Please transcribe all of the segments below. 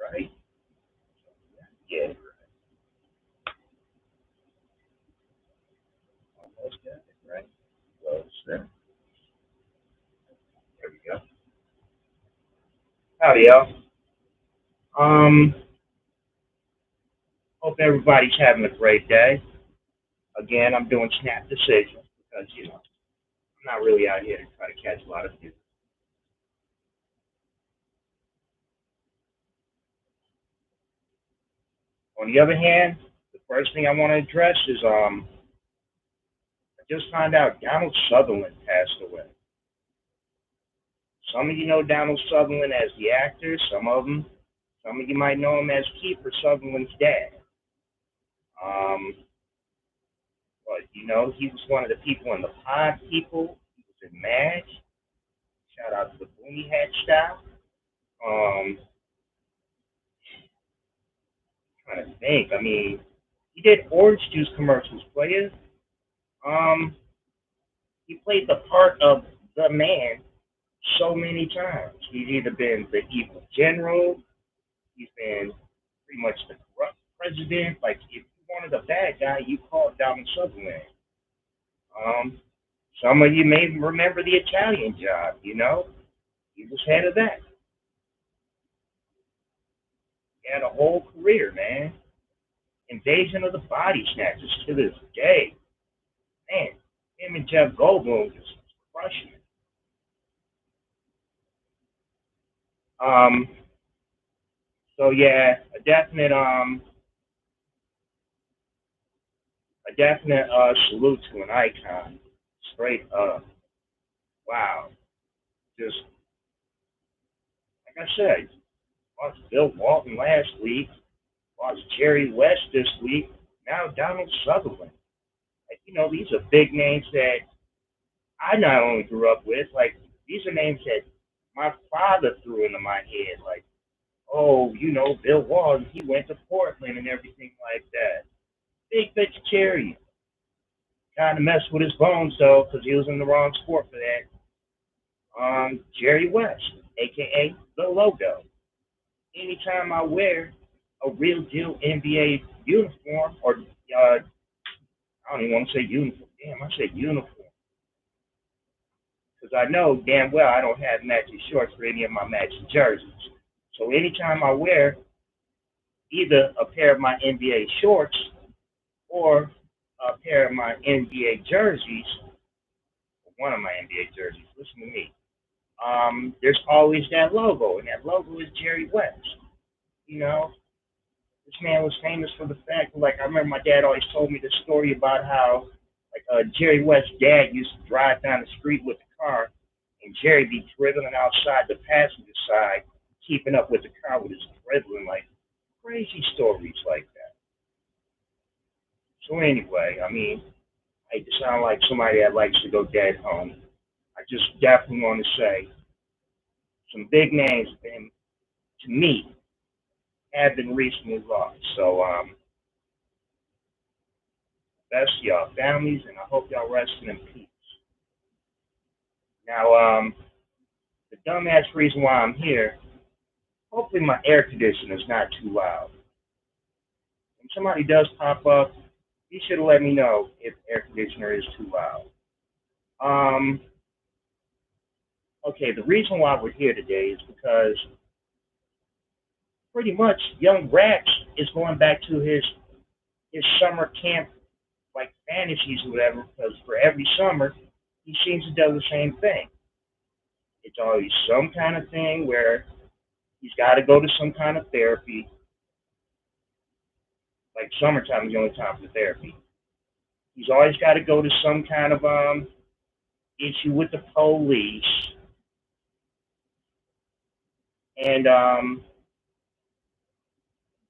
right? Yeah, almost got it, right? Well, there we go. Howdy, y'all. Um, Hope everybody's having a great day. Again, I'm doing snap decisions because, I'm not really out here to try to catch a lot of people. On the other hand, the first thing I want to address is I just found out Donald Sutherland passed away. Some of you know Donald Sutherland as the actor. Some of you might know him as Kiefer Sutherland's dad. Um, but he was one of the people in the Pod People. He was in Madge. Shout out to the Boonie Hat style. Um, Trying to think. I mean, he did orange juice commercials. Players. Um, he played the part of the man so many times. He's either been the evil general. He's been pretty much the corrupt president. Like if you wanted a bad guy, you called Donald Sutherland. Um, some of you may remember the Italian Job. He was head of that. He had a whole career, man. Invasion of the Body Snatchers to this day, man. Him and Jeff Goldblum just crushing it. Um, so yeah, a definite salute to an icon. Straight up, wow. Just like I said, lost Bill Walton last week, lost Jerry West this week, now Donald Sutherland. Like these are big names that I not only grew up with. Like these are names that my father threw into my head. Like, oh, Bill Walton, he went to Portland and everything like that. Big vegetarian. Kind of messed with his bones though, because he was in the wrong sport for that. Jerry West, aka the logo. Anytime I wear a real deal NBA uniform, or I don't even want to say uniform. Damn, I said uniform because I know damn well I don't have matching shorts for any of my matching jerseys. So anytime I wear either a pair of my NBA shorts or a pair of my NBA jerseys, one of my NBA jerseys, listen to me. There's always that logo, and that logo is Jerry West. You know, this man was famous for the fact, like I remember my dad always told me the story about how, like Jerry West's dad used to drive down the street with the car, and Jerry be dribbling outside the passenger side, keeping up with the car with his dribbling, like crazy stories like that. So anyway, I mean, I sound like somebody that likes to go dead home. I just definitely want to say some big names, and to me, have been recently lost. So best to y'all families, and I hope y'all resting in peace. Now, the dumbass reason why I'm here, hopefully my air conditioner is not too loud. When somebody does pop up, you should let me know if air conditioner is too loud. Um, okay, the reason why we're here today is because pretty much Young Rax is going back to his summer camp like fantasies or whatever, because for every summer he seems to do the same thing. It's always some kind of thing where he's got to go to some kind of therapy. Like summertime is the only time for therapy. He's always got to go to some kind of issue with the police, and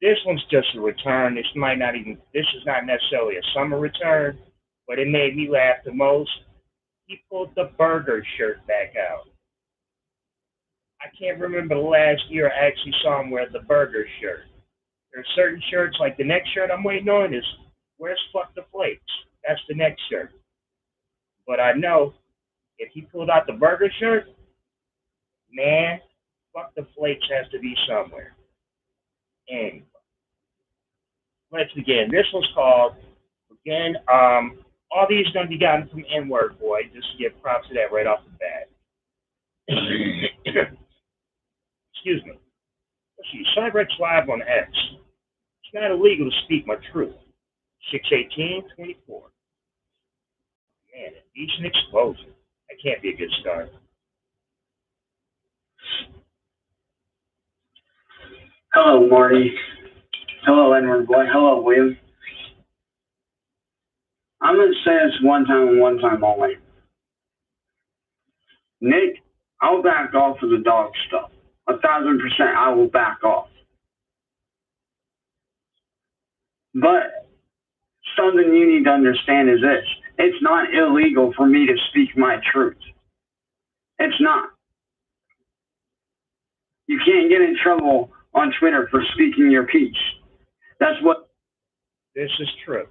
this one's just a return. This might not even. This is not necessarily a summer return, but it made me laugh the most. He pulled the burger shirt back out. I can't remember the last year I actually saw him wear the burger shirt. There are certain shirts, like the next shirt I'm waiting on is "Where's Fuck the Flakes?" That's the next shirt. But I know if he pulled out the burger shirt, man, Fuck the Flakes has to be somewhere. Anyway, let's begin. This one's called, again, all these are going to be gotten from N-Word Boy, just to give props to that right off the bat. Excuse me. Let's see, Cyrex Live on X. It's not illegal to speak my truth. 6/18/24. Man, a decent explosion. That can't be a good start. Hello, Marty. Hello, Edward Boy. Hello, William. I'm going to say this one time and one time only. Nick, I'll back off of the dog stuff. 1,000% I will back off. But something you need to understand is this. It's not illegal for me to speak my truth. It's not. You can't get in trouble on Twitter for speaking your piece. That's what. This is true.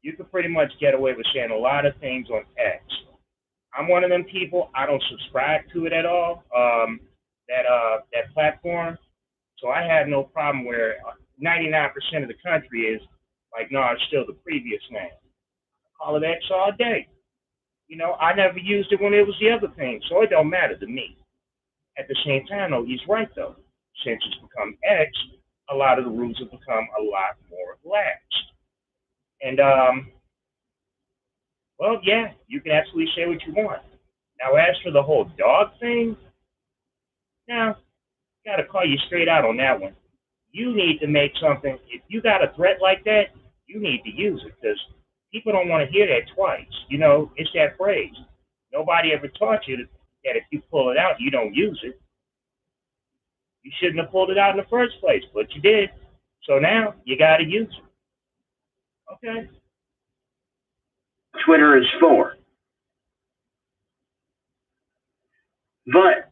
You can pretty much get away with saying a lot of things on X. I'm one of them people. I don't subscribe to it at all. That platform. So I have no problem where 99% of the country is like, no, it's still the previous name. I call it X all day. You know, I never used it when it was the other thing, so it don't matter to me. At the same time, though, he's right though. Since it's become X, a lot of the rules have become a lot more lax. And well, yeah, you can absolutely say what you want. Now, as for the whole dog thing, now, gotta call you straight out on that one. You need to make something. If you got a threat like that, you need to use it because people don't want to hear that twice. You know, it's that phrase. Nobody ever taught you that if you pull it out, you don't use it. You shouldn't have pulled it out in the first place, but you did. So now you got to use it. Okay. Twitter is for. But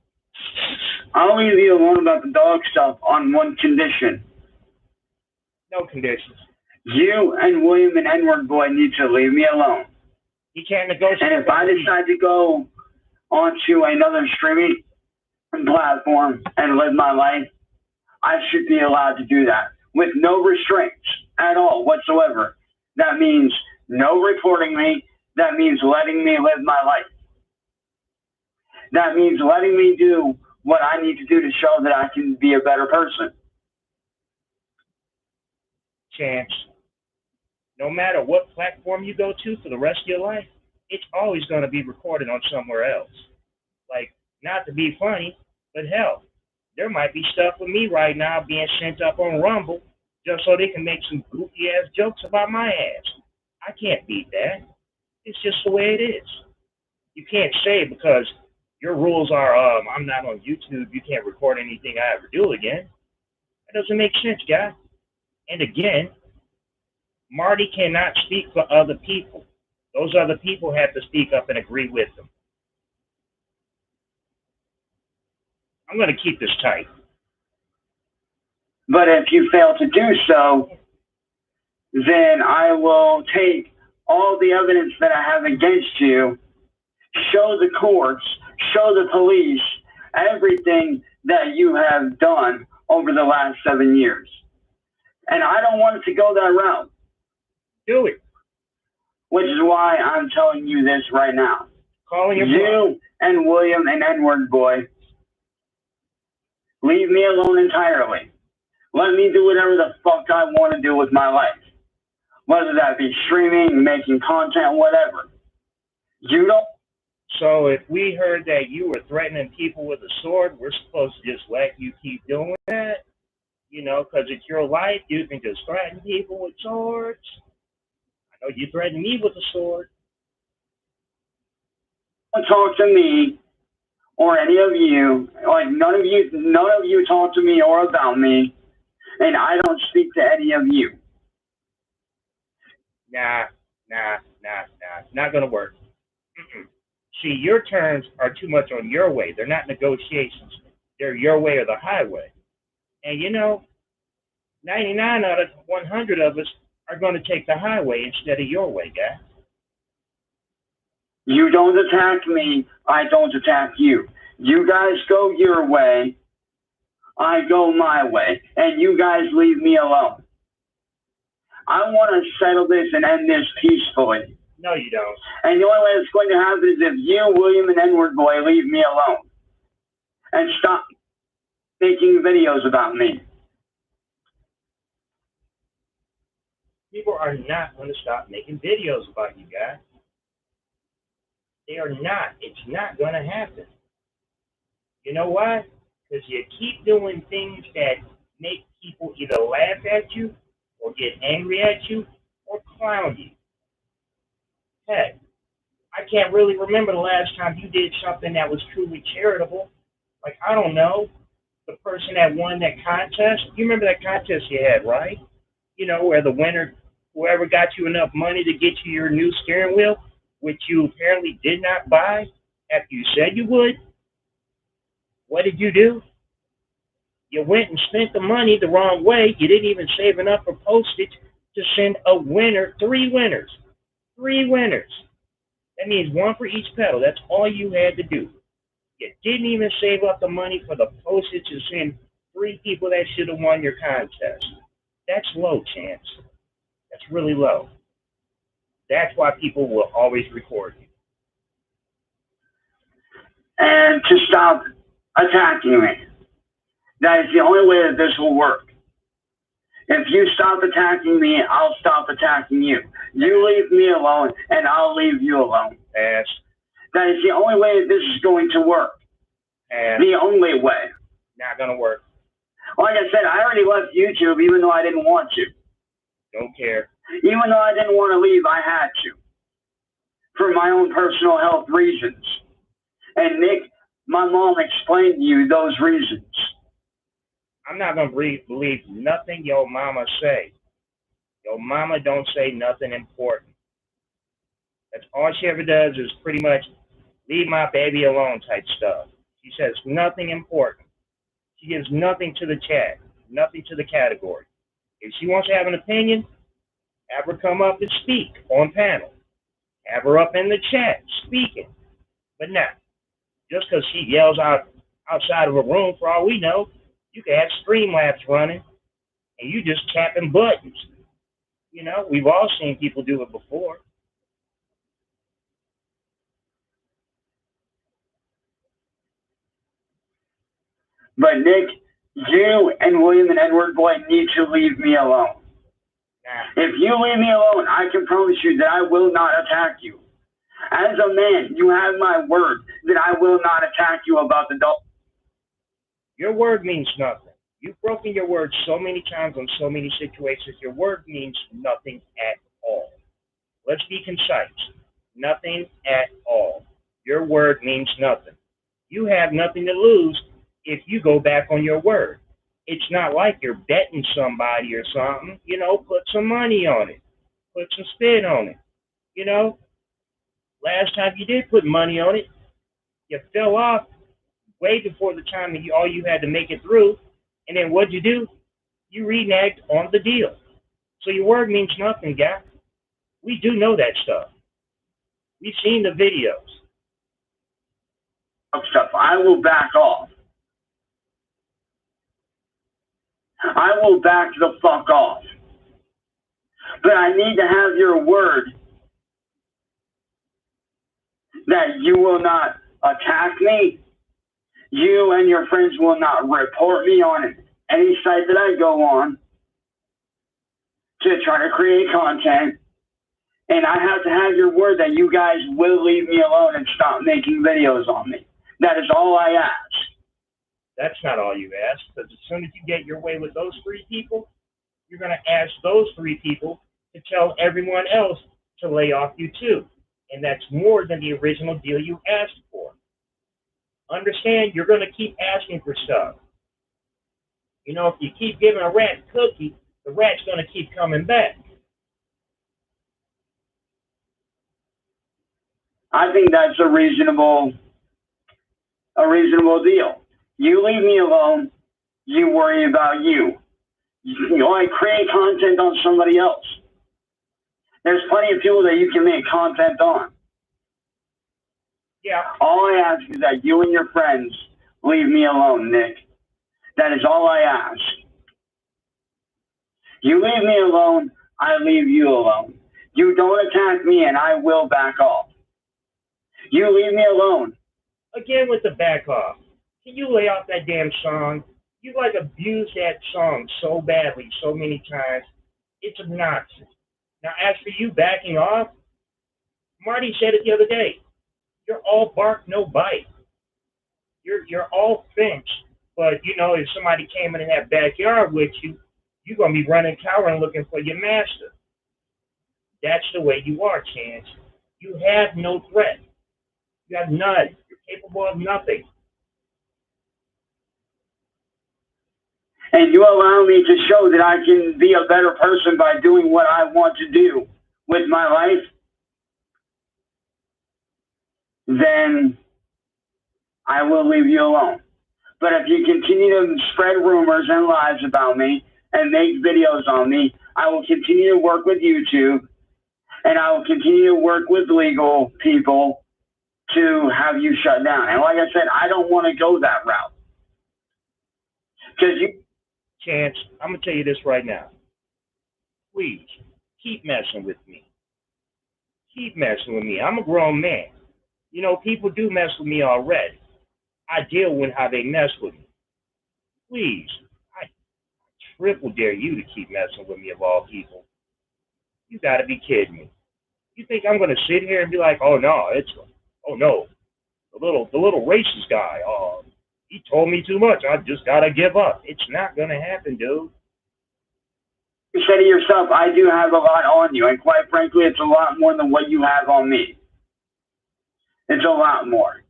I'll leave you alone about the dog stuff on one condition. No conditions. You and William and N-Word Boy need to leave me alone. You can't negotiate. And if I decide to go onto another streaming platform and live my life, I should be allowed to do that with no restraints at all whatsoever. That means no reporting me. That means letting me live my life. That means letting me do what I need to do to show that I can be a better person. Chance. No matter what platform you go to for the rest of your life, it's always going to be recorded on somewhere else. Like, not to be funny, but hell, there might be stuff with me right now being sent up on Rumble just so they can make some goofy ass jokes about my ass. I can't beat that. It's just the way it is. You can't say because your rules are, I'm not on YouTube, you can't record anything I ever do again. That doesn't make sense, guy. And again, Marty cannot speak for other people. Those other people have to speak up and agree with them. I'm going to keep this tight. But if you fail to do so, then I will take all the evidence that I have against you, show the courts, show the police, everything that you have done over the last 7 years. And I don't want it to go that route. Do it. Which is why I'm telling you this right now. Calling your You and William and N-Word Boy, leave me alone entirely. Let me do whatever the fuck I want to do with my life. Whether that be streaming, making content, whatever. You don't. So if we heard that you were threatening people with a sword, we're supposed to just let you keep doing that? You know, because it's your life, you can just threaten people with swords. I know you threatened me with a sword. Don't talk to me or any of you. Like none of you talk to me or about me, and I don't speak to any of you. Nah. Not gonna work. See, your terms are too much on your way. They're not negotiations. They're your way or the highway. And you know, 99 out of 100 of us are going to take the highway instead of your way, guy. You don't attack me. I don't attack you. You guys go your way. I go my way, and you guys leave me alone. I want to settle this and end this peacefully. No, you don't. And the only way it's going to happen is if you, William, and Edward Boy leave me alone and stop making videos about me. People are not going to stop making videos about you guys. They are not. It's not going to happen. You know why? Because you keep doing things that make people either laugh at you or get angry at you or clown you. Heck, I can't really remember the last time you did something that was truly charitable. Like, I don't know, the person that won that contest. You remember that contest you had, right? You know, where the winner, whoever got you enough money to get you your new steering wheel, which you apparently did not buy after you said you would. What did you do? You went and spent the money the wrong way. You didn't even save enough for postage to send a winner, 3 winners. 3 winners. That means 1 for each pedal. That's all you had to do. You didn't even save up the money for the postage to send 3 people that should have won your contest. That's low, Chance. That's really low. That's why people will always record you. And to stop attacking me. That is the only way that this will work. If you stop attacking me, I'll stop attacking you. You leave me alone, and I'll leave you alone. Pass. That is the only way that this is going to work. Pass. The only way. Not going to work. Like I said, I already left YouTube even though I didn't want to. Don't care. Even though I didn't want to leave, I had to. For my own personal health reasons. And Nick, my mom explained to you those reasons. I'm not going to believe nothing your mama say. Your mama don't say nothing important. That's all she ever does is pretty much leave my baby alone type stuff. She says nothing important. She gives nothing to the chat, nothing to the category. If she wants to have an opinion, have her come up and speak on panel. Have her up in the chat speaking. But now, just because she yells out outside of a room, for all we know, you can have Streamlabs running, and you just tapping buttons. You know, we've all seen people do it before. But Nick, you and William and Edward Boy need to leave me alone. Nah. If you leave me alone, I can promise you that I will not attack you. As a man, you have my word that I will not attack you about the dog. Your word means nothing. You've broken your word so many times on so many situations. Your word means nothing at all. Let's be concise. Nothing at all. Your word means nothing. You have nothing to lose if you go back on your word. It's not like you're betting somebody or something. You know, put some money on it. Put some spin on it. You know, last time you did put money on it, you fell off way before the time that all you had to make it through. And then what'd you do? You reneged on the deal. So your word means nothing, guy. We do know that stuff. We've seen the videos. Stuff. I will back off. I will back the fuck off. But I need to have your word that you will not attack me. You and your friends will not report me on any site that I go on to try to create content. And I have to have your word that you guys will leave me alone and stop making videos on me. That is all I ask. That's not all you ask, because as soon as you get your way with those 3 people, you're going to ask those 3 people to tell everyone else to lay off you too. And that's more than the original deal you asked for. Understand, you're going to keep asking for stuff. You know, if you keep giving a rat a cookie, the rat's going to keep coming back. I think that's a reasonable deal. You leave me alone. You worry about you. You only create content on somebody else. There's plenty of people that you can make content on. Yeah. All I ask is that you and your friends leave me alone, Nick. That is all I ask. You leave me alone, I leave you alone. You don't attack me and I will back off. You leave me alone. Again with the back off. Can you lay off that damn song? You like abused that song so badly, so many times. It's obnoxious. Now, as for you backing off, Marty said it the other day. You're all bark, no bite. You're all fence. But you know, if somebody came in that backyard with you, you're gonna be running, cowering, looking for your master. That's the way you are, Chance. You have no threat. You have none. You're capable of nothing. And you allow me to show that I can be a better person by doing what I want to do with my life, then I will leave you alone. But if you continue to spread rumors and lies about me and make videos on me, I will continue to work with YouTube and I will continue to work with legal people to have you shut down. And like I said, I don't want to go that route. Because you... Chance, I'm going to tell you this right now. Please, keep messing with me. Keep messing with me. I'm a grown man. You know, people do mess with me already. I deal with how they mess with me. Please, I triple dare you to keep messing with me of all people. You got to be kidding me. You think I'm going to sit here and be like, oh no, the little racist guy, he told me too much, I just got to give up. It's not going to happen, dude. You said it yourself, I do have a lot on you, and quite frankly, it's a lot more than what you have on me. It's a lot more.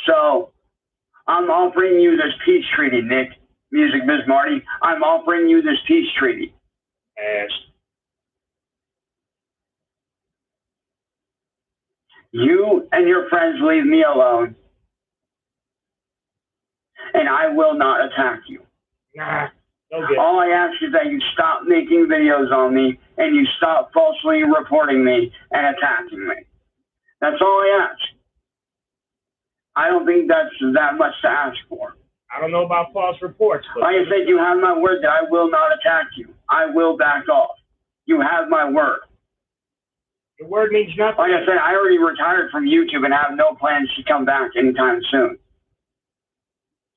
So, I'm offering you this peace treaty, Nick, Music Biz Marty. I'm offering you this peace treaty. As you and your friends leave me alone, and I will not attack you. Nah, no good. All I ask is that you stop making videos on me and you stop falsely reporting me and attacking me. That's all I ask. I don't think that's that much to ask for. I don't know about false reports, but like I said, you have my word that I will not attack you. I will back off. You have my word. Your word means nothing. Like I said, I already retired from YouTube and have no plans to come back anytime soon.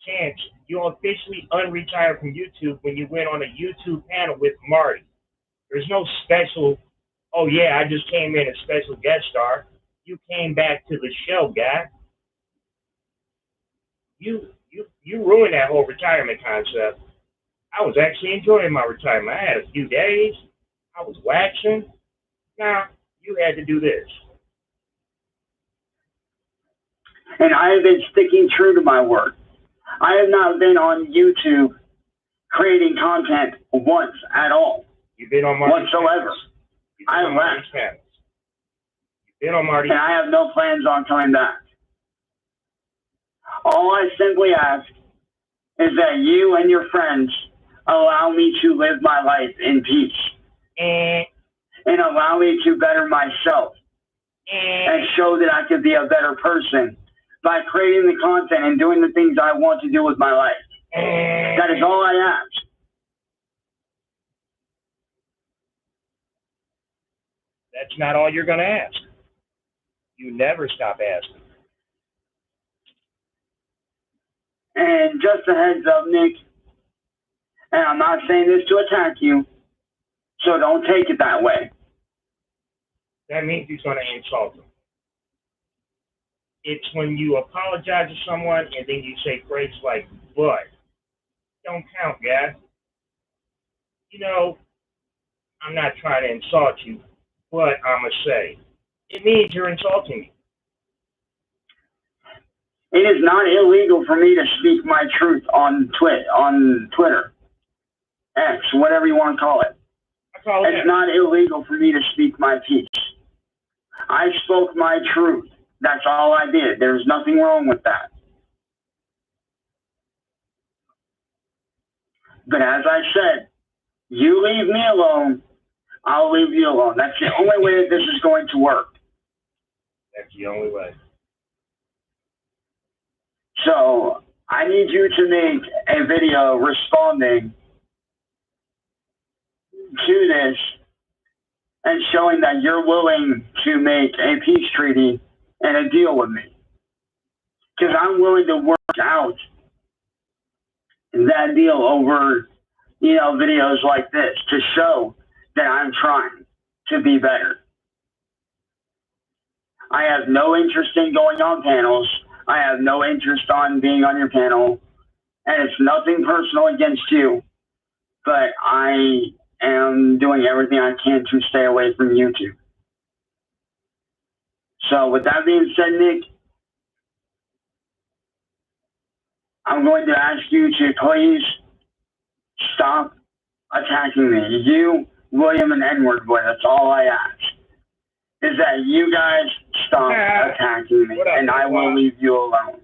Chance, you officially unretired from YouTube when you went on a YouTube panel with Marty. There's no special, oh yeah, I just came in as special guest star. You came back to the show, guy. You ruined that whole retirement concept. I was actually enjoying my retirement. I had a few days. I was waxing. Nah, you had to do this. And I have been sticking true to my word. I have not been on YouTube creating content once at all. You've been on Marty's whatsoever. I have left. You've been on Marty's and I have no plans on coming back. All I simply ask is that you and your friends allow me to live my life in peace. And allow me to better myself. And show that I could be a better person by creating the content and doing the things I want to do with my life. That is all I ask. That's not all you're going to ask. You never stop asking. And just a heads up, Nick, and I'm not saying this to attack you, so don't take it that way. That means he's going to insult him. It's when you apologize to someone and then you say phrases like, but. Don't count, guys. You know, I'm not trying to insult you, but I'm going to say, it means you're insulting me. It is not illegal for me to speak my truth on Twitter, X, whatever you want to call it. It's not illegal for me to speak my piece. I spoke my truth. That's all I did. There's nothing wrong with that. But as I said, you leave me alone, I'll leave you alone. That's the only way that this is going to work. That's the only way. So I need you to make a video responding to this and showing that you're willing to make a peace treaty and a deal with me. Because I'm willing to work out that deal over, videos like this to show that I'm trying to be better. I have no interest in going on panels. I have no interest on being on your panel. And it's nothing personal against you, but I am doing everything I can to stay away from YouTube. So with that being said, Nick, I'm going to ask you to please stop attacking me. You, William, and Edward, boy, that's all I ask. Is that you guys stop attacking me, and I will leave you alone.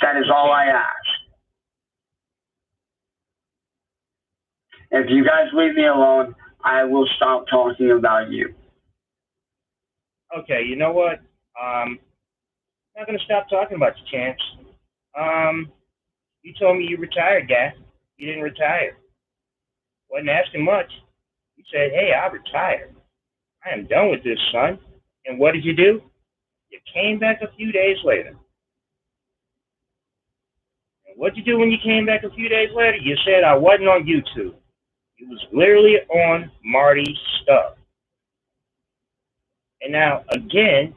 That is all I ask. If you guys leave me alone, I will stop talking about you. Okay, you know what? I'm not going to stop talking about you, Chance. You told me you retired, guy. You didn't retire. Wasn't asking much. You said, hey, I retired. I am done with this, son. And what did you do? You came back a few days later. And what did you do when you came back a few days later? You said I wasn't on YouTube. You was literally on Marty's stuff. And now, again,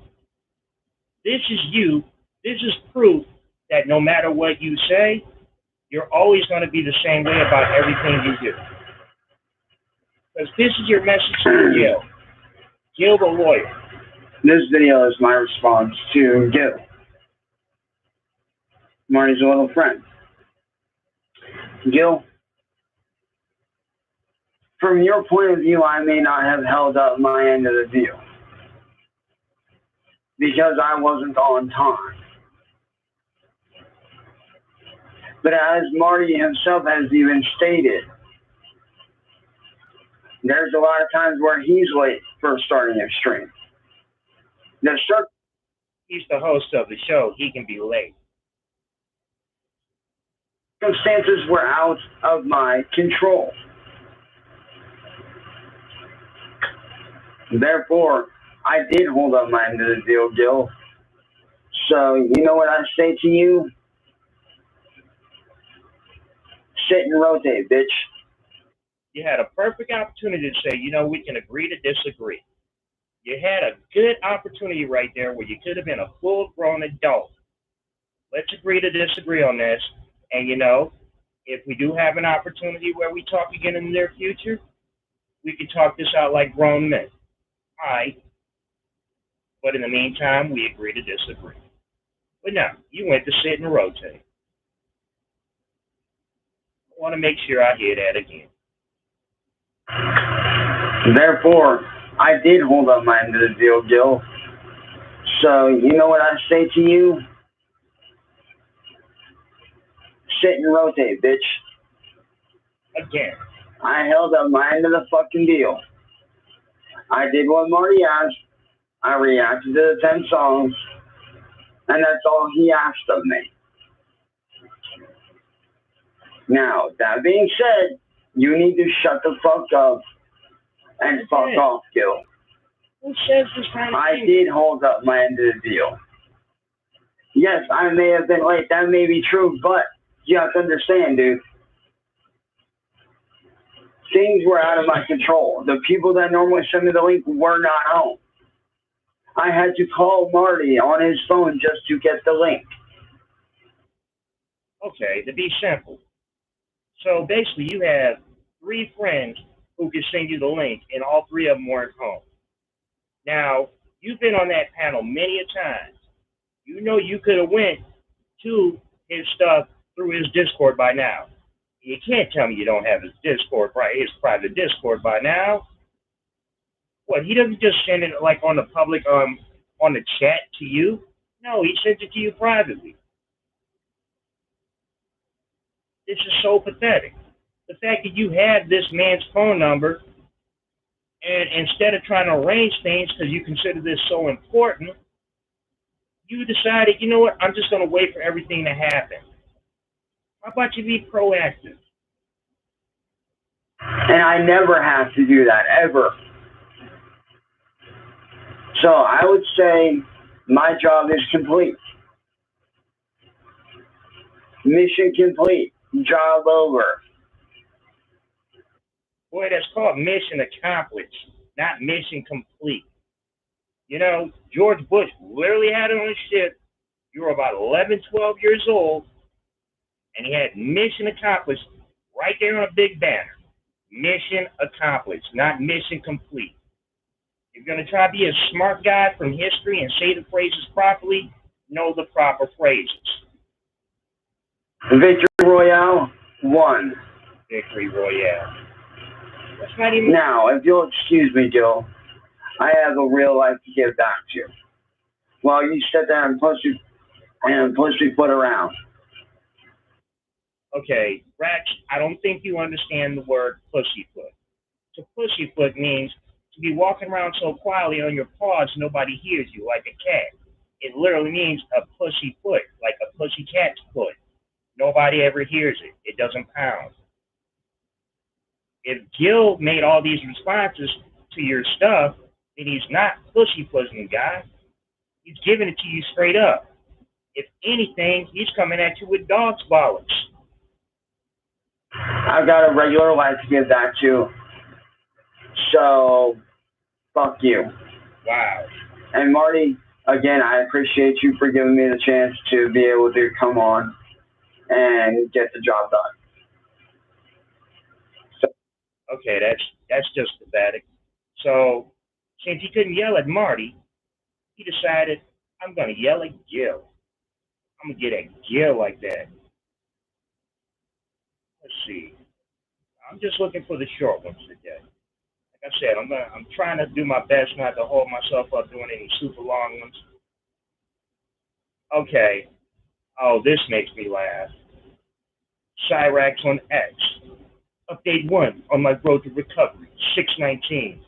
this is you. This is proof that no matter what you say, you're always going to be the same way about everything you do. Because this is your message to Gil. Gil the lawyer. This video is my response to Gil, Marty's little friend. Gil, from your point of view, I may not have held up my end of the deal because I wasn't on time. But as Marty himself has even stated, there's a lot of times where he's late for starting a stream. He's the host of the show. He can be late. Circumstances were out of my control. Therefore, I did hold up my end of the deal, Gil. So, you know what I say to you? Sit and rotate, bitch. You had a perfect opportunity to say, we can agree to disagree. You had a good opportunity right there where you could have been a full-grown adult. Let's agree to disagree on this. And, if we do have an opportunity where we talk again in the near future, we can talk this out like grown men. All right. But in the meantime, we agree to disagree. But now, you went to sit and rotate. I want to make sure I hear that again. Therefore, I did hold up my end of the deal, Gil. So, you know what I say to you? Sit and rotate, bitch. Again. I held up my end of the fucking deal. I did what Marty asked. I reacted to the 10 songs. And that's all he asked of me. Now, that being said, you need to shut the fuck up and fuck off, Gil. Who says this kind of I thing? did hold up my end of the deal. Yes, I may have been late. That may be true, but you have to understand, dude. Things were out of my control. The people that normally send me the link were not home. I had to call Marty on his phone just to get the link. Okay, to be simple. So basically, you have 3 friends who can send you the link, and all 3 of them weren't home. Now, you've been on that panel many a times. You could have went to his stuff through his Discord by now. You can't tell me you don't have his Discord, his private Discord by now. What, he doesn't just send it like on the public, on the chat to you? No, he sends it to you privately. This is so pathetic. The fact that you had this man's phone number, and instead of trying to arrange things because you consider this so important, you decided, you know what, I'm just going to wait for everything to happen. How about you be proactive? And I never have to do that, ever. So I would say my job is complete. Mission complete. Job over. Boy, that's called mission accomplished, not mission complete. You know, George Bush literally had it on his ship. You were about 11, 12 years old, and he had mission accomplished right there on a big banner. Mission accomplished, not mission complete. If you're going to try to be a smart guy from history and say the phrases properly, know the proper phrases. Victory Royale, 1. Victory Royale. That's not even... Now, if you'll excuse me, Joe, I have a real life to give back to you. While you sit there and pussyfoot around. Okay, Rex, I don't think you understand the word pussyfoot. To pussyfoot means to be walking around so quietly on your paws nobody hears you, like a cat. It literally means a pussy foot, like a pussy cat's foot. Nobody ever hears it. It doesn't pound. If Gil made all these responses to your stuff, then he's not pussyfooting, guy. He's giving it to you straight up. If anything, he's coming at you with dog's bollocks. I've got a regular life to give back to. So, fuck you. Wow. And Marty, again, I appreciate you for giving me the chance to be able to come on and get the job done. So, okay, that's just pathetic. So, since he couldn't yell at Marty, he decided, I'm going to yell at Gil. I'm going to get at Gil like that. Let's see. I'm just looking for the short ones today. Like I said, I'm trying to do my best not to hold myself up doing any super long ones. Okay. Oh, this makes me laugh. Cyrax on X. Update 1 on my road to recovery. 619.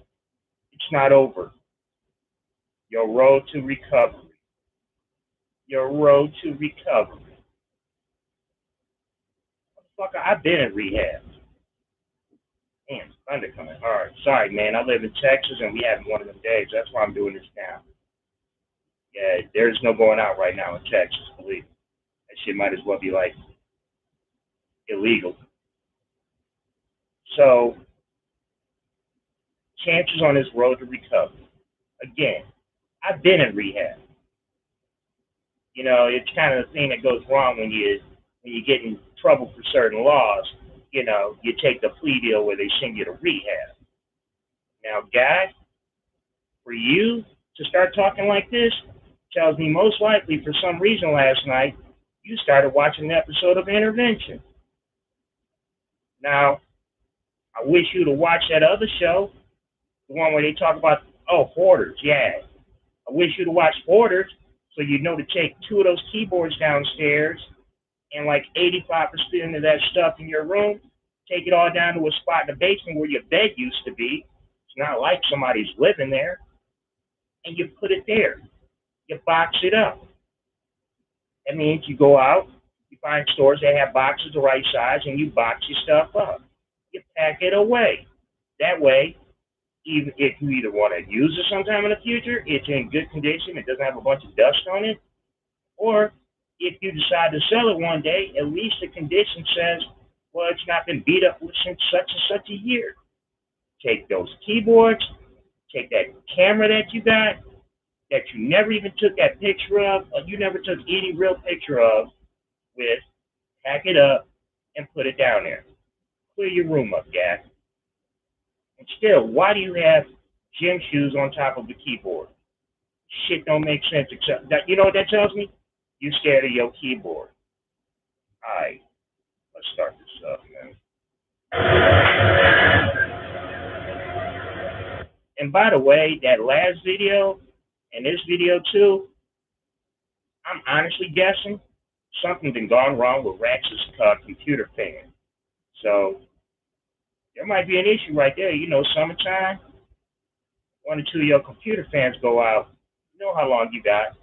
It's not over. Your road to recovery. Your road to recovery. Motherfucker, I've been in rehab. Damn, thunder coming. All right, sorry, man. I live in Texas, and we having one of them days. That's why I'm doing this now. Yeah, there's no going out right now in Texas, believe me. That shit might as well be, like, illegal. So, chances on his road to recovery. Again, I've been in rehab. You know, it's kind of the thing that goes wrong when you get in trouble for certain laws. You know, you take the plea deal where they send you to rehab. Now, guy, for you to start talking like this tells me most likely for some reason last night you started watching an episode of Intervention. Now, I wish you to watch that other show, the one where they talk about, hoarders, yeah. I wish you to watch Hoarders so you know to take 2 of those keyboards downstairs and like 85% of that stuff in your room, take it all down to a spot in the basement where your bed used to be. It's not like somebody's living there. And you put it there. You box it up. That means you go out, you find stores that have boxes the right size, and you box your stuff up. You pack it away. That way, even if you either want to use it sometime in the future, it's in good condition, it doesn't have a bunch of dust on it, or if you decide to sell it one day, at least the condition says, well, it's not been beat up since such and such a year. Take those keyboards, take that camera that you got, that you never even took that picture of, or you never took any real picture of, with, pack it up, and put it down there. Clear your room up, guy. And still, why do you have gym shoes on top of the keyboard? Shit don't make sense except that. You know what that tells me? You're scared of your keyboard. All right, let's start this up, man. And by the way, that last video and this video too, I'm honestly guessing something's been gone wrong with Rex's computer fan. So there might be an issue right there. You know, summertime, 1 or 2 of your computer fans go out. You know how long you got.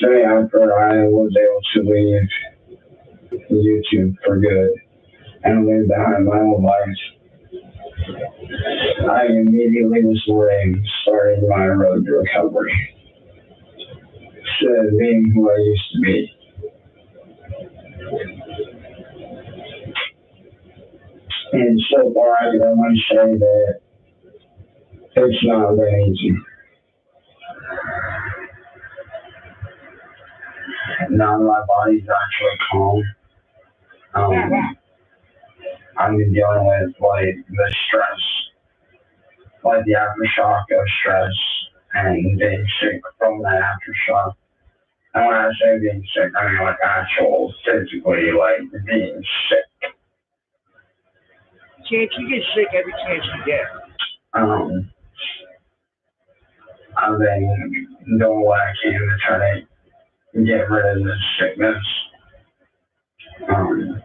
Yesterday, after I was able to leave YouTube for good and leave behind my old life, I immediately was starting my road to recovery. Instead of being who I used to be. And so far, I can only say that it's not been easy. Now my body's actually calm. I've been dealing with like the stress, like the aftershock of stress and being sick from that aftershock. And when I say being sick, I mean like actual physically, like being sick. Chance, you get sick every chance you get. I've been doing what I can to try to get rid of this sickness. Come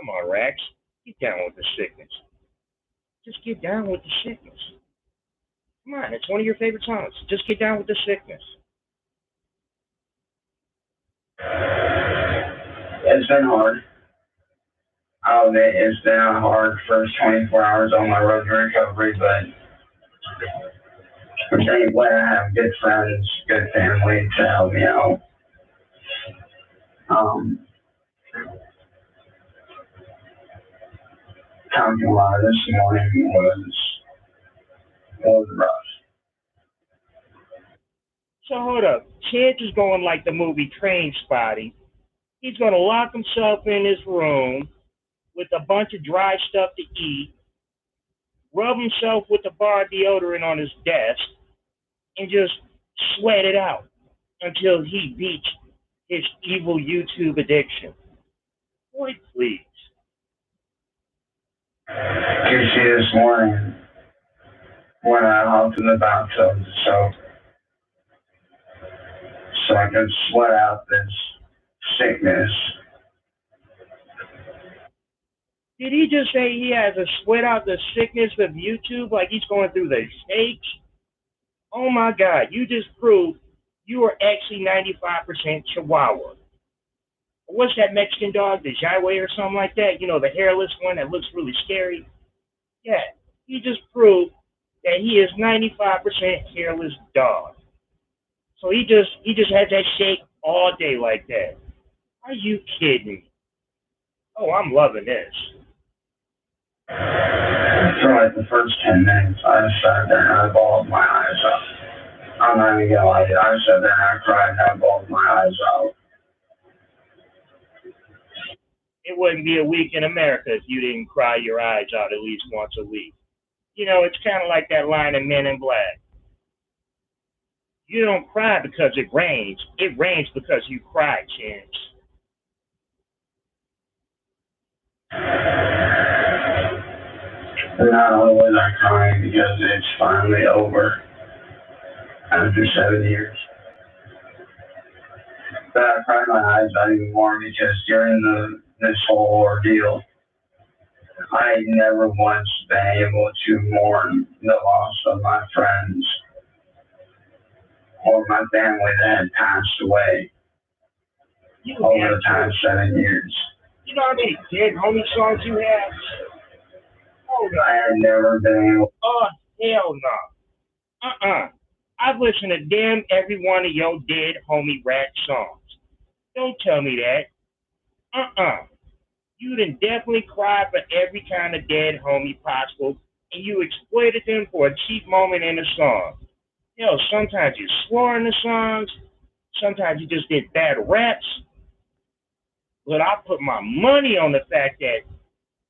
on, Rex. Get down with the sickness. Just get down with the sickness. Come on, it's one of your favorite songs. Just get down with the sickness. It's been hard. I'll admit it's been a hard first 24 hours on my road to recovery, but I'm thankful I have good friends, good family to help me out. Talking a lot this morning was rough. So hold up. Chance is going like the movie Train Spotting. He's going to lock himself in his room with a bunch of dry stuff to eat, rub himself with the bar deodorant on his desk, and just sweat it out until he beats his evil YouTube addiction. Boy, please. You see this morning when I hopped in the bathtub so I could sweat out this sickness. Did he just say he has to sweat out the sickness of YouTube like he's going through the stage? Oh my God, you just proved you are actually 95% Chihuahua. What's that Mexican dog, the Jaiwe or something like that? You know, the hairless one that looks really scary? Yeah, he just proved that he is 95% hairless dog. So he just has that shake all day like that. Are you kidding me? Oh, I'm loving this. For like the first 10 minutes, I just sat there and I bawled my eyes out. I'm not even gonna lie, I sat there and I cried and I bawled my eyes out. It wouldn't be a week in America if you didn't cry your eyes out at least once a week. You know, it's kind of like that line in Men in Black. You don't cry because it rains. It rains because you cry, Chance. And not only was I crying because it's finally over after 7 years, but I cried my eyes out even more because during this whole ordeal, I never once been able to mourn the loss of my friends or my family that had passed away over the past 7 years. You know how many dead homie songs you have? Oh, no. I had never been able. Oh, hell no. I've listened to damn every one of your dead homie rap songs. Don't tell me that. You done definitely cried for every kind of dead homie possible, and you exploited them for a cheap moment in the song. You know, sometimes you swore in the songs, sometimes you just did bad raps, but I put my money on the fact that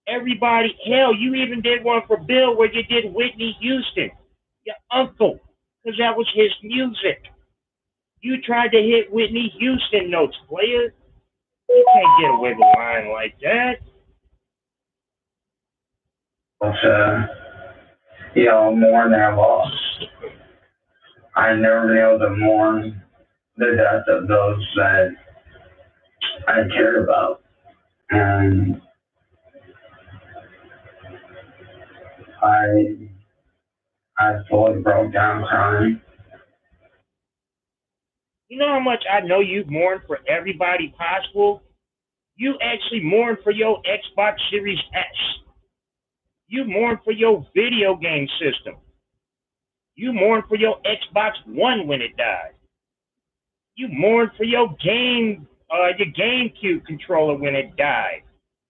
everybody, hell, you even did one for Bill where you did Whitney Houston, your uncle, because that was his music. You tried to hit Whitney Houston notes, player. You can't get away with a line like that. Mourn their loss. I never been able to mourn the death of those that I cared about. And I fully broke down crying. You know how much I know you mourn for everybody possible? You actually mourn for your Xbox Series S. You mourn for your video game system. You mourn for your Xbox One when it died. You mourn for your GameCube controller when it died.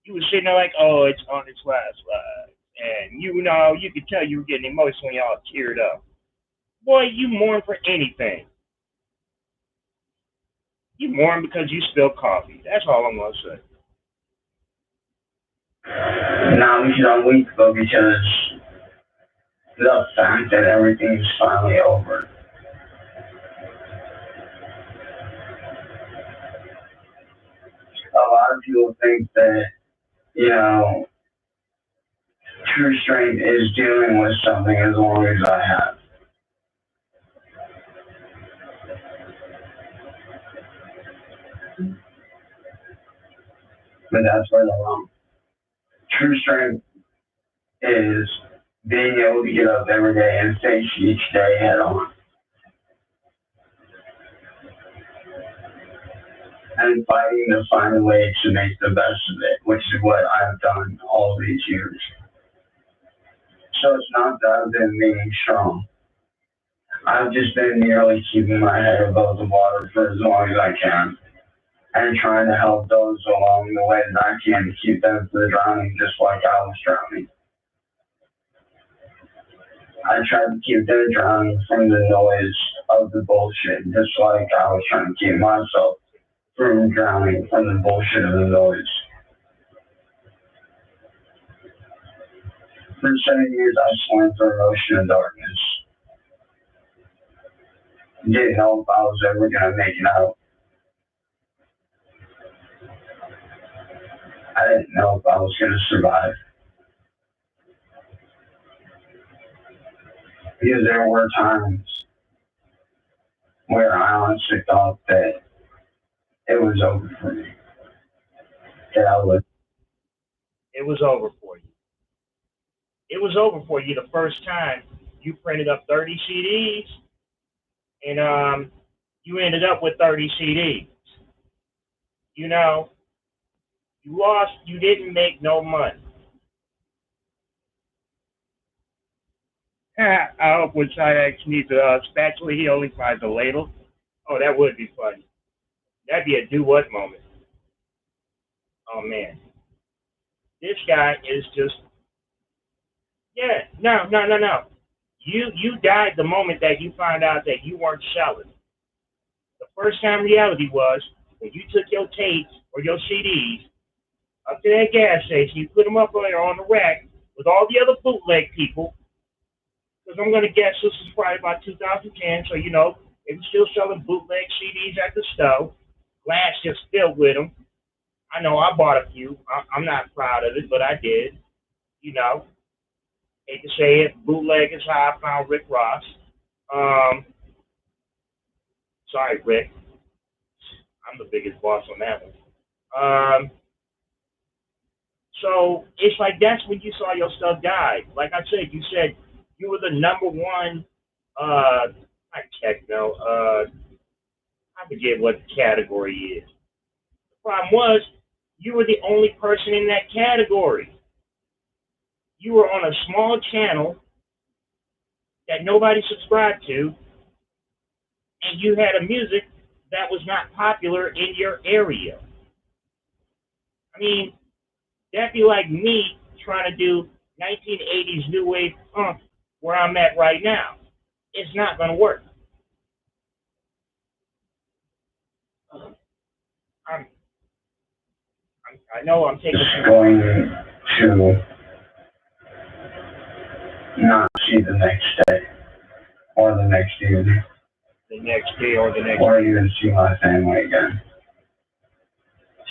You were sitting there like, oh, it's on its last life. And you know, you could tell you were getting emotional, y'all teared up. Boy, you mourn for anything. You mourn because you spilled coffee. That's all I'm gonna say. Now we should on week though because the fact that everything's finally over. A lot of people think that, you know, true strength is dealing with something as long as I have. But that's where they're wrong. True strength is being able to get up every day and face each day head on. And fighting to find a way to make the best of it, which is what I've done all these years. So it's not that I've been being strong. I've just been merely keeping my head above the water for as long as I can and trying to help those along the way that I can to keep them from drowning just like I was drowning. I tried to keep them drowning from the noise of the bullshit just like I was trying to keep myself from drowning from the bullshit of the noise. For 7 years, I swam through an ocean of darkness. Didn't know if I was ever going to make it out. I didn't know if I was going to survive. Because there were times where I honestly thought that it was over for me. That I would. It was over for you. It was over for you the first time you printed up 30 CDs and you ended up with 30 CDs. You know, you lost, you didn't make no money. I hope when Cyrax needs a spatula, he only finds a ladle. Oh, that would be funny. That'd be a do what moment. Oh man, this guy is just yeah. No, no, no, no. You died the moment that you found out that you weren't selling. The first time reality was when you took your tapes or your CDs up to that gas station, you put them up there on the rack with all the other bootleg people. Because I'm going to guess this is probably about 2010, so you know they were still selling bootleg CDs at the store. Glass just filled with them. I know I bought a few. I'm not proud of it, but I did. You know, hate to say it, bootleg is how I found Rick Ross. Um, sorry, Rick. I'm the biggest boss on that one. So it's like that's when you saw your stuff die. Like I said, you said you were the number one, not techno, I forget what the category is. The problem was you were the only person in that category. You were on a small channel that nobody subscribed to, and you had a music that was not popular in your area. I mean, that'd be like me trying to do 1980s new wave punk where I'm at right now. It's not going to work. I'm, I know I'm taking. Just going to not see the next day or the next evening. The next day or the next. Or even see my family again.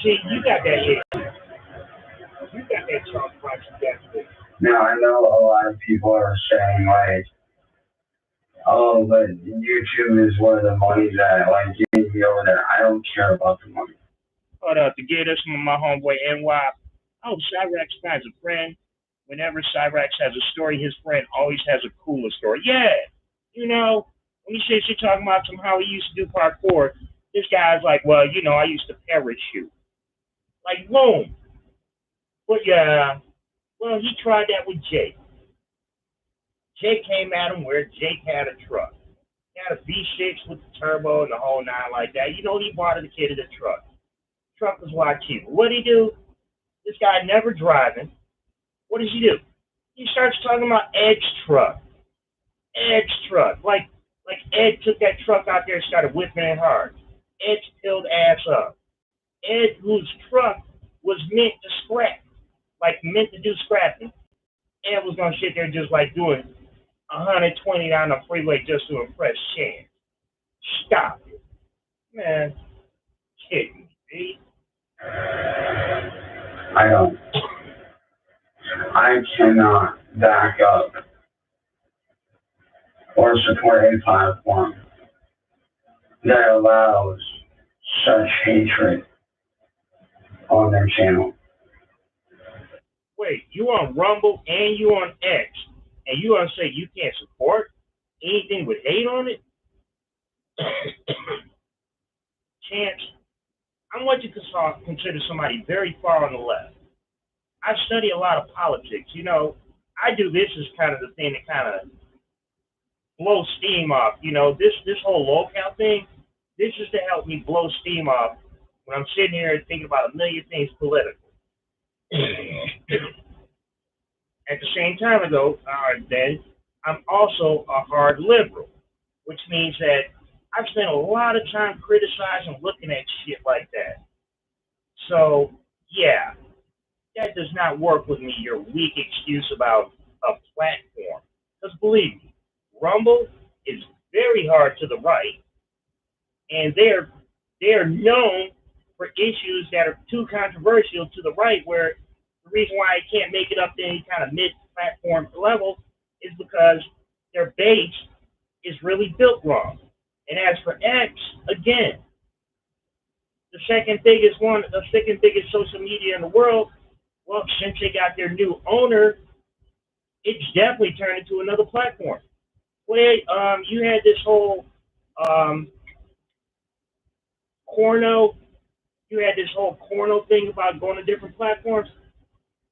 See, you got that shit. You got that Trump project. Now I know a lot of people are saying like, oh, but YouTube is where the money's at. Like, you need to be over there. I don't care about the money. Hold up, to get this from my homeboy NY. Oh, Cyrax finds a friend. Whenever Cyrax has a story, his friend always has a cooler story. Yeah, you know, When he sits here talking about how he used to do parkour, this guy's like, well, I used to parachute. Like, boom. But yeah, well, he tried that with Jake. Jake came at him where Jake had a truck. He had a V6 with the turbo and the whole nine like that. He bought the kid a truck. Truck was a lot cheaper. What did he do? This guy never driving. What does he do? He starts talking about Ed's truck. Ed's truck. Like Ed took that truck out there and started whipping it hard. Ed's peeled ass up. Ed, whose truck was meant to scrap, like meant to do scrapping, Ed was gonna sit there just like doing 120 down the freeway just to impress Chance. Stop it, man. Kidding me, I don't. I cannot back up or support a platform that allows such hatred on their channel. Wait, you on Rumble and you on X, and you gonna say you can't support anything with hate on it? Chance, I'm what you could consider somebody very far on the left. I study a lot of politics. I do this as kind of the thing that kind of blow steam off. This whole locale thing, this is to help me blow steam off when I'm sitting here thinking about a million things political. At the same time, then I'm also a hard liberal, which means that I've spent a lot of time criticizing, looking at shit like that. So, yeah, that does not work with me, your weak excuse about a platform. Because believe me, Rumble is very hard to the right, and they're known for issues that are too controversial to the right, where the reason why it can't make it up to any kind of mid-platform level is because their base is really built wrong. And as for X, again, the second biggest social media in the world, well, since they got their new owner, it's definitely turned into another platform. Well, you had this whole Corno, thing about going to different platforms.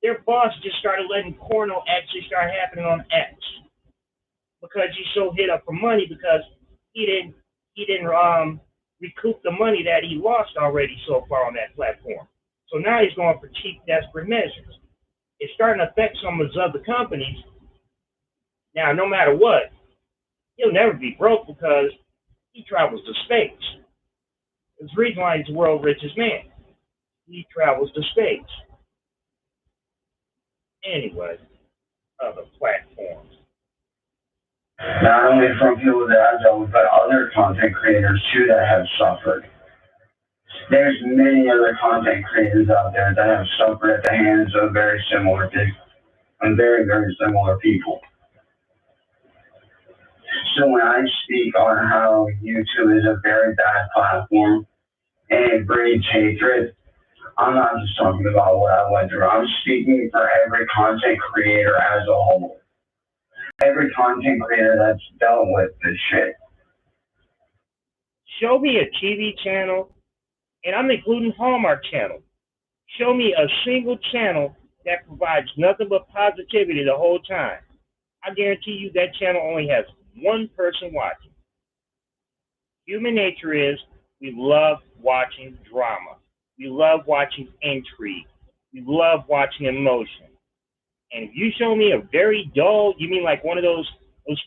Their boss just started letting Corno actually start happening on X because he's so hit up for money because he didn't recoup the money that he lost already so far on that platform. So now he's going for cheap, desperate measures. It's starting to affect some of his other companies. Now, no matter what, he'll never be broke because he travels to space. There's the reason why he's the world's richest man. He travels to space. Anyway, other platforms. Not only from people that I know, but other content creators too that have suffered. There's many other content creators out there that have suffered at the hands of very similar people and very, very similar people. So when I speak on how YouTube is a very bad platform and it breeds hatred, I'm not just talking about what I went through. I'm speaking for every content creator as a whole. Every content creator that's dealt with this shit. Show me a TV channel, and I'm including Hallmark channel. Show me a single channel that provides nothing but positivity the whole time. I guarantee you that channel only has one person watching. Human nature is we love watching drama. We love watching intrigue. We love watching emotion. And if you show me a very dull, you mean like one of those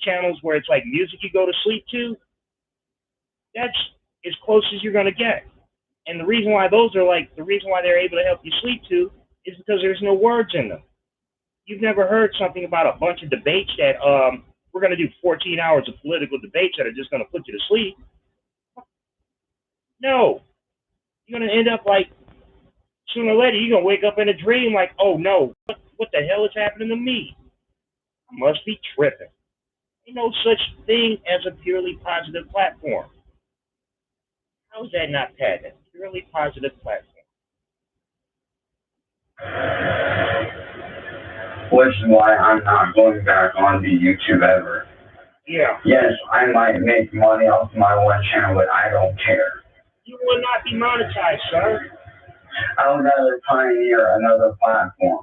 channels where it's like music you go to sleep to? That's as close as you're going to get. And the reason why they're able to help you sleep to is because there's no words in them. You've never heard something about a bunch of debates that we're going to do 14 hours of political debates that are just going to put you to sleep. No. You're going to end up like, sooner or later, you're going to wake up in a dream like, oh no, what the hell is happening to me? I must be tripping. Ain't no such thing as a purely positive platform. How is that not patent? Purely positive platform. Which is why I'm not going back on the YouTube ever. Yeah. Yes, I might make money off my one channel, but I don't care. You will not be monetized, sir. I would rather pioneer another platform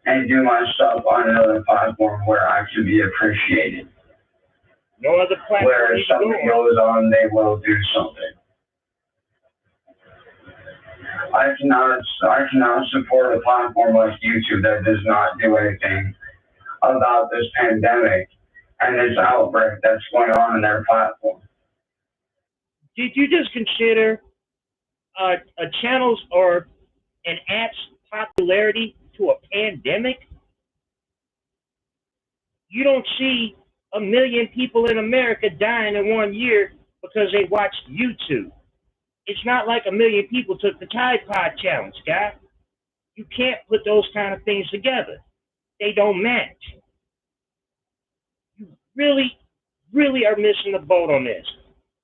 and do my stuff on another platform where I can be appreciated. No other platform. Where if something goes on, they will do something. I cannot support a platform like YouTube that does not do anything about this pandemic and this outbreak that's going on in their platform. Did you just consider a channel's or an app's popularity to a pandemic? You don't see 1 million people in America dying in 1 year because they watched YouTube. It's not like 1 million people took the Tide Pod challenge, guy. You can't put those kind of things together. They don't match. You really, really are missing the boat on this.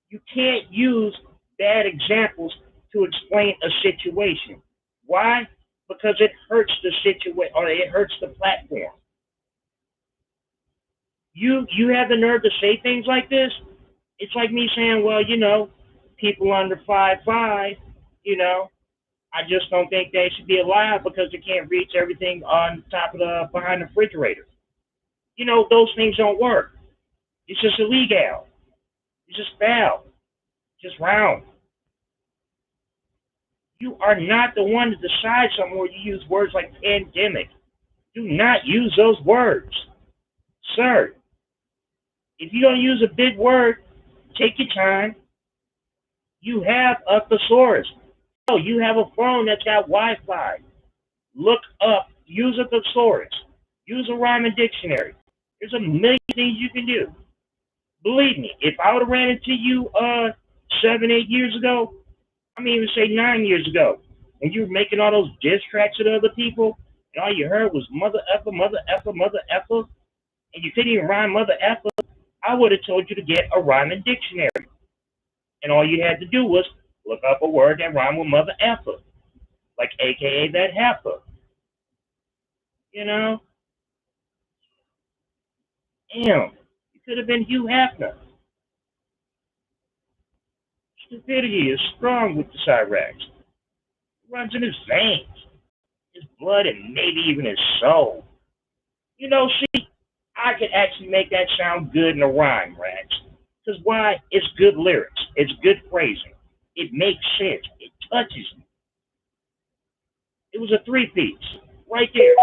You can't use bad examples to explain a situation. Why? Because it hurts the situation or it hurts the platform. You have the nerve to say things like this? It's like me saying, well, people under 5'5", I just don't think they should be alive because they can't reach everything on top of behind the refrigerator. Those things don't work. It's just illegal. It's just foul. It's just round. You are not the one to decide something where you use words like pandemic. Do not use those words. Sir, if you're going to use a big word, take your time. You have a thesaurus. Oh, you have a phone that's got Wi-Fi. Look up, use a thesaurus. Use a rhyming dictionary. There's a million things you can do. Believe me, if I would have ran into you 7, 8 years ago, I mean even say 9 years ago, and you were making all those diss tracks at other people, and all you heard was mother effer, mother effer, mother effer, and you couldn't even rhyme mother effer, I would have told you to get a rhyming dictionary. And all you had to do was look up a word that rhymed with mother effer, like AKA that heifer. Damn, you could have been Hugh Hefner. Stupidity is strong with the Cyrax. It runs in his veins, his blood, and maybe even his soul. See, I could actually make that sound good in a rhyme, Rax. Because why? It's good lyrics. It's good phrasing. It makes sense. It touches you. It was a three-piece. Right there.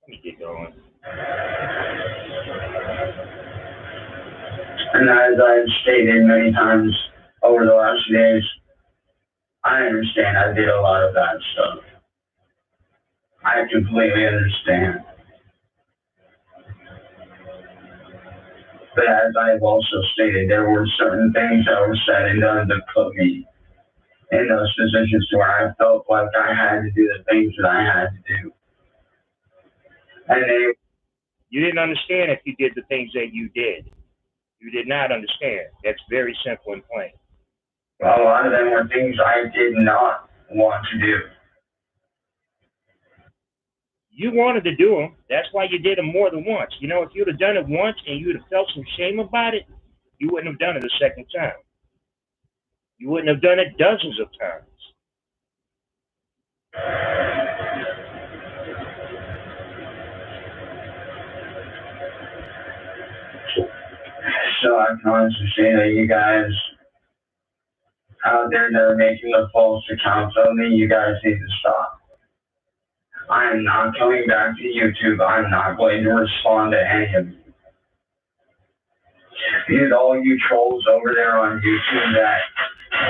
Let me get going. And as I've stated many times over the last few days, I understand I did a lot of bad stuff. I completely understand. But as I've also stated, there were certain things that were said and done to put me in those positions where I felt like I had to do the things that I had to do. And you didn't understand if you did the things that you did. You did not understand. That's very simple and plain. A lot of them were things I did not want to do. You wanted to do them. That's why you did them more than once. If you'd have done it once and you'd have felt some shame about it, you wouldn't have done it a second time. You wouldn't have done it dozens of times. So I can honestly say that you guys out there that are making the false accounts of me, you guys need to stop. I am not coming back to YouTube. I'm not going to respond to any of you. Because all you trolls over there on YouTube that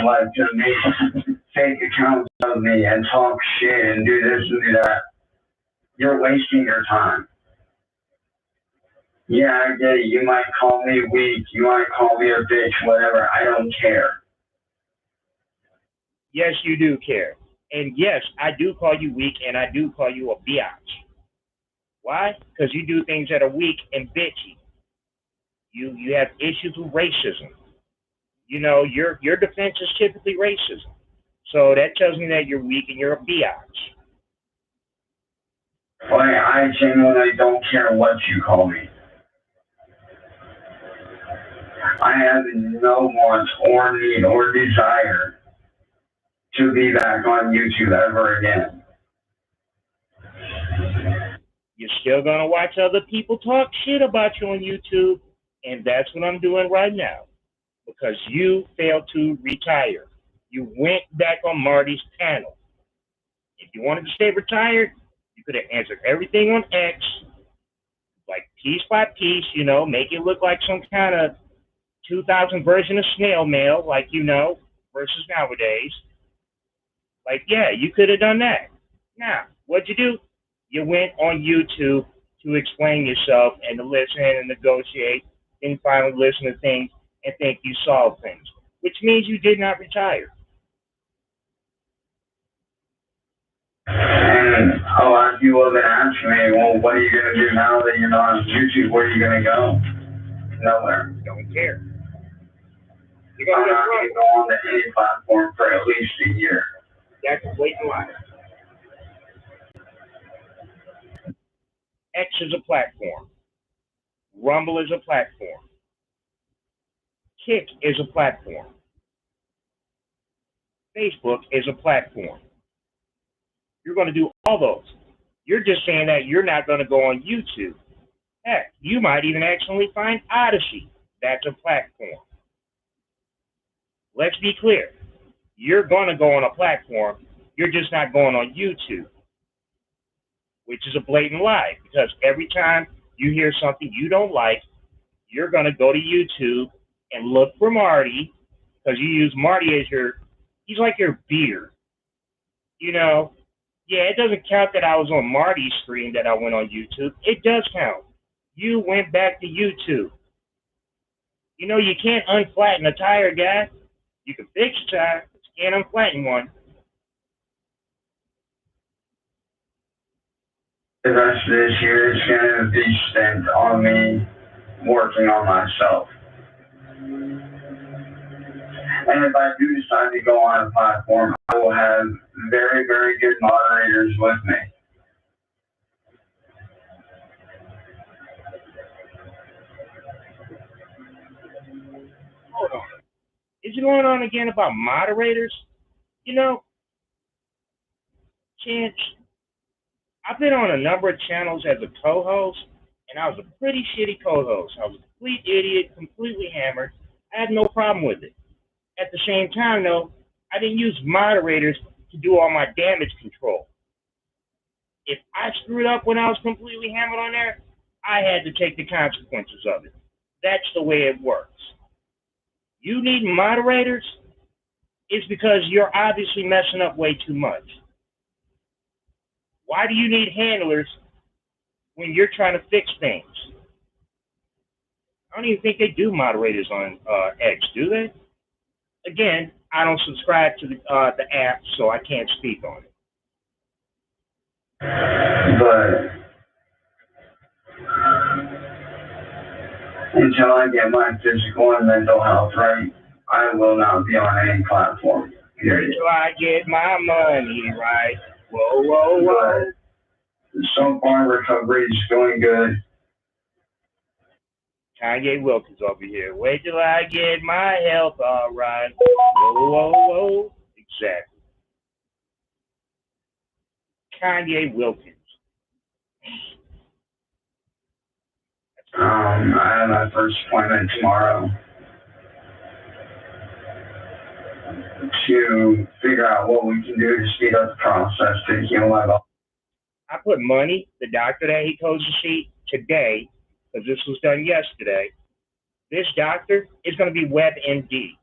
like to make fake accounts of me and talk shit and do this and do that, you're wasting your time. Yeah, I get it. You might call me weak. You might call me a bitch, whatever. I don't care. Yes, you do care. And yes, I do call you weak and I do call you a biatch. Why? Because you do things that are weak and bitchy. You have issues with racism. Your defense is typically racism. So that tells me that you're weak and you're a biatch. Like, I genuinely don't care what you call me. I have no want or need or desire to be back on YouTube ever again. You're still going to watch other people talk shit about you on YouTube, and that's what I'm doing right now because you failed to retire. You went back on Marty's panel. If you wanted to stay retired, you could have answered everything on X, like piece by piece, make it look like some kind of 2000 version of snail mail, like, versus nowadays. Like, yeah, you could have done that. Now, what'd you do? You went on YouTube to explain yourself and to listen and negotiate and finally listen to things and think you solved things, which means you did not retire. And a lot of people have been asking me, well, what are you going to do now that you're not on YouTube? Where are you going to go? Nowhere. Don't care. I'm not going to go on to any platform for at least a year. That's a blatant lie. X is a platform. Rumble is a platform. Kick is a platform. Facebook is a platform. You're going to do all those. You're just saying that you're not going to go on YouTube. Heck, you might even accidentally find Odyssey. That's a platform. Let's be clear. You're going to go on a platform. You're just not going on YouTube, which is a blatant lie because every time you hear something you don't like, you're going to go to YouTube and look for Marty because you use Marty as he's like your beard. Yeah, it doesn't count that I was on Marty's screen that I went on YouTube. It does count. You went back to YouTube. You can't unflatten a tire, guy. You can fix a tire, but you can't unflatten one. The rest of this year is going to be spent on me working on myself. And if I do decide to go on a platform, I will have very, very good moderators with me. Hold on. Is it going on again about moderators? Chance, I've been on a number of channels as a co-host, and I was a pretty shitty co-host. I was a complete idiot, completely hammered. I had no problem with it. At the same time, though, I didn't use moderators to do all my damage control. If I screwed up when I was completely hammered on there, I had to take the consequences of it. That's the way it works. You need moderators, it's because you're obviously messing up way too much. Why do you need handlers when you're trying to fix things? I don't even think they do moderators on X, do they? Again, I don't subscribe to the app, so I can't speak on it. But until I get my physical and mental health right, I will not be on any platform, period. Until I get my money right. Whoa, whoa, whoa. But so far, recovery is going good. Kanye Wilkins over here. Wait till I get my health all right. Whoa, whoa, whoa. Exactly. Kanye Wilkins. I have my first appointment tomorrow to figure out what we can do to speed up the process to heal my body. I put money, the doctor that he goes to see today, because this was done yesterday. This doctor is going to be WebMD.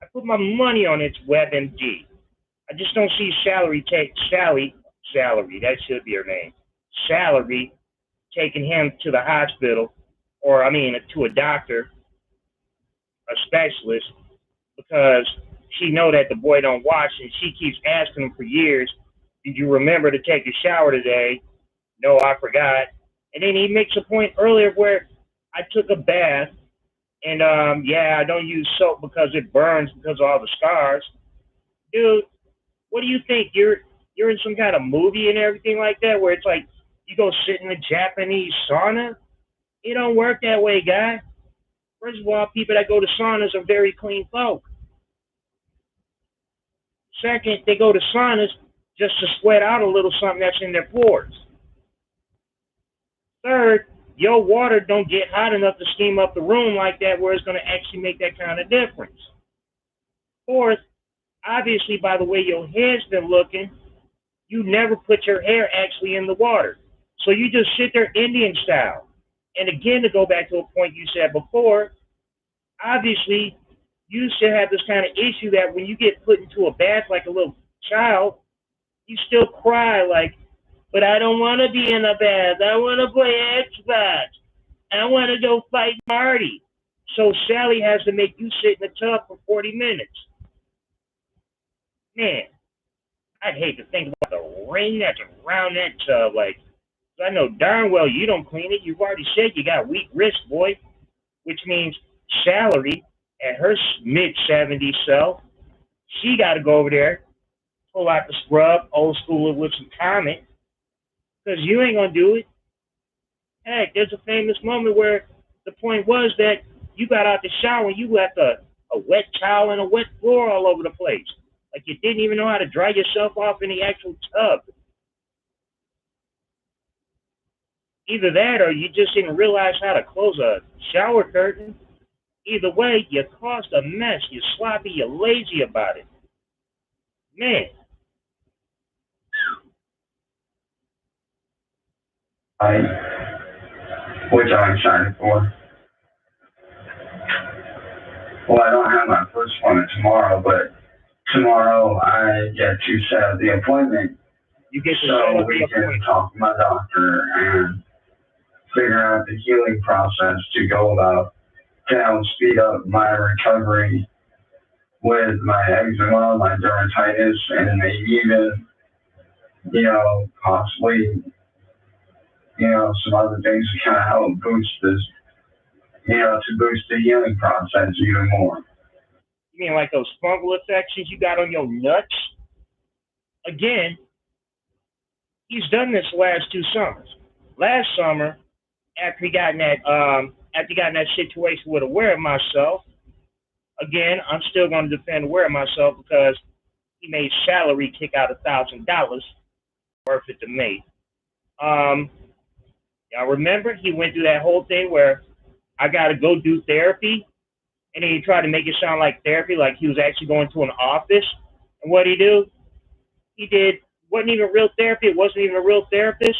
I put my money on it's WebMD. I just don't see salary, that should be her name, salary taking him to the hospital, or to a doctor, a specialist, because she know that the boy don't wash, and she keeps asking him for years, did you remember to take a shower today? No, I forgot. And then he makes a point earlier where I took a bath, and I don't use soap because it burns because of all the scars. Dude, what do you think? You're in some kind of movie and everything like that, where it's like You go sit in a Japanese sauna. It don't work that way, guy. First of all, people that go to saunas are very clean folk. Second, they go to saunas just to sweat out a little something that's in their pores. Third, your water don't get hot enough to steam up the room like that where it's going to actually make that kind of difference. Fourth, obviously by the way your hair's been looking, you never put your hair actually in the water. So you just sit there Indian style. And again, to go back to a point you said before, obviously you should have this kind of issue that when you get put into a bath like a little child, you still cry like, but I don't want to be in a bath. I want to play Xbox. I want to go fight Marty. So Sally has to make you sit in the tub for 40 minutes. Man, I'd hate to think about the rain that's around that tub. Like, I know darn well you don't clean it. You've already said you got weak wrist, boy, which means Sally at her mid-70s self, she got to go over there, pull out the scrub, old school with some comment, because you ain't going to do it. Heck, there's a famous moment where the point was that you got out the shower and you left a wet towel and a wet floor all over the place. Like you didn't even know how to dry yourself off in the actual tub. Either that or you just didn't realize how to close a shower curtain. Either way, you caused a mess. You're sloppy. You're lazy about it. Man. Which I'm excited for. Well, I don't have my first appointment tomorrow, but tomorrow I get to set up the appointment You get to so we can talk to my doctor and figure out the healing process to go about to help speed up my recovery with my eczema, my dermatitis, and maybe even, possibly, some other things to kind of help boost this, to boost the healing process even more. You mean like those fungal infections you got on your nuts? Again, he's done this last 2 summers. Last summer, after he got in that situation with Aware of Myself, again, I'm still going to defend Aware of Myself because he made salary kick out $1,000 worth it to me. Y'all remember he went through that whole thing where I got to go do therapy, and then he tried to make it sound like therapy, like he was actually going to an office. And what he do? He did wasn't even real therapy. It wasn't even a real therapist.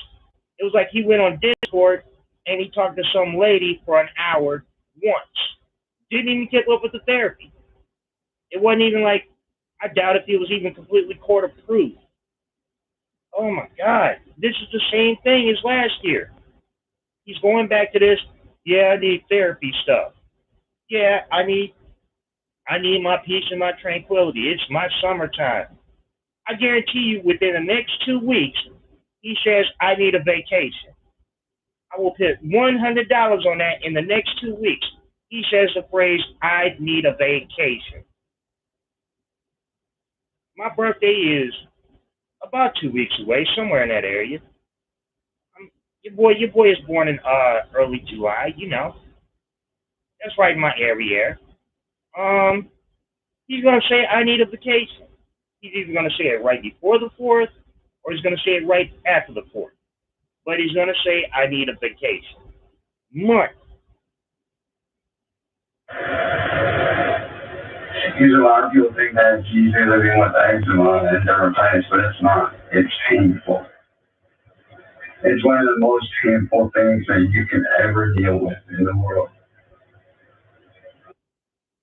It was like he went on Discord and he talked to some lady for an hour once. Didn't even keep up with the therapy. It wasn't even like, I doubt if it was even completely court approved. Oh my God, this is the same thing as last year. He's going back to this, yeah, I need therapy stuff. Yeah, I need my peace and my tranquility. It's my summertime. I guarantee you within the next 2 weeks, he says, I need a vacation. I will put $100 on that in the next 2 weeks. He says the phrase, I need a vacation. My birthday is about 2 weeks away, somewhere in that area. Your boy is born in early July, That's right in my area. He's gonna say I need a vacation. He's either gonna say it right before the 4th, or he's gonna say it right after the 4th. But he's gonna say I need a vacation. Mark. Because a lot of people think that it's easy living with eczema and dermatitis, but it's not. It's painful. It's one of the most painful things that you can ever deal with in the world.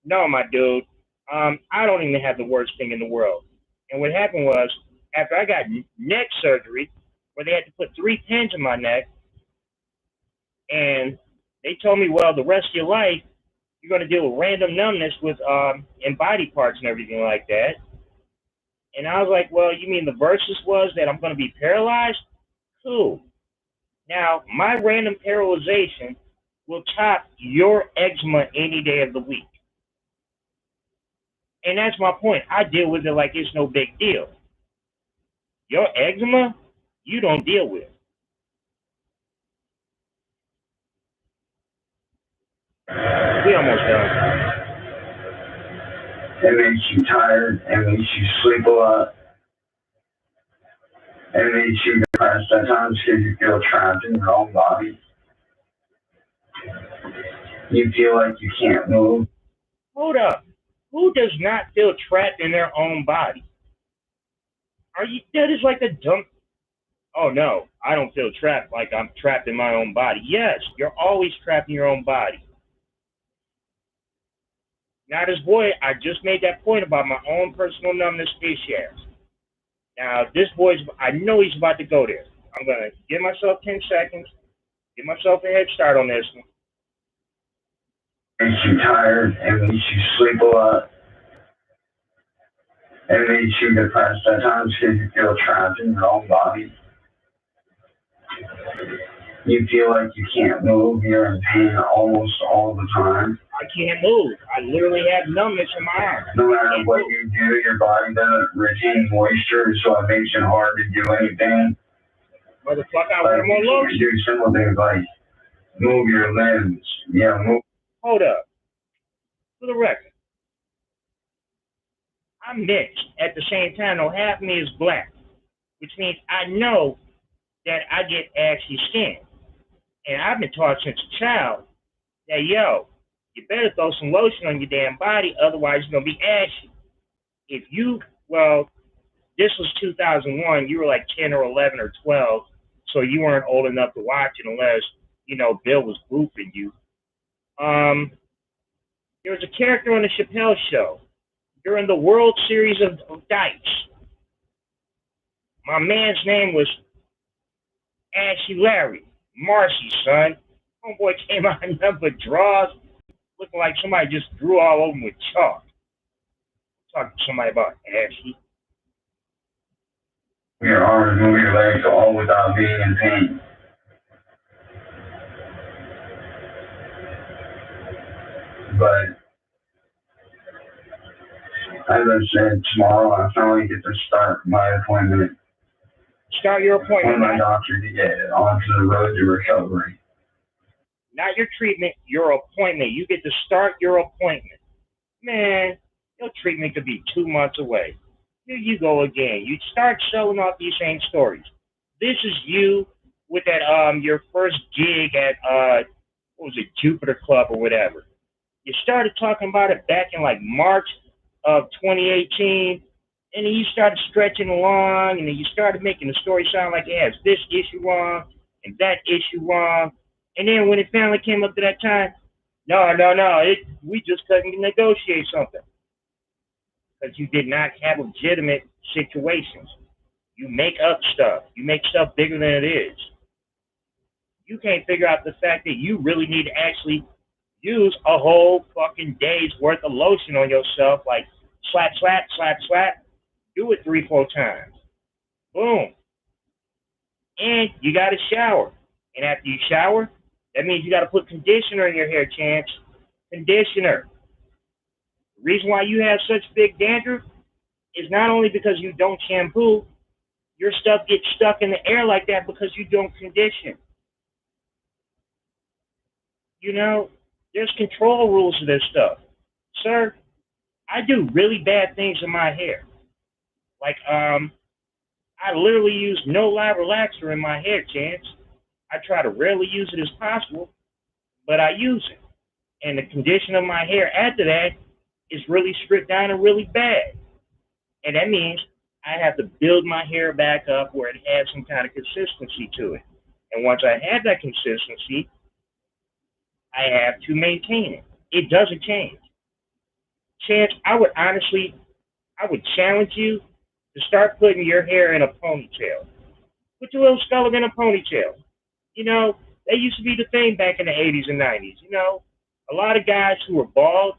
No, my dude. I don't even have the worst thing in the world. And what happened was, after I got neck surgery, where they had to put 3 pins in my neck, and they told me, well, the rest of your life, you're going to deal with random numbness with in body parts and everything like that. And I was like, well, you mean the versus was that I'm going to be paralyzed? Cool. Now, my random paralyzation will top your eczema any day of the week. And that's my point. I deal with it like it's no big deal. Your eczema, you don't deal with. We almost done. It makes you tired. It makes you sleep a lot. It makes you depressed at times because you feel trapped in your own body. You feel like you can't move. Hold up. Who does not feel trapped in their own body? Are you? That is like a dumb. Oh no, I don't feel trapped like I'm trapped in my own body. Yes, you're always trapped in your own body. Now, this boy, I just made that point about my own personal numbness issues. Now, this boy's, I know he's about to go there. I'm going to give myself 10 seconds, give myself a head start on this one. It makes you tired. It makes you sleep a lot. It makes you depressed at times because you feel trapped in your own body. You feel like you can't move. You're in pain almost all the time. I can't move. I literally have numbness in my arm. No matter what you do, your body doesn't retain moisture, so it makes it hard to do anything. Motherfucker, I want more lotion. Do simple things like move your limbs. Yeah, move. Hold up. For the record, I'm mixed. At the same time, though, half me is black, which means I know that I get ashy skin. And I've been taught since a child that, yo, you better throw some lotion on your damn body, otherwise you're going to be ashy. If you, well, this was 2001, you were like 10 or 11 or 12, so you weren't old enough to watch it unless, you know, Bill was boofing you. There was a character on the Chappelle Show during the World Series of Dice. My man's name was Ashy Larry. Marcy, son. Homeboy came out in number draws, looking like somebody just drew all over him with chalk. Talking to somebody about Ashy. Your arms, move your legs, all without being in pain. But as I said, tomorrow I finally get to start my appointment. Start your appointment. With my doctor to get onto the road to recovery. Not your treatment, your appointment. You get to start your appointment. Man, your treatment could be 2 months away. Here you go again. You start selling off these same stories. This is you with that your first gig at what was it, Jupiter Club or whatever. You started talking about it back in like March of 2018, and then you started stretching along, and then you started making the story sound like it has this issue wrong and that issue wrong. And then when it finally came up to that time, no, we just couldn't negotiate something because you did not have legitimate situations. You make up stuff. You make stuff bigger than it is. You can't figure out the fact that you really need to actually use a whole fucking day's worth of lotion on yourself, like slap, slap, slap, slap. Do it 3-4 times. Boom. And you got to shower. And after you shower, that means you got to put conditioner in your hair, Chance. Conditioner. The reason why you have such big dandruff is not only because you don't shampoo, your stuff gets stuck in the air like that because you don't condition. You know, there's control rules to this stuff. Sir, I do really bad things in my hair. Like, I literally use no live relaxer in my hair, Chance. I try to rarely use it as possible, but I use it. And the condition of my hair after that is really stripped down and really bad. And that means I have to build my hair back up where it has some kind of consistency to it. And once I have that consistency, I have to maintain it. It doesn't change. Chance, I would challenge you to start putting your hair in a ponytail. Put your little skull in a ponytail. You know, that used to be the thing back in the 80s and 90s. You know, a lot of guys who were bald,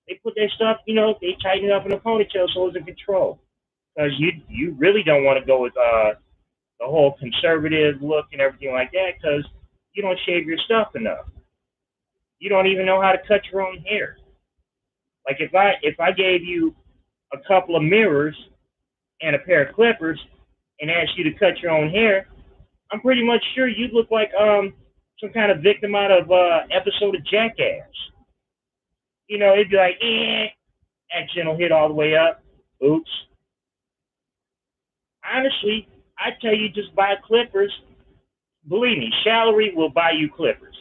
they put their stuff, you know, they tighten it up in a ponytail so it's in control. Because you really don't want to go with the whole conservative look and everything like that because you don't shave your stuff enough. You don't even know how to cut your own hair. Like if I gave you a couple of mirrors and a pair of clippers and asked you to cut your own hair, I'm pretty much sure you'd look like some kind of victim out of episode of Jackass. It'd be like, accidental hit all the way up. Oops. Honestly, I tell you, just buy clippers. Believe me, Salary will buy you clippers.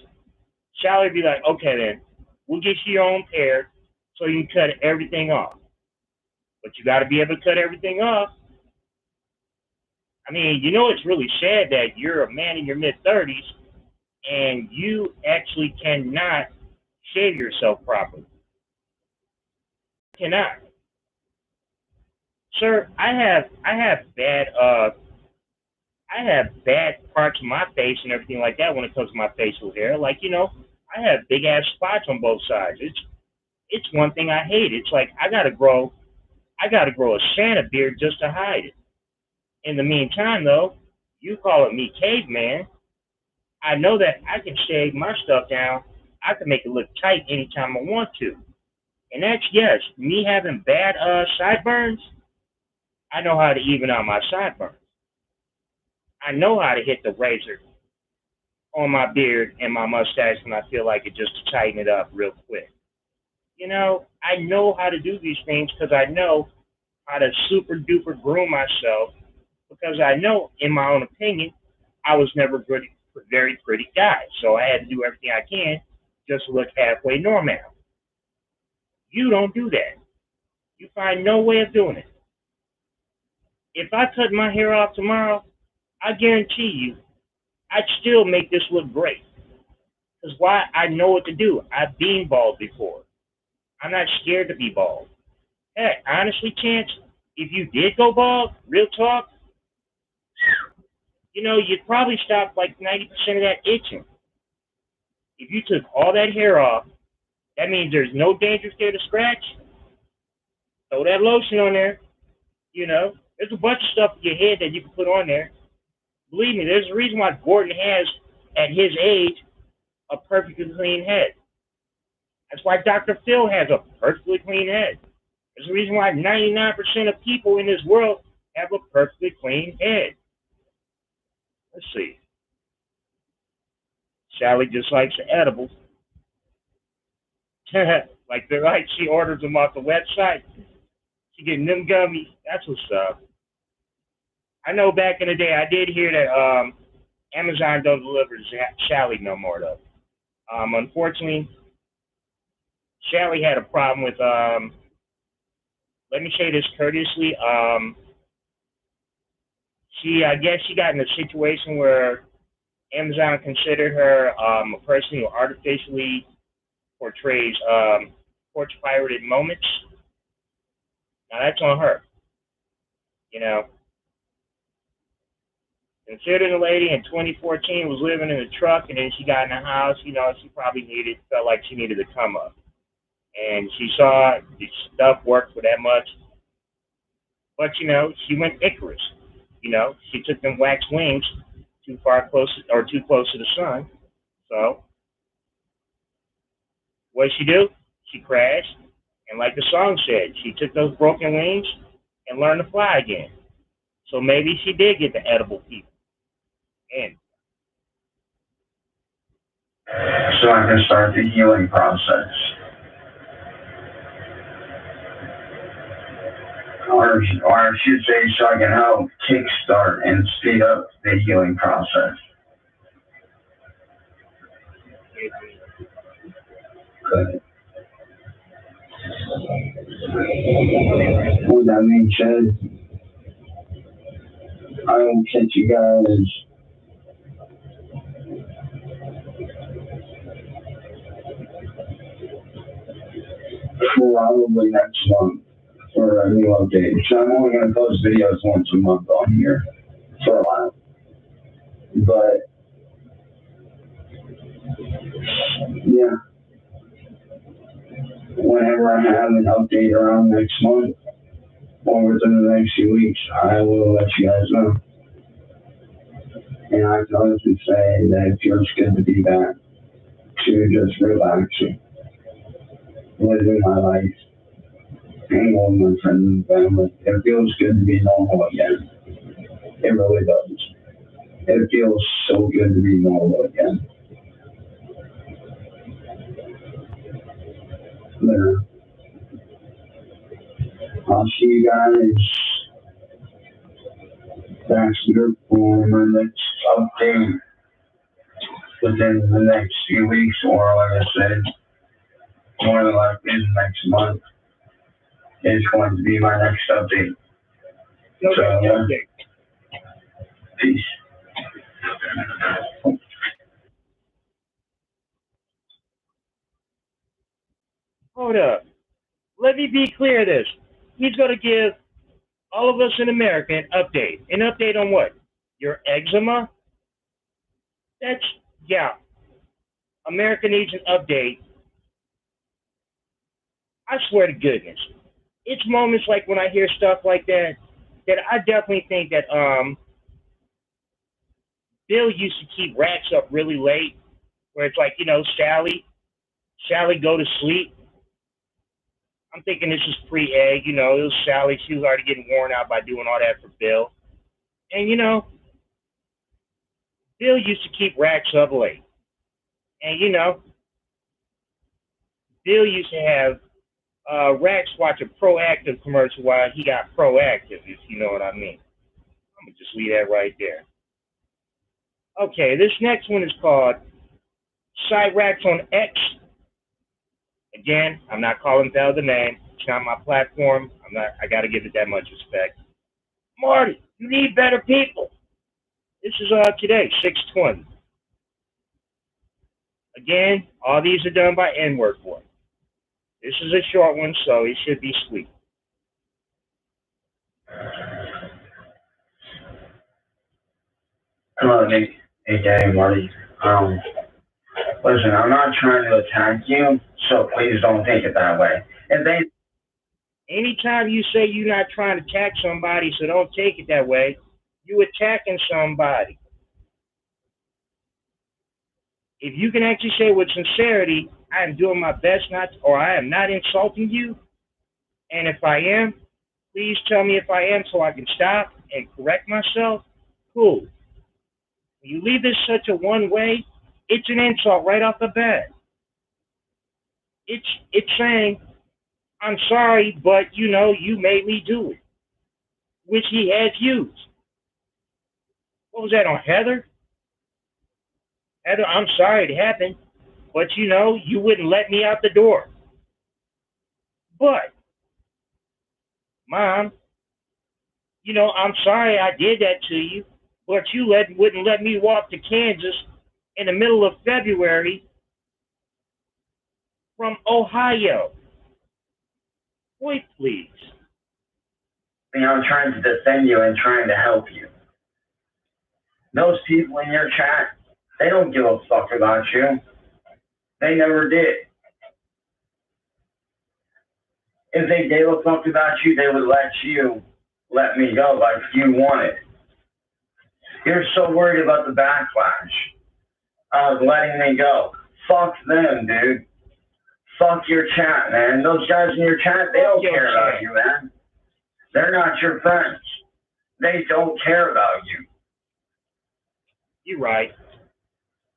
Salary be like, okay then, we'll get you your own pair so you can cut everything off. But you got to be able to cut everything off. I mean, it's really sad that you're a man in your mid-30s and you actually cannot shave yourself properly. Cannot. Sir, I have bad parts of my face and everything like that when it comes to my facial hair. Like, I have big ass spots on both sides. It's one thing I hate. It's like I gotta grow a Santa beard just to hide it. In the meantime though, you calling me caveman, I know that I can shave my stuff down. I can make it look tight anytime I want to. And that's, yes, me having bad sideburns, I know how to even out my sideburns. I know how to hit the razor on my beard and my mustache when I feel like it, just to tighten it up real quick. I know how to do these things because I know how to super duper groom myself, because I know, in my own opinion, I was never a very pretty guy. So I had to do everything I can just to look halfway normal. You don't do that. You find no way of doing it. If I cut my hair off tomorrow, I guarantee you, I'd still make this look great. Because why? I know what to do. I've been bald before. I'm not scared to be bald. Heck, honestly, Chance, if you did go bald, real talk, you'd probably stop like 90% of that itching. If you took all that hair off, that means there's no danger there to scratch. Throw that lotion on there. There's a bunch of stuff in your head that you can put on there. Believe me, there's a reason why Gordon has, at his age, a perfectly clean head. That's why Dr. Phil has a perfectly clean head. There's a reason why 99% of people in this world have a perfectly clean head. Let's see. Sally just likes the edibles. Like she orders them off the website. She getting them gummies. That's what's up. I know back in the day, I did hear that Amazon don't deliver Sally no more though. Unfortunately, Sally had a problem with. Let me say this courteously. I guess she got in a situation where Amazon considered her a person who artificially portrays porch pirated moments. Now that's on her. Considering the lady in 2014 was living in a truck and then she got in a house, she probably felt like she needed to come up. And she saw the stuff work for that much. But, she went Icarus. She took them wax wings too close to the sun. So, what did she do? She crashed. And like the song said, she took those broken wings and learned to fly again. So maybe she did get the edible people. And so I can start the healing process. Or I should say, so I can help kickstart and speed up the healing process. Good. With that being said, I will catch you guys probably next month for a new update. So I'm only going to post videos once a month on here for a while. But yeah, whenever I have an update around next month or within the next few weeks, I will let you guys know. And I can honestly say that it feels good to be back to just relaxing, living my life, hanging with my friends and family. It feels good to be normal again. It really does. It feels so good to be normal again. Yeah. I'll see you guys back here for my next update within the next few weeks, or like I said, more than likely the next month is going to be my next update. So, peace. Hold up. Let me be clear this. He's going to give all of us in America an update. An update on what? Your eczema? That's, yeah. America needs an update. I swear to goodness. It's moments like when I hear stuff like that, that I definitely think that Bill used to keep racks up really late, where it's like, Sally go to sleep. I'm thinking this is pre-egg, it was Sally. She was already getting worn out by doing all that for Bill. And, Bill used to keep racks up late. And, Bill used to have Rex watch a proactive commercial while he got proactive, if you know what I mean. I'm going to just leave that right there. Okay, this next one is called Cyrax on X. Again, I'm not calling that the name. It's not my platform. I got to give it that much respect. Marty, you need better people. This is today, 6/20. Again, all these are done by N-Word Boy. This is a short one, so it should be sweet. Hello, Nick. Hey, Daddy, Marty. Listen, I'm not trying to attack you, so please don't take it that way. And they. Anytime you say you're not trying to attack somebody, so don't take it that way, you attacking somebody. If you can actually say with sincerity, I am doing my best not, or I am not insulting you, and if I am, please tell me if I am so I can stop and correct myself. Cool. When you leave this such a one way, it's an insult right off the bat. It's saying, I'm sorry, but you made me do it, which he has used. What was that on Heather? Heather, I'm sorry it happened, but you wouldn't let me out the door. But, Mom, I'm sorry I did that to you, but you wouldn't let me walk to Kansas in the middle of February from Ohio. Boy, please. I'm trying to defend you and trying to help you. Those people in your chat, they don't give a fuck about you. They never did. If they gave a fuck about you, they would let me go like you wanted. You're so worried about the backlash of letting me go. Fuck them, dude. Fuck your chat, man. Those guys in your chat, they don't care about you, man. They're not your friends. They don't care about you. You're right.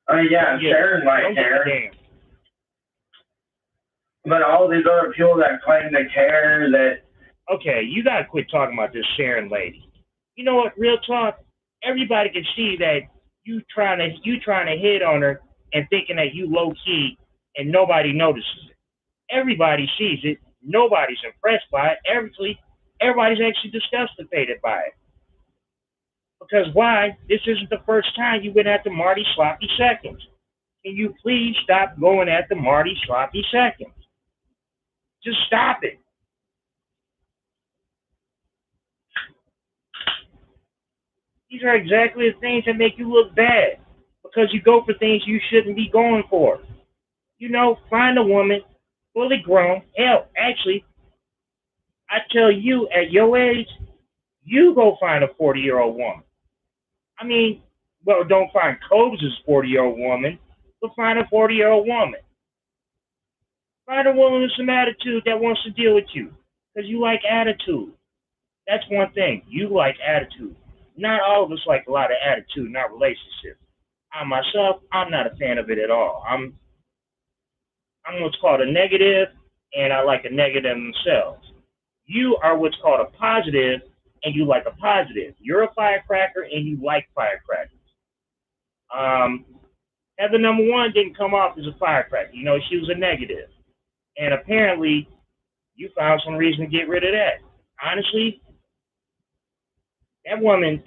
Yeah, Sharon might care. But all these other people that claim to care that... Okay, you gotta quit talking about this Sharon lady. You know what, real talk, everybody can see that you trying to hit on her and thinking that you low key and nobody notices it. Everybody sees it. Nobody's impressed by it. Everybody's actually disgusted by it. Because why? This isn't the first time you went after Marty Sloppy Seconds. Can you please stop going after Marty Sloppy Seconds? Just stop it. These are exactly the things that make you look bad because you go for things you shouldn't be going for. Find a woman, fully grown. Hell, actually, I tell you, at your age, you go find a 40-year-old woman. I mean, well, don't find Cobbs' 40-year-old woman, but find a 40-year-old woman. Find a woman with some attitude that wants to deal with you because you like attitude. That's one thing. You like attitude. Not all of us like a lot of attitude in our relationships. I myself, I'm not a fan of it at all. I'm what's called a negative and I like a negative themselves. You are what's called a positive, and you like a positive. You're a firecracker, and you like firecrackers. Um, Heather number one didn't come off as a firecracker. You know, she was a negative, and apparently, you found some reason to get rid of that. Honestly, that woman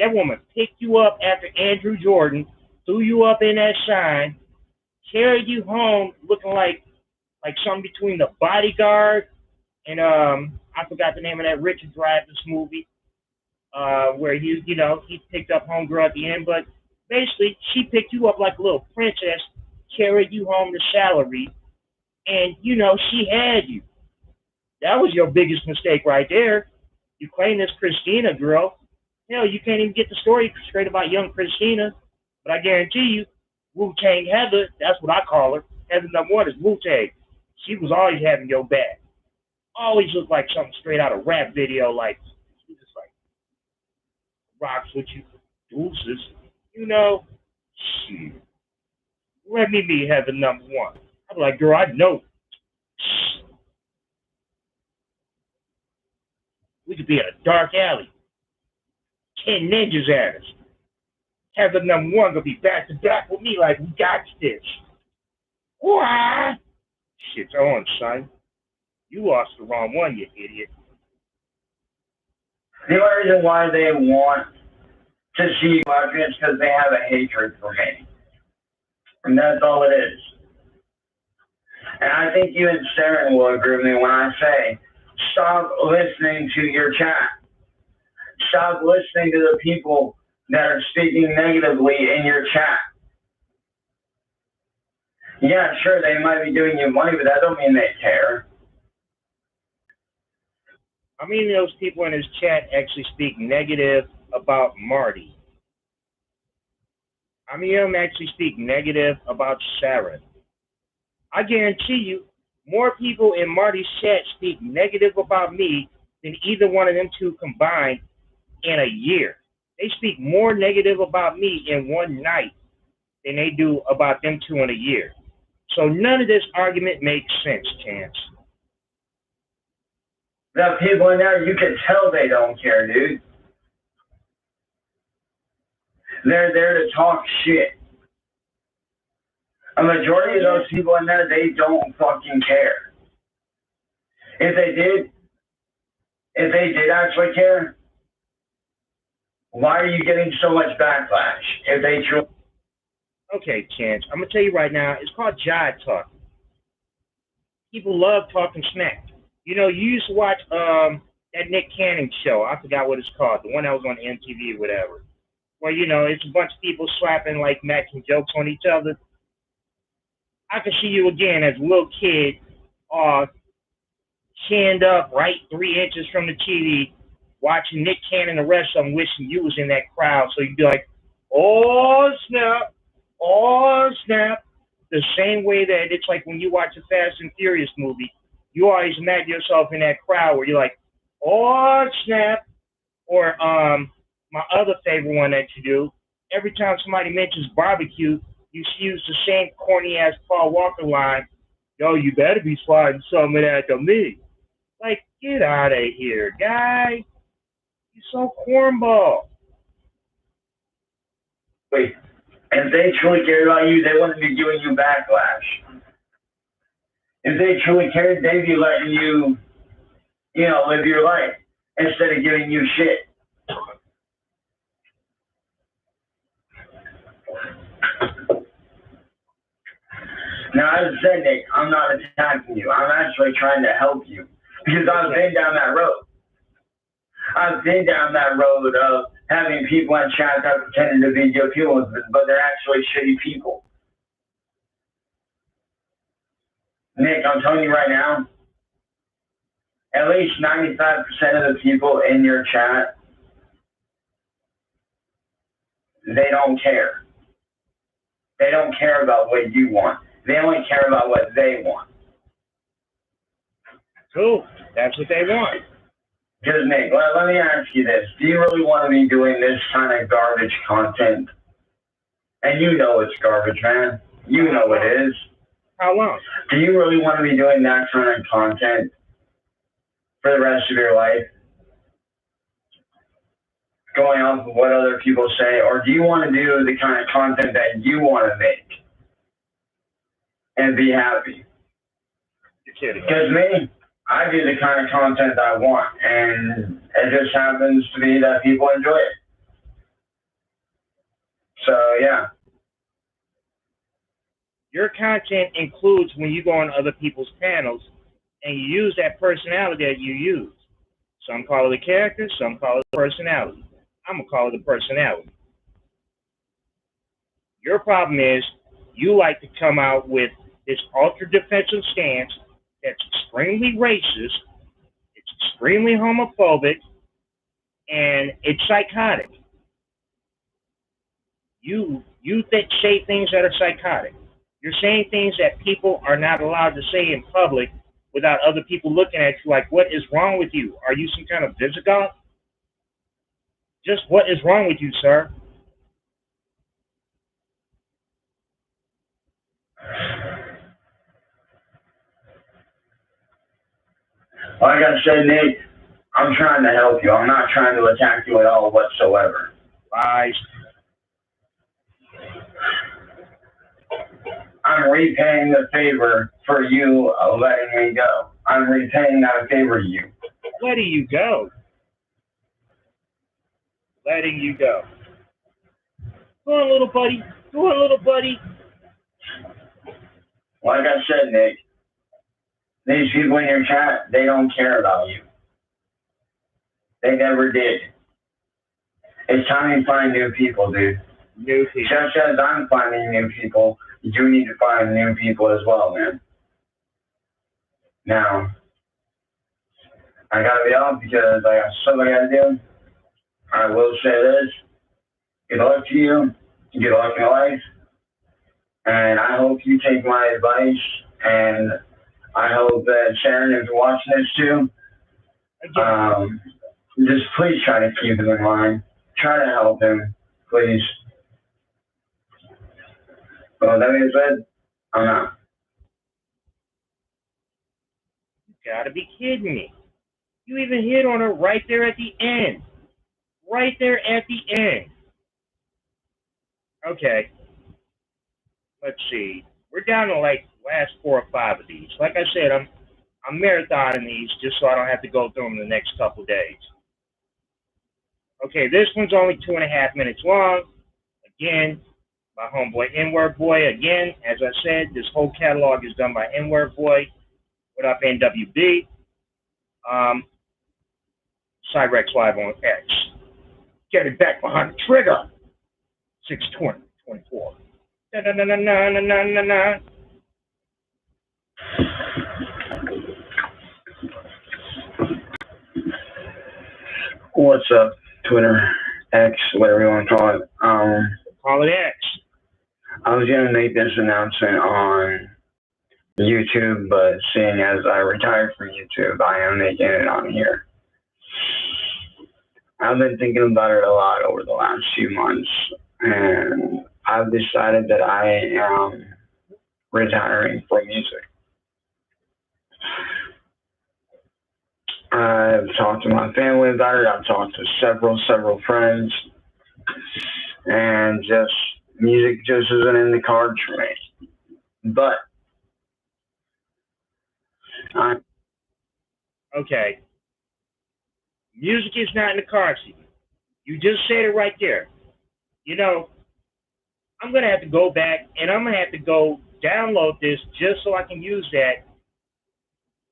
picked you up after Andrew Jordan, threw you up in that shine, carried you home looking like something between the bodyguard and I forgot the name of that Richard Dreyfuss movie, where he picked up homegirl at the end, but basically she picked you up like a little princess, carried you home to salary, and she had you. That was your biggest mistake right there. You claim this Christina girl. Hell, you can't even get the story straight about young Christina. But I guarantee you, Wu Tang Heather, that's what I call her. Heather number one is Wu Tang. She was always having your back. Always looked like something straight out of rap video, like she just like rocks with you, deuces. You know, shit. Let me be Heather number one. I'm like, girl, I know. We could be in a dark alley. 10 ninjas at us. Heather number one gonna be back to back with me like we got this. What? Shit's on, son. You lost the wrong one, you idiot. The only reason why they want to see you watching is because they have a hatred for me. And that's all it is. And I think you and Saren will agree with me when I say, stop listening to your chat. Stop listening to the people that are speaking negatively in your chat. Yeah, sure, they might be doing you money, but that don't mean they care. How many of those people in his chat actually speak negative about Marty? How many of them actually speak negative about Sharon? I guarantee you, more people in Marty's chat speak negative about me than either one of them two combined in a year. They speak more negative about me in one night than they do about them two in a year. So none of this argument makes sense, Chance. The people in there, you can tell they don't care, dude. They're there to talk shit. A majority of those people in there, they don't fucking care. If they did actually care, why are you getting so much backlash? If they truly... Okay, Chance, I'm going to tell you right now, it's called jive talking. People love talking smack. You know, you used to watch that Nick Cannon show. I forgot what it's called, the one that was on MTV or whatever. Where, it's a bunch of people slapping, like, matching jokes on each other. I can see you again as a little kid, chinned up right 3 inches from the TV, watching Nick Cannon and the rest of them, wishing you was in that crowd. So you'd be like, oh, snap. Oh, snap. The same way that it's like when you watch a Fast and Furious movie, you always imagine yourself in that crowd where you're like, oh, snap. Or my other favorite one that you do, every time somebody mentions barbecue, you use the same corny-ass Paul Walker line, yo, you better be sliding some of that to me. Like, get out of here, guy. You're so cornball. Wait, if they truly cared about you, they wouldn't be giving you backlash. If they truly cared, they'd be letting you, live your life instead of giving you shit. Now, as I said, Nick, I'm not attacking you. I'm actually trying to help you because I've been down that road. I've been down that road of having people in chat that pretending to be good people, but they're actually shitty people. Nick, I'm telling you right now, at least 95% of the people in your chat, they don't care. They don't care about what you want. They only care about what they want. Cool. That's what they want. Because, Nick, let me ask you this. Do you really want to be doing this kind of garbage content? And you know it's garbage, man. You know it is. How long? Do you really want to be doing that kind of content for the rest of your life? Going off of what other people say? Or do you want to do the kind of content that you want to make and be happy? You're kidding. Because me, I do the kind of content I want, and it just happens to be that people enjoy it. So, yeah. Your content includes when you go on other people's panels and you use that personality that you use. Some call it a character, some call it a personality. I'm going to call it a personality. Your problem is you like to come out with this ultra defensive stance that's extremely racist, it's extremely homophobic, and it's psychotic. You say things that are psychotic. You're saying things that people are not allowed to say in public without other people looking at you like, what is wrong with you? Are you some kind of Visigoth? Just what is wrong with you, sir? Like I said, Nate, I'm trying to help you. I'm not trying to attack you at all whatsoever. Lies. I'm repaying the favor for you letting me go. I'm repaying that favor to you. Letting you go. Letting you go. Go on, little buddy. Go on, little buddy. Like I said, Nick, these people in your chat, they don't care about you. They never did. It's time to find new people, dude. New people. Just as I'm finding new people, you need to find new people as well, man. Now, I gotta be off because I got stuff I gotta do. I will say this. Good luck to you. Good luck in life. And I hope you take my advice. And I hope that Sharon, if you're watching this too, just please try to keep him in mind. Try to help him, please. Well, that being said, I'm out. You gotta be kidding me. You even hit on her right there at the end. Right there at the end. Okay. Let's see. We're down to like last 4 or 5 of these. Like I said, I'm marathoning these just so I don't have to go through them the next couple of days. Okay, this one's only 2.5 minutes long. Again, my homeboy N-Word Boy. Again, as I said, this whole catalog is done by N-Word Boy. What up, NWB? Cyrex Live on X. Getting back behind the trigger. 6/20/24. Na-na-na-na-na-na-na-na. What's up, Twitter, X, whatever you want to call it? Call it X. I was going to make this announcement on YouTube, but seeing as I retired from YouTube, I am making it on here. I've been thinking about it a lot over the last few months, and I've decided that I am retiring from music. I've talked to my family about it. I've talked to several friends, and just music just isn't in the cards for me. But okay. Music is not in the cards. You just said it right there. You know, I'm going to have to go back and I'm going to have to go download this just so I can use that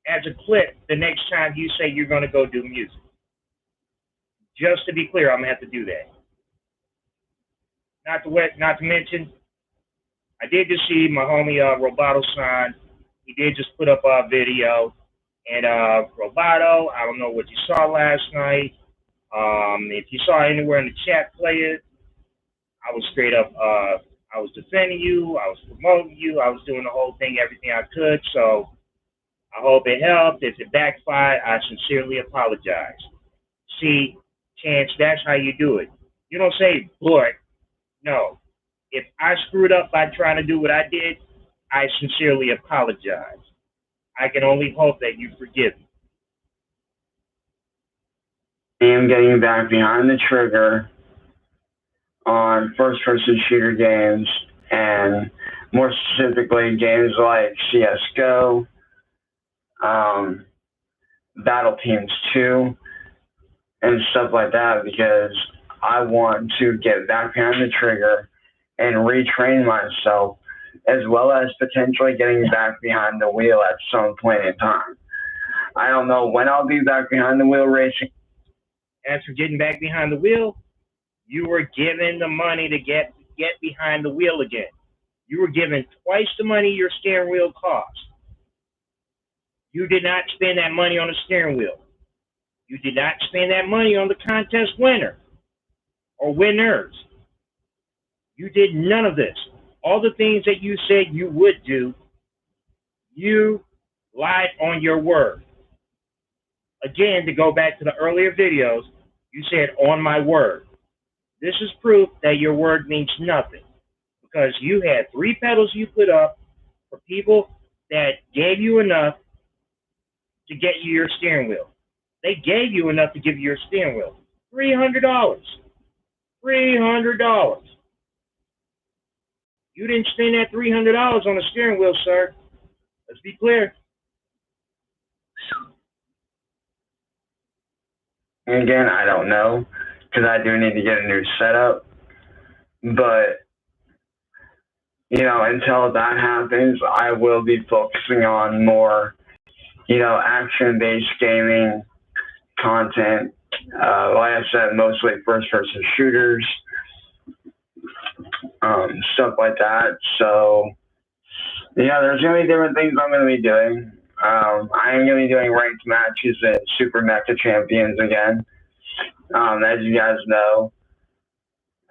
as a clip the next time you say you're going to go do music. Just to be clear, I'm going to have to do that. Not to mention, I did just see my homie Roboto-san. He did just put up a video. And Roboto, I don't know what you saw last night. If you saw anywhere in the chat, play it. I was straight up, I was defending you. I was promoting you. I was doing the whole thing, everything I could. So I hope it helped. If it backfired, I sincerely apologize. See, Chance, that's how you do it. You don't say, Lord, no. If I screwed up by trying to do what I did, I sincerely apologize. I can only hope that you forgive me. I am getting back behind the trigger on first-person shooter games, and more specifically games like CSGO, Battle Teams 2, and stuff like that, because I want to get back behind the trigger and retrain myself, as well as potentially getting back behind the wheel at some point in time. I don't know when I'll be back behind the wheel racing. As for getting back behind the wheel, you were given the money to get behind the wheel again. You were given twice the money your steering wheel cost. You did not spend that money on the steering wheel. You did not spend that money on the contest winner or winners. You did none of this. All the things that you said you would do, you lied on your word. Again, to go back to the earlier videos, you said, on my word. This is proof that your word means nothing, because you had 3 pedals you put up for people that gave you enough to get you your steering wheel. They gave you enough to give you your steering wheel. $300. $300. You didn't spend that $300 on a steering wheel, sir. Let's be clear. Again, I don't know, because I do need to get a new setup. But, until that happens, I will be focusing on more, action-based gaming content. Like I said, mostly first-person shooters, stuff like that. So, there's going to be different things I'm going to be doing. I am going to be doing ranked matches in Super Mecha Champions again. As you guys know,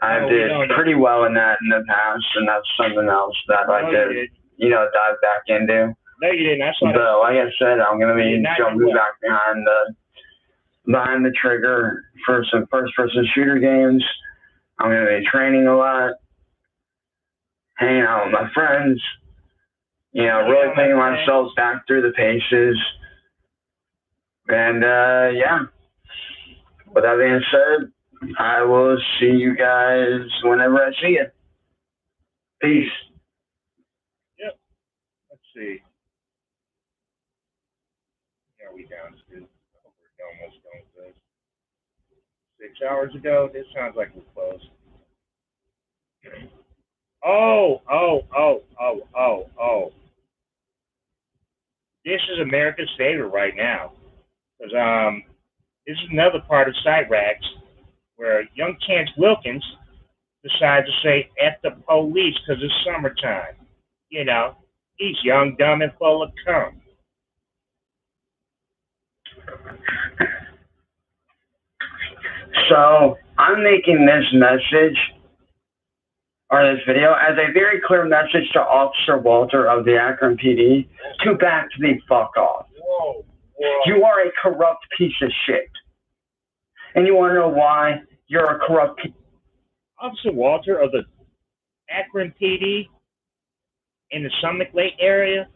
I did pretty well in that in the past, and that's something else that I did, dive back into. No, you didn't. I saw but like I said, I'm going to be jumping back behind the trigger for some first-person shooter games. I'm going to be training a lot, hanging out with my friends, really putting myself back through the paces. And, with that being said, I will see you guys whenever I see you. Peace. Yep. Let's see. Are we down to? I hope we're almost done with this. 6 hours ago? This sounds like we're close. Oh. This is America's favorite right now. Because this is another part of Cyrax where young Chance Wilkins decides to say F the police because it's summertime. He's young, dumb, and full of cum. So I'm making this message or this video as a very clear message to Officer Walter of the Akron PD to back the fuck off. Whoa. You are a corrupt piece of shit. And you want to know why you're a corrupt piece? Officer Walter of the Akron PD in the Summit Lake area,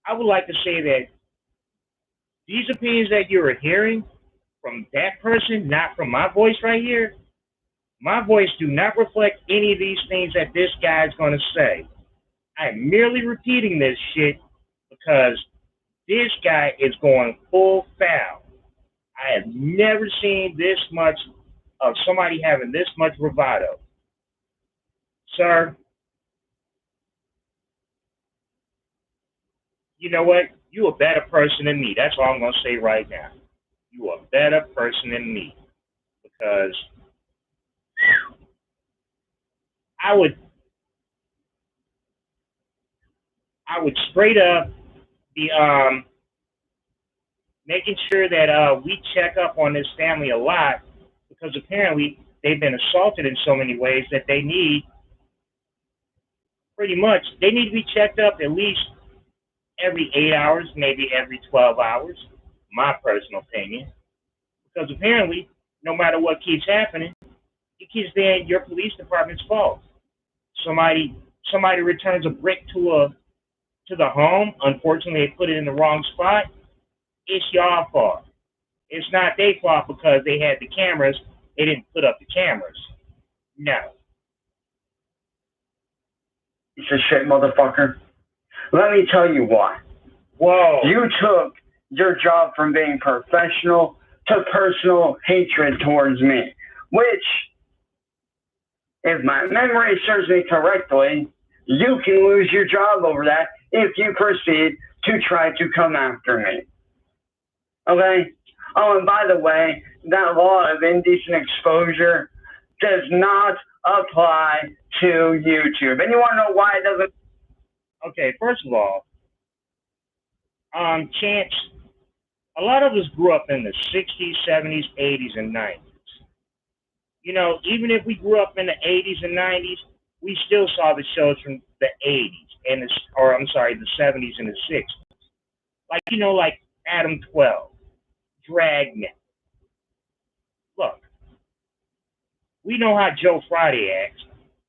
I would like to say that these opinions that you are hearing from that person, not from my voice right here, my voice do not reflect any of these things that this guy is going to say. I am merely repeating this shit because this guy is going full foul. I have never seen this much of somebody having this much bravado. Sir, you know what? You a better person than me. That's all I'm going to say right now. You a better person than me. Because I would straight up be making sure that we check up on this family a lot, because apparently they've been assaulted in so many ways that they need to be checked up at least every 8 hours, maybe every 12 hours, my personal opinion. Because apparently, no matter what keeps happening, it keeps being your police department's fault. Somebody returns a brick to to the home. Unfortunately, they put it in the wrong spot. It's your fault. It's not their fault because they had the cameras. They didn't put up the cameras. No. Piece of shit, motherfucker. Let me tell you why. Whoa. You took your job from being professional to personal hatred towards me, which, if my memory serves me correctly, you can lose your job over that if you proceed to try to come after me. Okay? Oh, and by the way, that law of indecent exposure does not apply to YouTube. And you want to know why it doesn't? Okay, first of all, Chance, a lot of us grew up in the 60s, 70s, 80s, and 90s. You know, even if we grew up in the 80s and 90s, we still saw the shows from the 80s and the 70s and the 60s. Like, you know, like Adam 12, Dragnet. Look, we know how Joe Friday acts.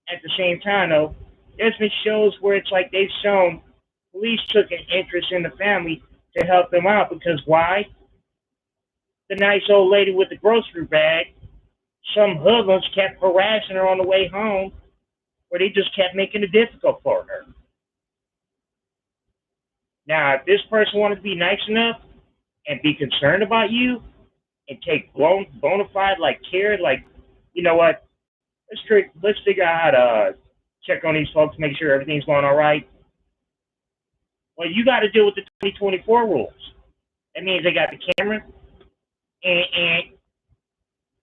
At the same time, though, there's been shows where it's like they've shown police took an interest in the family to help them out because why? The nice old lady with the grocery bag, some hoodlums kept harassing her on the way home, where they just kept making it difficult for her. Now, if this person wanted to be nice enough and be concerned about you and take bona fide like care, like, you know what? Let's figure out how to check on these folks, make sure everything's going all right. Well, you got to deal with the 2024 rules. That means they got the camera, and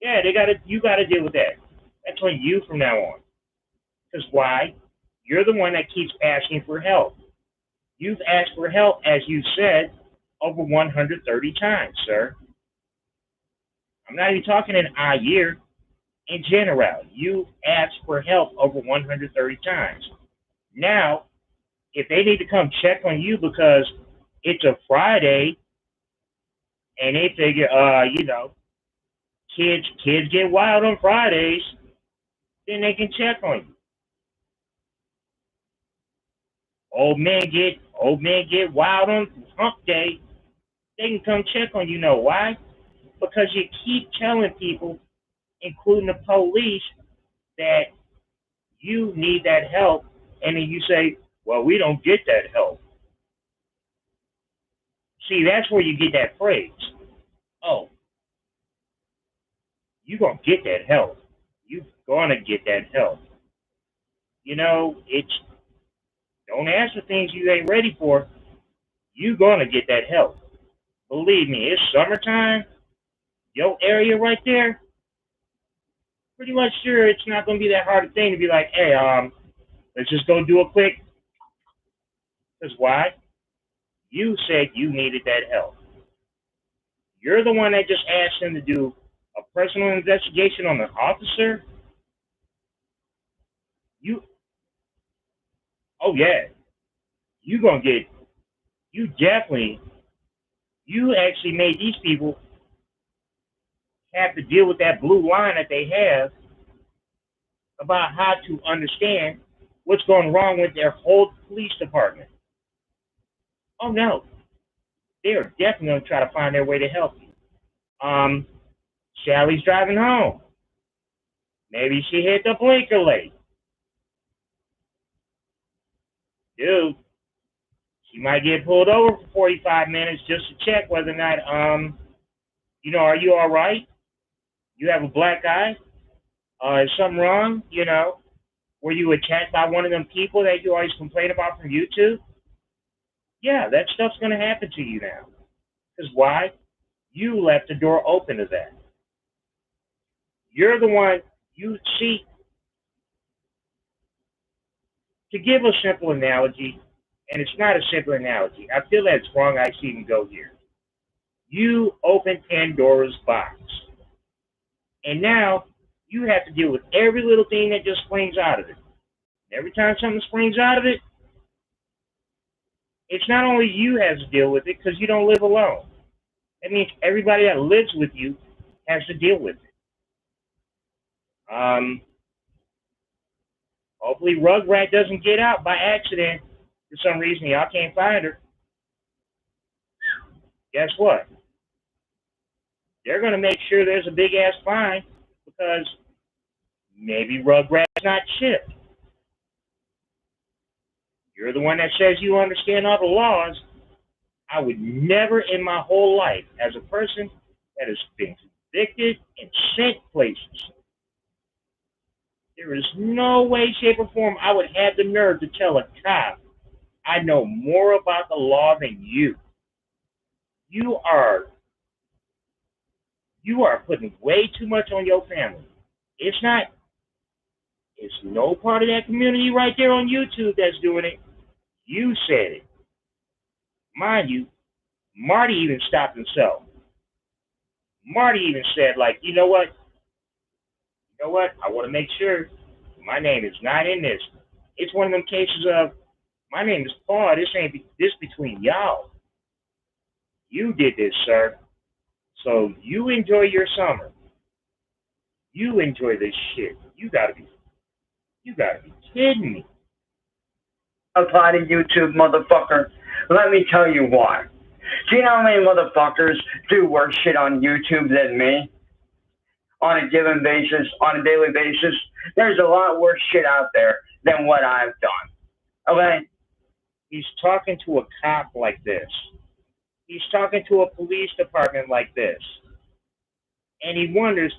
yeah, you got to deal with that. That's on you from now on. Because why? You're the one that keeps asking for help. You've asked for help, as you said, over 130 times, sir. I'm not even talking in a year. In general, you asked for help over 130 times. Now, if they need to come check on you because it's a Friday and they figure, you know, kids get wild on Fridays, then they can check on you. Old men get wild on hump day, they can come check on you. Know why? Because you keep telling people, including the police, that you need that help, and then you say, well, we don't get that help. See, that's where you get that phrase. Oh, you're going to get that help. You're going to get that help. You know, it's, don't ask for things you ain't ready for. You're going to get that help. Believe me, it's summertime. Your area right there, pretty much sure it's not going to be that hard a thing to be like, hey, let's just go do a quick. Because why? You said you needed that help. You're the one that just asked him to do a personal investigation on an officer. Oh yeah, you definitely, you actually made these people have to deal with that blue line that they have about how to understand what's going wrong with their whole police department. Oh no, they are definitely going to try to find their way to help you. Sally's driving home. Maybe she hit the blinker late. Dude, she might get pulled over for 45 minutes just to check whether or not, you know, are you all right? You have a black eye? Is something wrong? You know, were you attacked by one of them people that you always complain about from YouTube? Yeah, that stuff's going to happen to you now. Because why? You left the door open to that. You're the one, you see, to give a simple analogy, and it's not a simple analogy, I feel that it's wrong I should even go here. You open Pandora's box. And now you have to deal with every little thing that just springs out of it. Every time something springs out of it, it's not only you has to deal with it because you don't live alone. That means everybody that lives with you has to deal with it. Hopefully Rugrat doesn't get out by accident for some reason y'all can't find her, guess what? They're going to make sure there's a big-ass fine because maybe Rugrat's not shipped. You're the one that says you understand all the laws. I would never in my whole life, as a person that has been convicted and sent places, there is no way, shape, or form I would have the nerve to tell a cop I know more about the law than you. You are putting way too much on your family. It's no part of that community right there on YouTube that's doing it. You said it. Mind you, Marty even stopped himself. Marty even said, like, you know what? I want to make sure my name is not in this. It's one of them cases of, my name is Paul. This between y'all. You did this, sir. So you enjoy your summer. You enjoy this shit. You gotta be kidding me. Apply to YouTube, motherfucker. Let me tell you why. Do you know how many motherfuckers do worse shit on YouTube than me? On a given basis, on a daily basis? There's a lot worse shit out there than what I've done. Okay? He's talking to a cop like this. He's talking to a police department like this. And he wonders,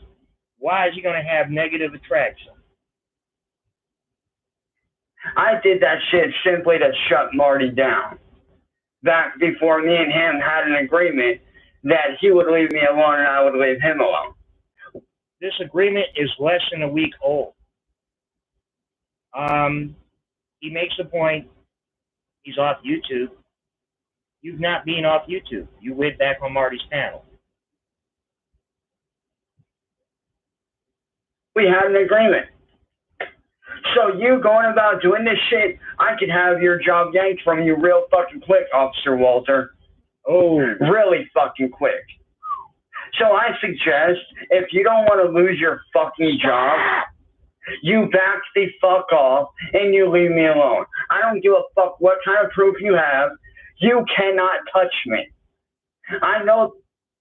why is he going to have negative attraction? I did that shit simply to shut Marty down. Back before me and him had an agreement that he would leave me alone and I would leave him alone. This agreement is less than a week old. He makes the point, he's off YouTube. You've not been off YouTube. You went back on Marty's panel. We had an agreement. So you going about doing this shit, I could have your job yanked from you real fucking quick, Officer Walter. Oh. Really fucking quick. So I suggest, if you don't want to lose your fucking job, you back the fuck off and you leave me alone. I don't give a fuck what kind of proof you have. You cannot touch me. I know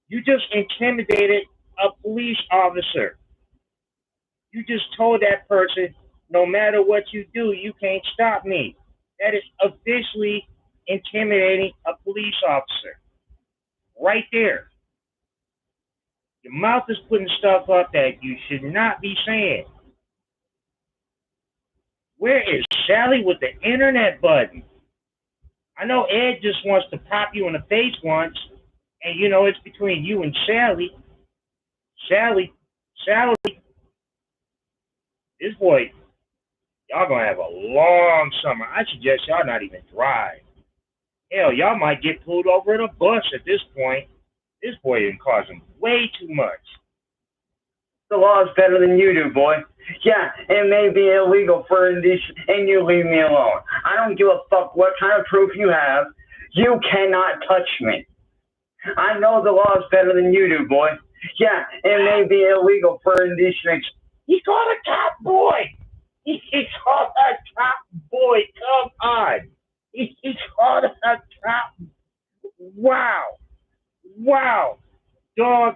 you just intimidated a police officer. You just told that person, no matter what you do, you can't stop me. That is officially intimidating a police officer. Right there. Your mouth is putting stuff up that you should not be saying. Where is Sally with the internet button? I know Ed just wants to pop you in the face once, and you know it's between you and Sally. Sally, this boy, y'all gonna have a long summer. I suggest y'all not even drive. Hell, y'all might get pulled over in a bus at this point. This boy is causing way too much. The law is better than you do, boy. Yeah, it may be illegal for indecent, and you leave me alone. I don't give a fuck what kind of proof you have. You cannot touch me. I know the law is better than you do, boy. Yeah, it may be illegal for indecent. He called a cop boy. He called a cop boy. Come on. He called a cop. Wow. Dog.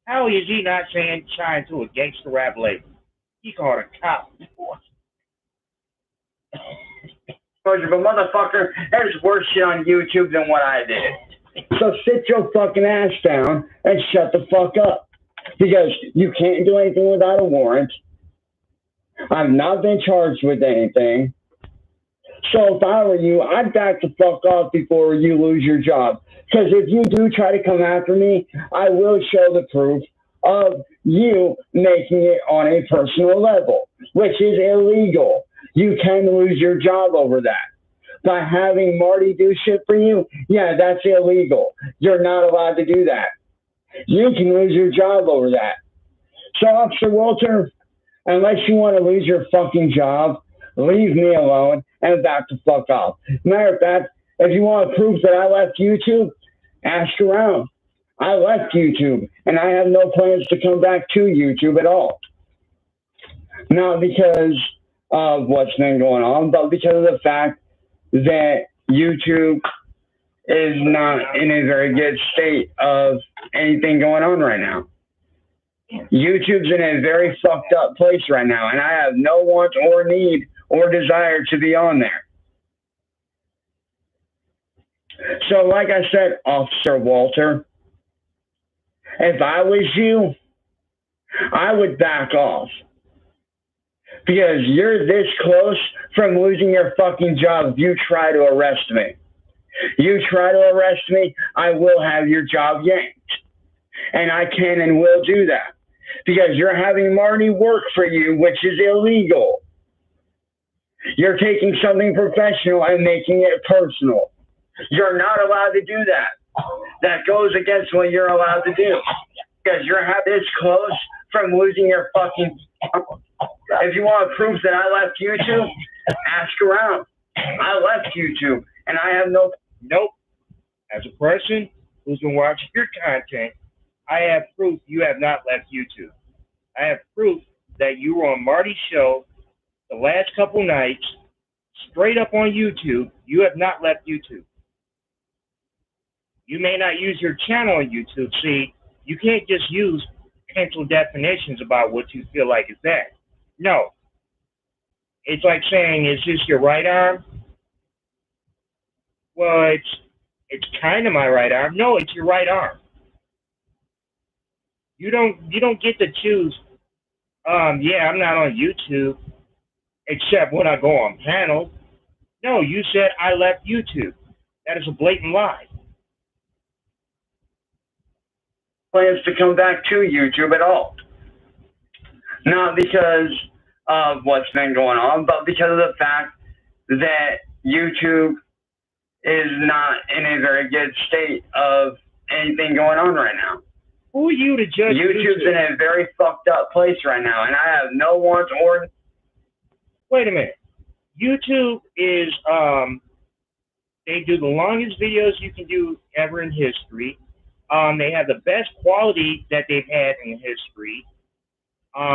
How is he not signed to a gangster rap label? He called a cop. But motherfucker, there's worse shit on YouTube than what I did. So sit your fucking ass down and shut the fuck up. Because you can't do anything without a warrant. I've not been charged with anything. So if I were you, I'd back the fuck off before you lose your job. Because if you do try to come after me, I will show the proof of you making it on a personal level, which is illegal. You can lose your job over that. By having Marty do shit for you, yeah, that's illegal. You're not allowed to do that. You can lose your job over that. So, Officer Walter, unless you want to lose your fucking job, leave me alone and back the fuck off. Matter of fact, if you want proof that I left YouTube, ask around. I left YouTube, and I have no plans to come back to YouTube at all. Not because of what's been going on, but because of the fact that YouTube is not in a very good state of anything going on right now. YouTube's in a very fucked up place right now, and I have no want or need or desire to be on there. So, like I said, Officer Walter, if I was you, I would back off. Because you're this close from losing your fucking job if you try to arrest me. You try to arrest me, I will have your job yanked. And I can and will do that. Because you're having Marty work for you, which is illegal. You're taking something professional and making it personal. You're not allowed to do that. That goes against what you're allowed to do. Because you're this close from losing your fucking... If you want proof that I left YouTube, ask around. I left YouTube, and I have no... Nope. As a person who's been watching your content, I have proof you have not left YouTube. I have proof that you were on Marty's show the last couple nights, straight up on YouTube. You have not left YouTube. You may not use your channel on YouTube. See, you can't just use pencil definitions about what you feel like is that. No. It's like saying, is this your right arm? Well, it's kind of my right arm. No, it's your right arm. You don't get to choose. Yeah, I'm not on YouTube, except when I go on panels. No, you said I left YouTube. That is a blatant lie. Plans to come back to YouTube at all. Not because of what's been going on, but because of the fact that YouTube is not in a very good state of anything going on right now. Who are you to judge? YouTube's in a very fucked up place right now, and I have no want or... Wait a minute. YouTube is, they do the longest videos you can do ever in history. They have the best quality that they've had in history.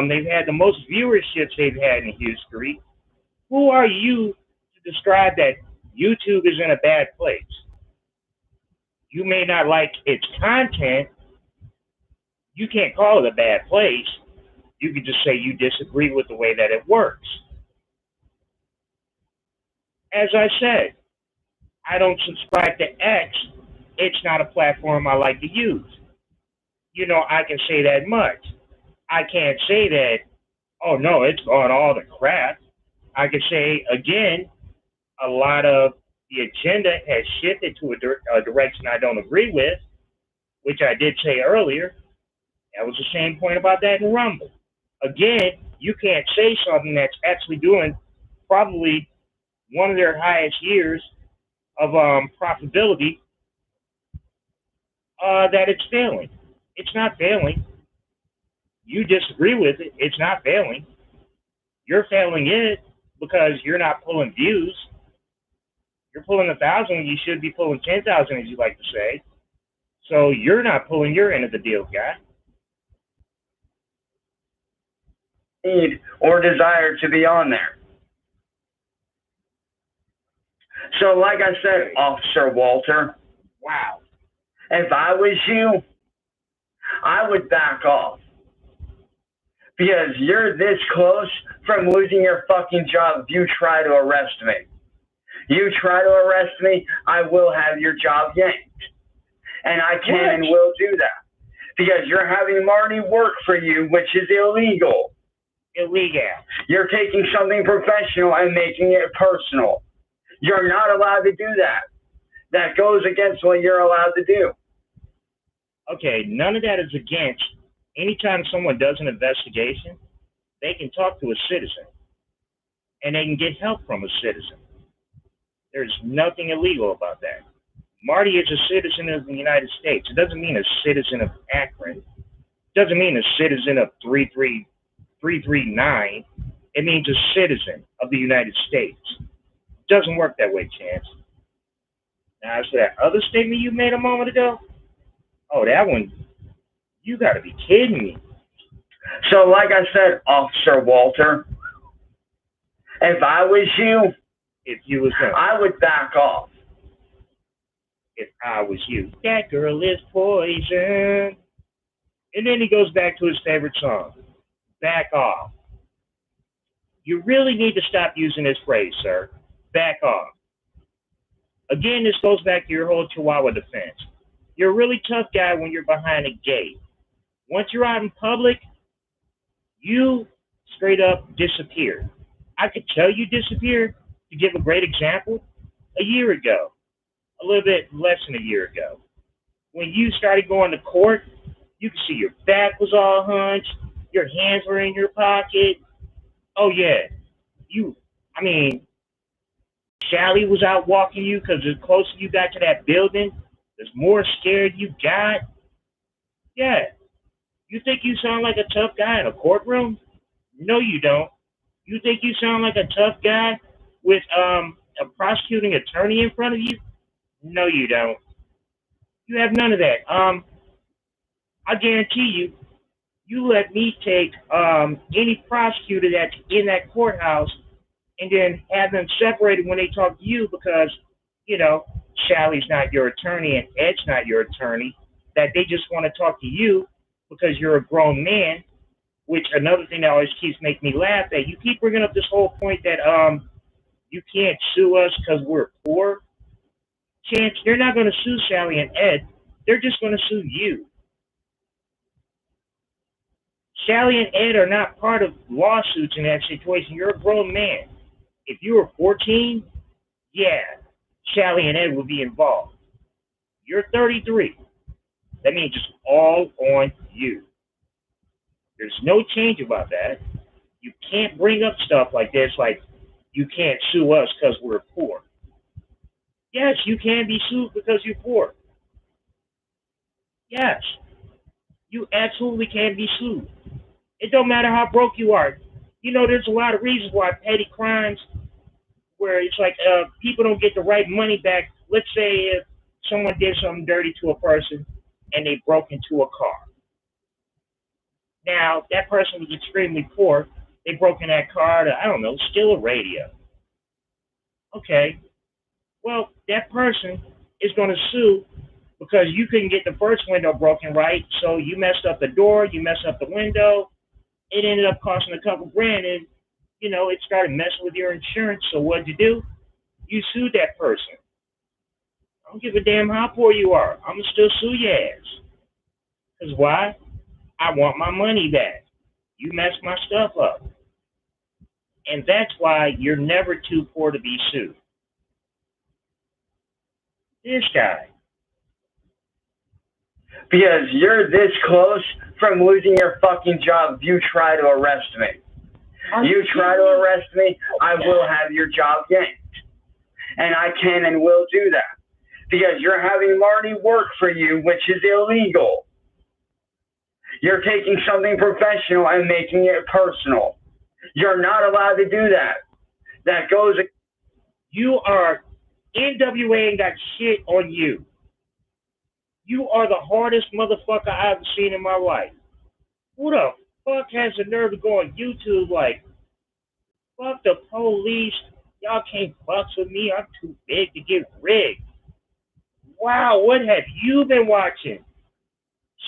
They've had the most viewerships they've had in history. Who are you to describe that YouTube is in a bad place? You may not like its content. You can't call it a bad place. You could just say you disagree with the way that it works. As I said, I don't subscribe to X. It's not a platform I like to use. You know, I can say that much. I can't say that, oh no, it's gone all to crap. I could say, again, a lot of the agenda has shifted to a direction I don't agree with, which I did say earlier. That was the same point about that in Rumble. Again, you can't say something that's actually doing probably one of their highest years of profitability that it's failing. It's not failing. You disagree with it. It's not failing. You're failing it because you're not pulling views. You're pulling 1,000 when you should be pulling 10,000, as you like to say. So you're not pulling your end of the deal, guy. Need or desire to be on there. So, like I said, Officer Walter, Wow. if I was you, I would back off. Because you're this close from losing your fucking job if you try to arrest me. You try to arrest me, I will have your job yanked. And I can and will do that. Because you're having Marty work for you, which is illegal. Illegal. You're taking something professional and making it personal. You're not allowed to do that. That goes against what you're allowed to do. Okay, none of that is against. Anytime someone does an investigation, they can talk to a citizen. And they can get help from a citizen. There's nothing illegal about that. Marty is a citizen of the United States. It doesn't mean a citizen of Akron. It doesn't mean a citizen of 339. It means a citizen of the United States. It doesn't work that way, Chance. Now, as for that other statement you made a moment ago, oh, that one, you got to be kidding me. So, like I said, Officer Walter, if I was you, If you was him, I would back off. if I was you, that girl is poison. And then he goes back to his favorite song, back off. You really need to stop using this phrase, sir. Back off. Again, this goes back to your whole Chihuahua defense. You're a really tough guy when you're behind a gate. Once you're out in public, you straight up disappear. I could tell you disappear, to give a great example, a year ago, a little bit less than a year ago. When you started going to court, you could see your back was all hunched, your hands were in your pocket. Oh yeah, you. I mean, Sally was out walking you because the closer you got to that building, the more scared you got. Yeah, you think you sound like a tough guy in a courtroom? No, you don't. You think you sound like a tough guy with a prosecuting attorney in front of you? No, you don't. You have none of that. I guarantee you, you let me take any prosecutor that's in that courthouse and then have them separated when they talk to you because, you know, Sally's not your attorney and Ed's not your attorney, that they just want to talk to you because you're a grown man, which another thing that always keeps making me laugh at, you keep bringing up this whole point that you can't sue us because we're poor. Chance, they're not going to sue Sally and Ed. They're just going to sue you. Sally and Ed are not part of lawsuits in that situation. You're a grown man. If you were 14, yeah, Sally and Ed would be involved. You're 33. That means it's all on you. There's no change about that. You can't bring up stuff like this, like you can't sue us because we're poor. Yes, you can be sued because you're poor. Yes, you absolutely can be sued. It don't matter how broke you are. You know, there's a lot of reasons why petty crimes, where it's like people don't get the right money back. Let's say if someone did something dirty to a person and they broke into a car. Now, that person was extremely poor. They broke in that car to, I don't know, steal a radio. Okay, well, that person is going to sue because you couldn't get the first window broken right, so you messed up the door, you messed up the window. It ended up costing a couple grand, and you know it started messing with your insurance. So what'd you do? You sued that person. I don't give a damn how poor you are. I'm gonna still sue your ass. Cause why? I want my money back. You messed my stuff up, and that's why you're never too poor to be sued. This guy. Because you're this close from losing your fucking job if you try to arrest me. You try to arrest me, I will have your job yanked. And I can and will do that. Because you're having Marty work for you, which is illegal. You're taking something professional and making it personal. You're not allowed to do that. That goes. You are NWA and got shit on you. You are the hardest motherfucker I've ever seen in my life. Who the fuck has the nerve to go on YouTube like, fuck the police, y'all can't fuck with me, I'm too big to get rigged. Wow, what have you been watching?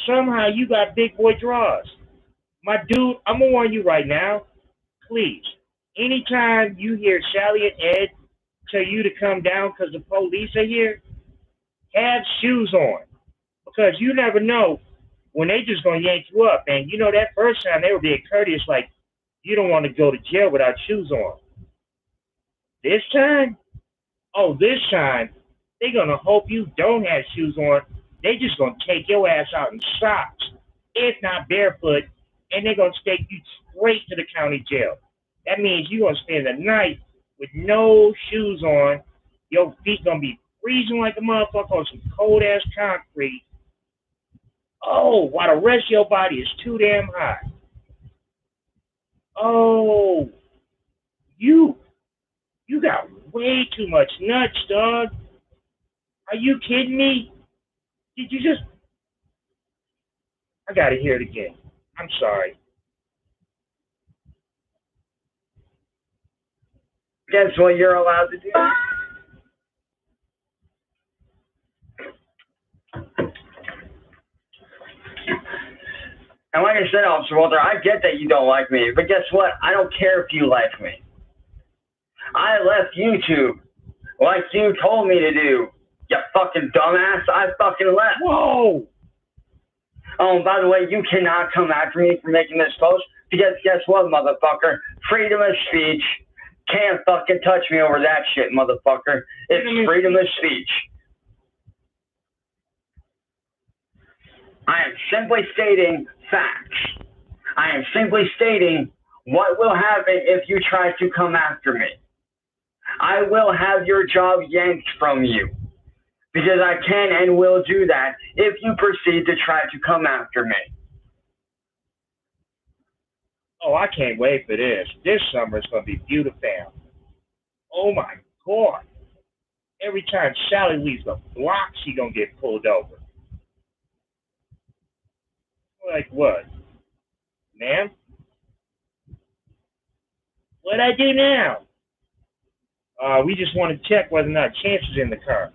Somehow you got big boy draws. My dude, I'm gonna warn you right now, please, anytime you hear Sally and Ed tell you to come down because the police are here, have shoes on. Because you never know when they just gonna yank you up. And you know that first time they were being courteous, like you don't want to go to jail without shoes on. This time, oh, this time they gonna hope you don't have shoes on. They just gonna take your ass out in socks, if not barefoot, and they gonna take you straight to the county jail. That means you gonna spend the night with no shoes on. Your feet gonna be freezing like a motherfucker on some cold ass concrete. Oh, while the rest of your body is too damn hot. Oh, you you got way too much nuts, dog. Are you kidding me? Did you just? I gotta hear it again. I'm sorry. That's what you're allowed to do. And like I said, Officer Walter, I get that you don't like me, but guess what? I don't care if you like me. I left YouTube like you told me to do. You fucking dumbass. I fucking left. Whoa! Oh, and by the way, you cannot come after me for making this post because guess what, motherfucker? Freedom of speech. Can't fucking touch me over that shit, motherfucker. It's freedom of speech. I am simply stating facts. I am simply stating what will happen if you try to come after me. I will have your job yanked from you because I can and will do that if you proceed to try to come after me. Oh, I can't wait for this. This summer is going to be beautiful. Oh, my God. Every time Sally leaves the block, she going to get pulled over. Like what? Ma'am? What'd I do now? We just want to check whether or not Chance is in the car.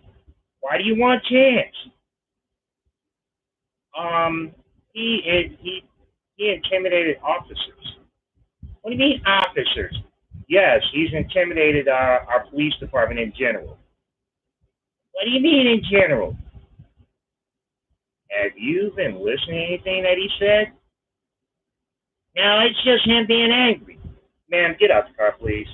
Why do you want Chance? He intimidated officers. What do you mean officers? Yes, he's intimidated our police department in general. What do you mean in general? Have you been listening to anything that he said? No, it's just him being angry. Ma'am, get out the car, please.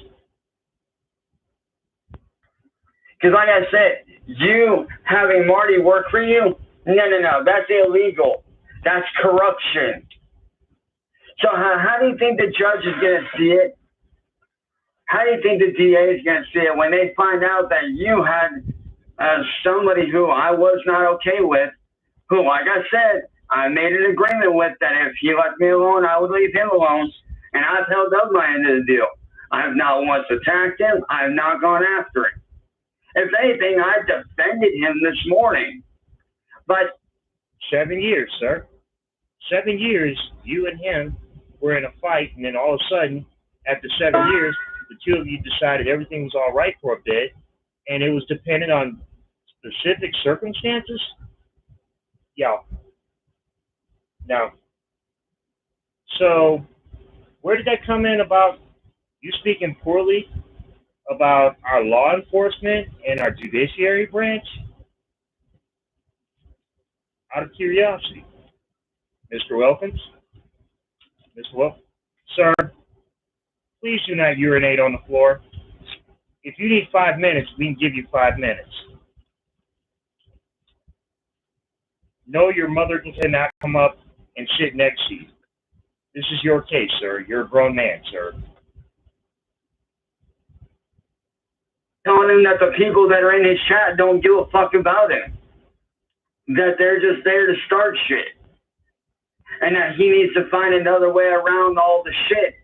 Because like I said, you having Marty work for you, no, that's illegal. That's corruption. So how do you think the judge is going to see it? How do you think the DA is going to see it when they find out that you had somebody who I was not okay with, who, like I said, I made an agreement with that if he left me alone, I would leave him alone, and I've held up my end of the deal. I have not once attacked him. I have not gone after him. If anything, I defended him this morning. But 7 years, sir. 7 years, you and him were in a fight, and then all of a sudden, after 7 years, the two of you decided everything was all right for a bit, and it was dependent on specific circumstances? Yeah. No. So, where did that come in about you speaking poorly about our law enforcement and our judiciary branch? Out of curiosity. Mr. Wilkins? Mr. Wilkins? Sir, please do not urinate on the floor. If you need 5 minutes, we can give you 5 minutes. No, your mother cannot come up and sit next to you. This is your case, sir. You're a grown man, sir. telling him that the people that are in his chat don't give a fuck about him. That they're just there to start shit. And that he needs to find another way around all the shit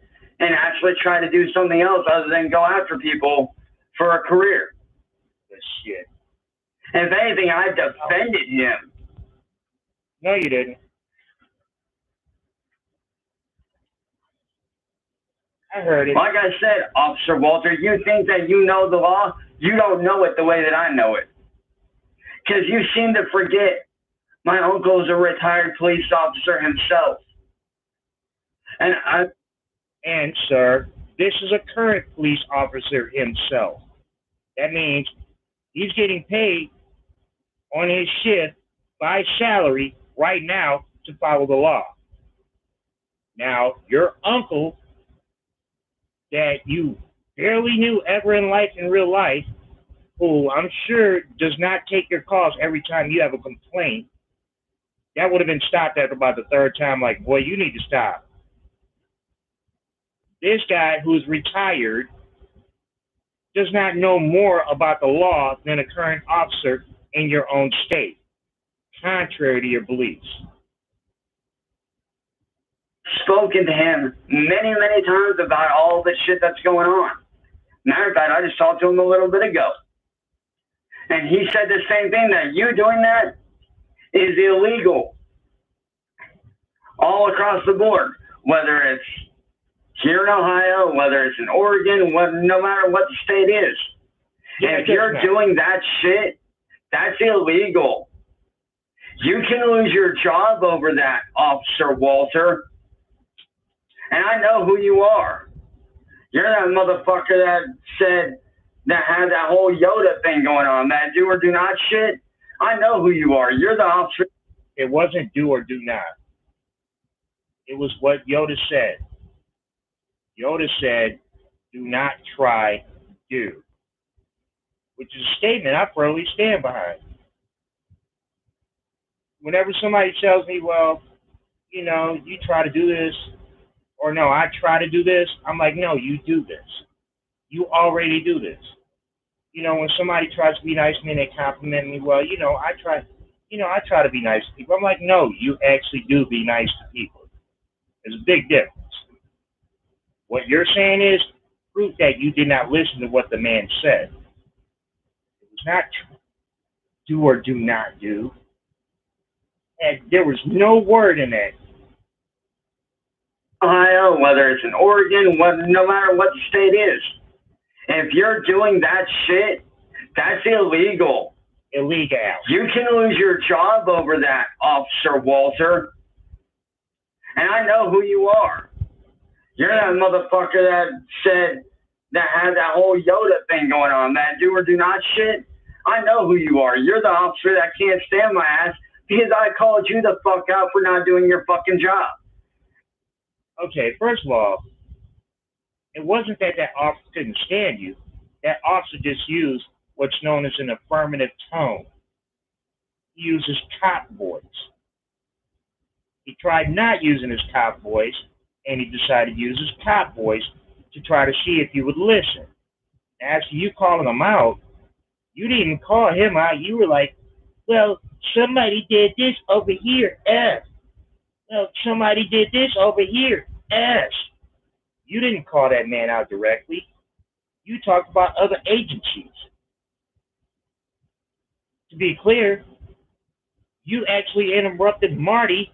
and actually try to do something else other than go after people for a career. This shit. And if anything, I defended him. No, you didn't. I heard it. Like I said, Officer Walter, you think that you know the law? You don't know it the way that I know it. Because you seem to forget my uncle is a retired police officer himself. And, sir, this is a current police officer himself. That means he's getting paid on his shift by salary right now to follow the law. Now, your uncle that you barely knew ever in life, in real life, who I'm sure does not take your calls every time you have a complaint, that would have been stopped after about the third time, like, boy, you need to stop. This guy who's retired does not know more about the law than a current officer in your own state, contrary to your beliefs. Spoken to him many, many times about all the shit that's going on. Matter of fact, I just talked to him a little bit ago. And he said the same thing, that you doing that is illegal. All across the board, whether it's here in Ohio, whether it's in Oregon, no matter what the state is. And if you're doing that shit, that's illegal. You can lose your job over that, Officer Walter. And I know who you are. You're that motherfucker that said, that had that whole Yoda thing going on, that do or do not shit. I know who you are. You're the officer. It wasn't do or do not. It was what Yoda said. Yoda said, do not try, do. Which is a statement I firmly stand behind. Whenever somebody tells me, well, you know, you try to do this, or no, I try to do this, I'm like, no, you do this. You already do this. You know, when somebody tries to be nice to me and they compliment me, well, you know, I try to be nice to people. I'm like, no, you actually do be nice to people. There's a big difference. What you're saying is proof that you did not listen to what the man said. It was not do or do not do. And there was no word in that. Ohio, whether it's in Oregon, no matter what the state is. And if you're doing that shit, that's illegal. Illegal. You can lose your job over that, Officer Walter. And I know who you are. You're that motherfucker that said, that had that whole Yoda thing going on, that do or do not shit. I know who you are. You're the officer that can't stand my ass because I called you the fuck out for not doing your fucking job. Okay, first of all, it wasn't that officer couldn't stand you. That officer just used what's known as an affirmative tone. He uses cop voice. He tried not using his cop voice, and he decided to use his cop voice to try to see if you would listen. After you calling him out, you didn't call him out. You were like, well, somebody did this over here, F. Well, somebody did this over here, S. You didn't call that man out directly. You talked about other agencies. To be clear, you actually interrupted Marty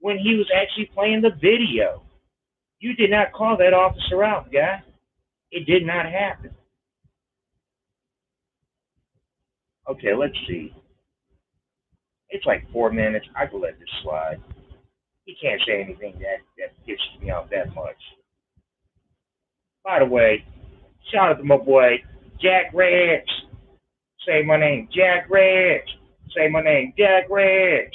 when he was actually playing the video. You did not call that officer out, guy. It did not happen. Okay, let's see. It's like 4 minutes. I can let this slide. He can't say anything that pisses me off that much. By the way, shout out to my boy, Jack Reds. Say my name, Jack Reds. Say my name, Jack Reds.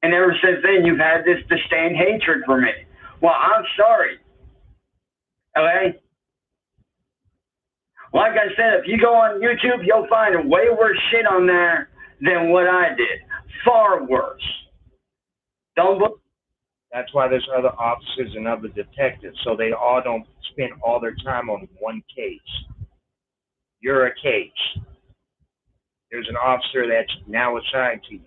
And ever since then, you've had this disdain hatred for me. Well, I'm sorry. Okay? Like I said, if you go on YouTube, you'll find way worse shit on there than what I did. Far worse. Don't look. That's why there's other officers and other detectives, so they all don't spend all their time on one case. You're a case. There's an officer that's now assigned to you.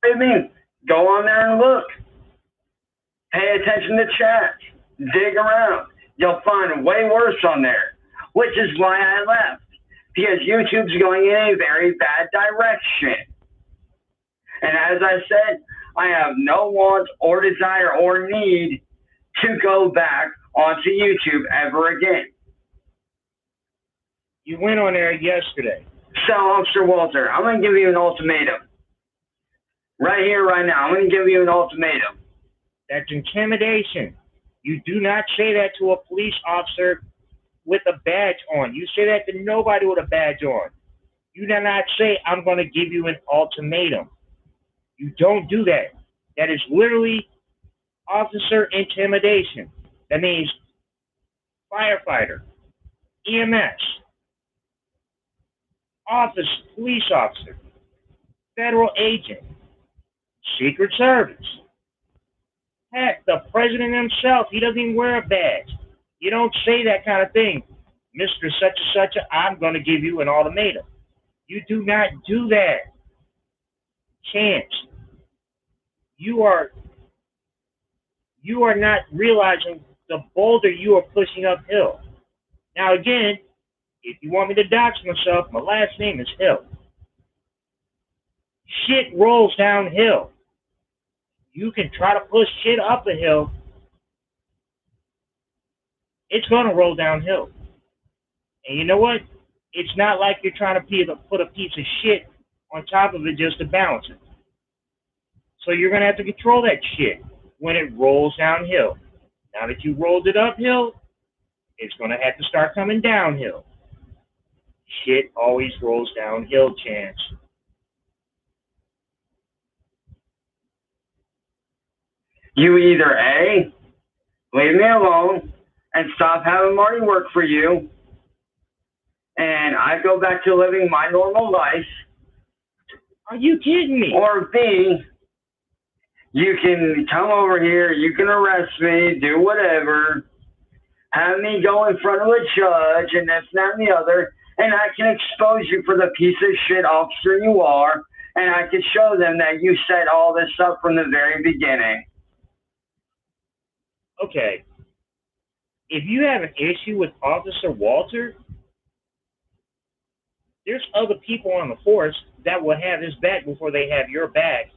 What do you mean? Go on there and look. Pay attention to chat. Dig around. You'll find way worse on there, which is why I left. Because YouTube's going in a very bad direction. And as I said, I have no want or desire or need to go back onto YouTube ever again. You went on there yesterday. So, Officer Walter, I'm going to give you an ultimatum. Right here, right now, I'm going to give you an ultimatum. That's intimidation. You do not say that to a police officer with a badge on. You say that to nobody with a badge on. You do not say, I'm going to give you an ultimatum. You don't do that. That is literally officer intimidation. That means firefighter, EMS, office, police officer, federal agent, Secret Service. Heck, the president himself, he doesn't even wear a badge. You don't say that kind of thing. Mr. Such and Such, I'm going to give you an ultimatum. You do not do that. Chance. You are not realizing the boulder you are pushing uphill. Now again, if you want me to dox myself, my last name is Hill. Shit rolls downhill. You can try to push shit up a hill, it's going to roll downhill. And you know what? It's not like you're trying to put a piece of shit on top of it just to balance it. So you're going to have to control that shit when it rolls downhill. Now that you rolled it uphill, it's going to have to start coming downhill. Shit always rolls downhill, Chance. You either A, leave me alone and stop having Marty work for you, and I go back to living my normal life. Are you kidding me? Or B, you can come over here, you can arrest me, do whatever, have me go in front of a judge and this, that, and the other, and I can expose you for the piece of shit officer you are, and I can show them that you set all this up from the very beginning. Okay. If you have an issue with Officer Walter, there's other people on the force that will have his back before they have your back.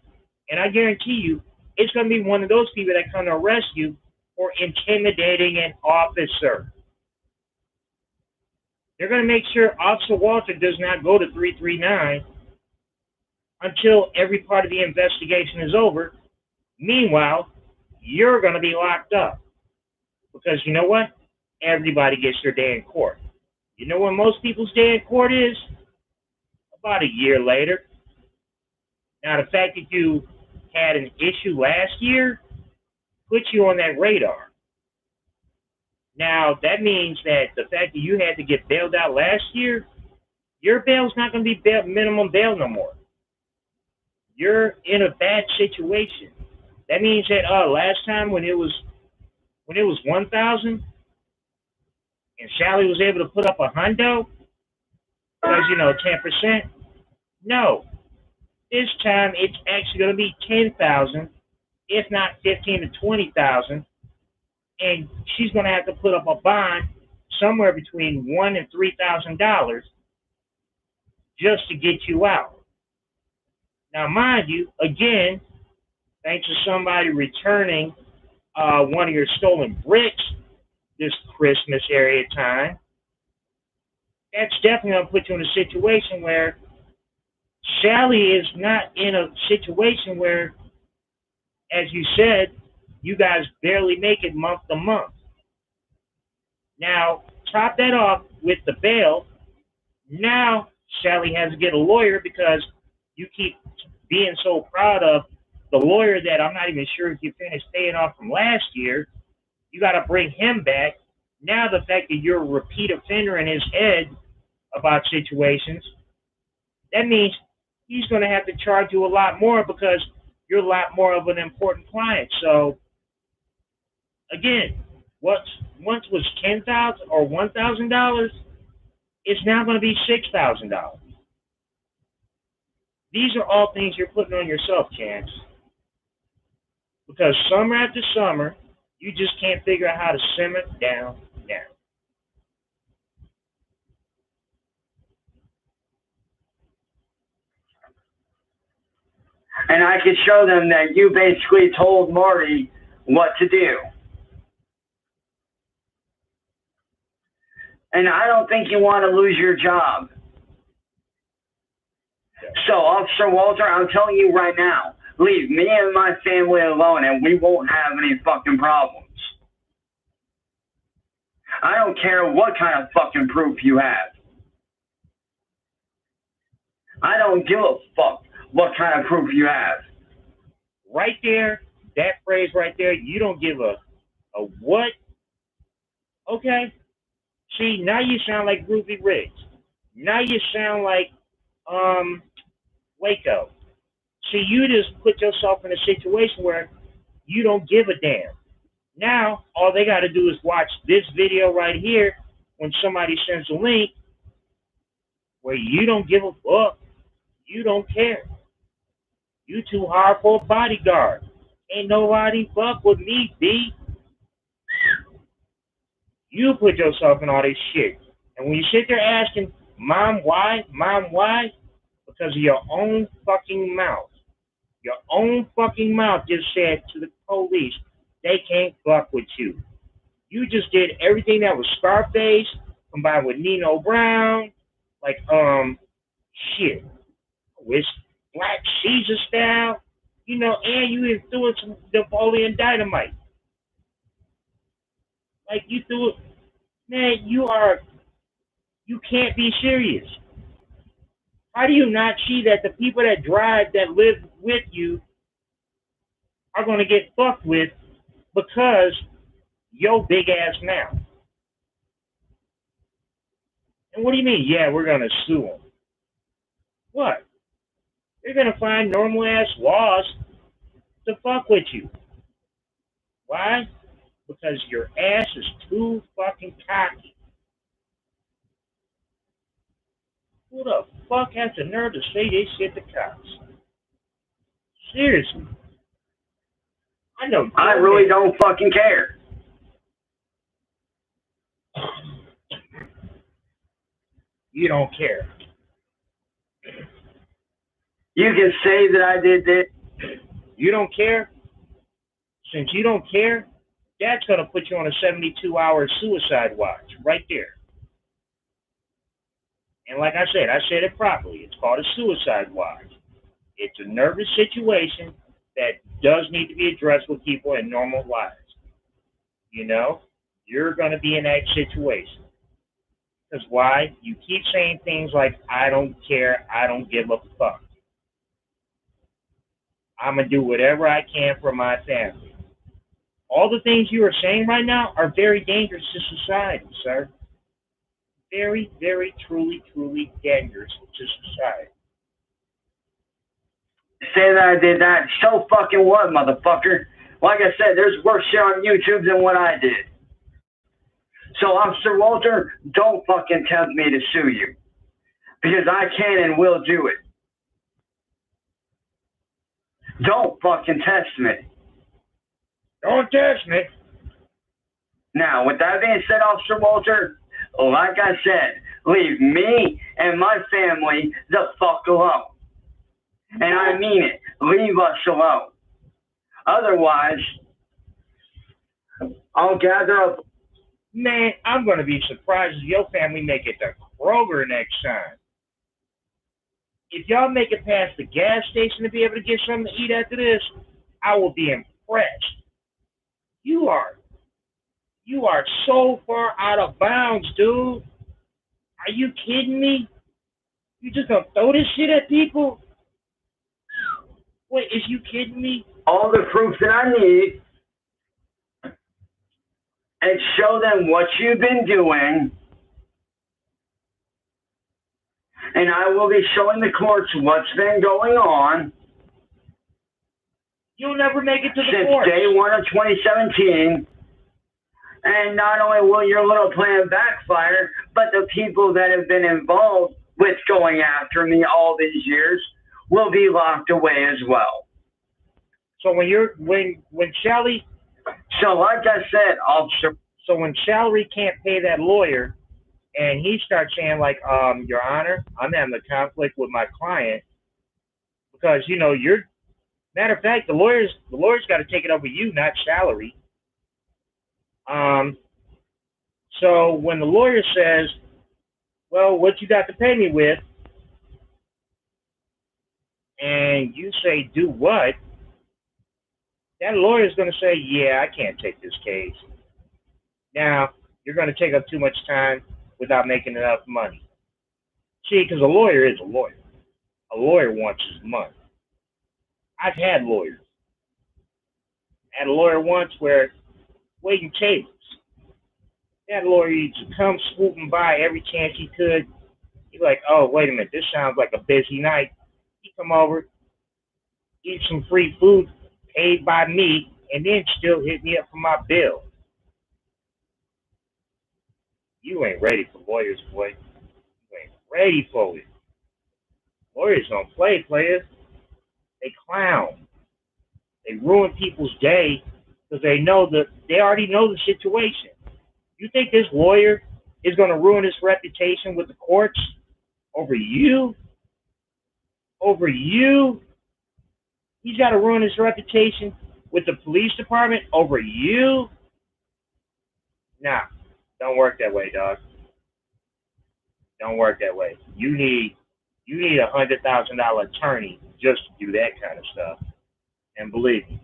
And I guarantee you, it's going to be one of those people that come to arrest you for intimidating an officer. They're going to make sure Officer Walter does not go to 339 until every part of the investigation is over. Meanwhile, you're going to be locked up. Because you know what? Everybody gets their day in court. You know when most people's day in court is? About a year later. Now, the fact that you had an issue last year puts you on that radar. Now, that means that the fact that you had to get bailed out last year, your bail's not going to be minimum bail no more. You're in a bad situation. That means that last time when it was 1,000 and Sally was able to put up a hundo, because 10%. No, this time it's actually going to be 10,000, if not 15 to 20,000, and she's going to have to put up a bond somewhere between $1,000 and $3,000 just to get you out. Now, mind you, again, thanks to somebody returning one of your stolen bricks this Christmas area time, that's definitely going to put you in a situation where Sally is not in a situation where, as you said, you guys barely make it month to month. Now, top that off with the bail. Now, Sally has to get a lawyer because you keep being so proud of the lawyer that I'm not even sure if you finished paying off from last year. You got to bring him back. Now, the fact that you're a repeat offender in his head about situations, that means he's going to have to charge you a lot more because you're a lot more of an important client. So, again, what once was $10,000 or $1,000, it's now going to be $6,000. These are all things you're putting on yourself, Chance. Because summer after summer, you just can't figure out how to simmer down now. And I could show them that you basically told Marty what to do. And I don't think you want to lose your job. So, Officer Walter, I'm telling you right now, leave me and my family alone and we won't have any fucking problems. I don't care what kind of fucking proof you have. I don't give a fuck what kind of proof you have. Right there, that phrase right there, you don't give a what? Okay. See, now you sound like Ruby Riggs. Now you sound like Waco. See, you just put yourself in a situation where you don't give a damn. Now, all they got to do is watch this video right here when somebody sends a link where you don't give a fuck. You don't care. You too hard for a bodyguard. Ain't nobody fuck with me, B. You put yourself in all this shit. And when you sit there asking, Mom, why? Mom, why? Because of your own fucking mouth. Your own fucking mouth just said to the police, they can't fuck with you. You just did everything that was Scarface combined with Nino Brown, like shit, with Black Caesar style, and you even threw in some Napoleon Dynamite. Like you threw it, man. You can't be serious. How do you not see that the people that drive, that live with you, are going to get fucked with because yo big ass now? And what do you mean? Yeah, we're going to sue them. What? They're going to find normal ass laws to fuck with you. Why? Because your ass is too fucking cocky. Who the fuck has the nerve to say this shit to cops? Seriously. I know. I really don't fucking care. You don't care. You can say that I did this. You don't care? Since you don't care, that's going to put you on a 72-hour suicide watch right there. And like I said it properly. It's called a suicide watch. It's a nervous situation that does need to be addressed with people in normal lives. You're going to be in that situation. Because why? You keep saying things like, I don't care, I don't give a fuck. I'm going to do whatever I can for my family. All the things you are saying right now are very dangerous to society, sir. Very, very, truly, truly dangerous to society. Say that I did that. So fucking what, motherfucker? Like I said, there's worse shit on YouTube than what I did. So, Officer Walter, don't fucking tempt me to sue you. Because I can and will do it. Don't fucking test me. Don't test me. Now, with that being said, Officer Walter, like I said, leave me and my family the fuck alone. And I mean it. Leave us alone. Otherwise, I'll gather up. Man, I'm going to be surprised if your family make it to Kroger next time. If y'all make it past the gas station to be able to get something to eat after this, I will be impressed. You are so far out of bounds, dude. Are you kidding me? You just gonna throw this shit at people? Wait, is you kidding me? All the proof that I need and show them what you've been doing. And I will be showing the courts what's been going on. You'll never make it to the court. Since day one of 2017. And not only will your little plan backfire, but the people that have been involved with going after me all these years will be locked away as well. So when Shelly, so like I said, Officer. So when Shelly can't pay that lawyer, and he starts saying like, Your Honor, I'm having a conflict with my client because you're. Matter of fact, the lawyer's got to take it over you, not salary. So when the lawyer says, well, what you got to pay me with? And you say, do what? That lawyer's going to say, yeah, I can't take this case. Now, you're going to take up too much time without making enough money. See, because a lawyer is a lawyer. A lawyer wants his money. I've had lawyers. I had a lawyer once where waiting tables. That lawyer used to come swooping by every chance he could. He's like, oh, wait a minute, this sounds like a busy night. He come over, eat some free food paid by me, and then still hit me up for my bill. You ain't ready for lawyers, boy. You ain't ready for it. Lawyers don't play, players. They clown. They ruin people's day because they already know the situation. You think this lawyer is going to ruin his reputation with the courts over you? Over you? He's got to ruin his reputation with the police department over you? Nah, don't work that way, dog. Don't work that way. You need $100,000 attorney just to do that kind of stuff. And believe me,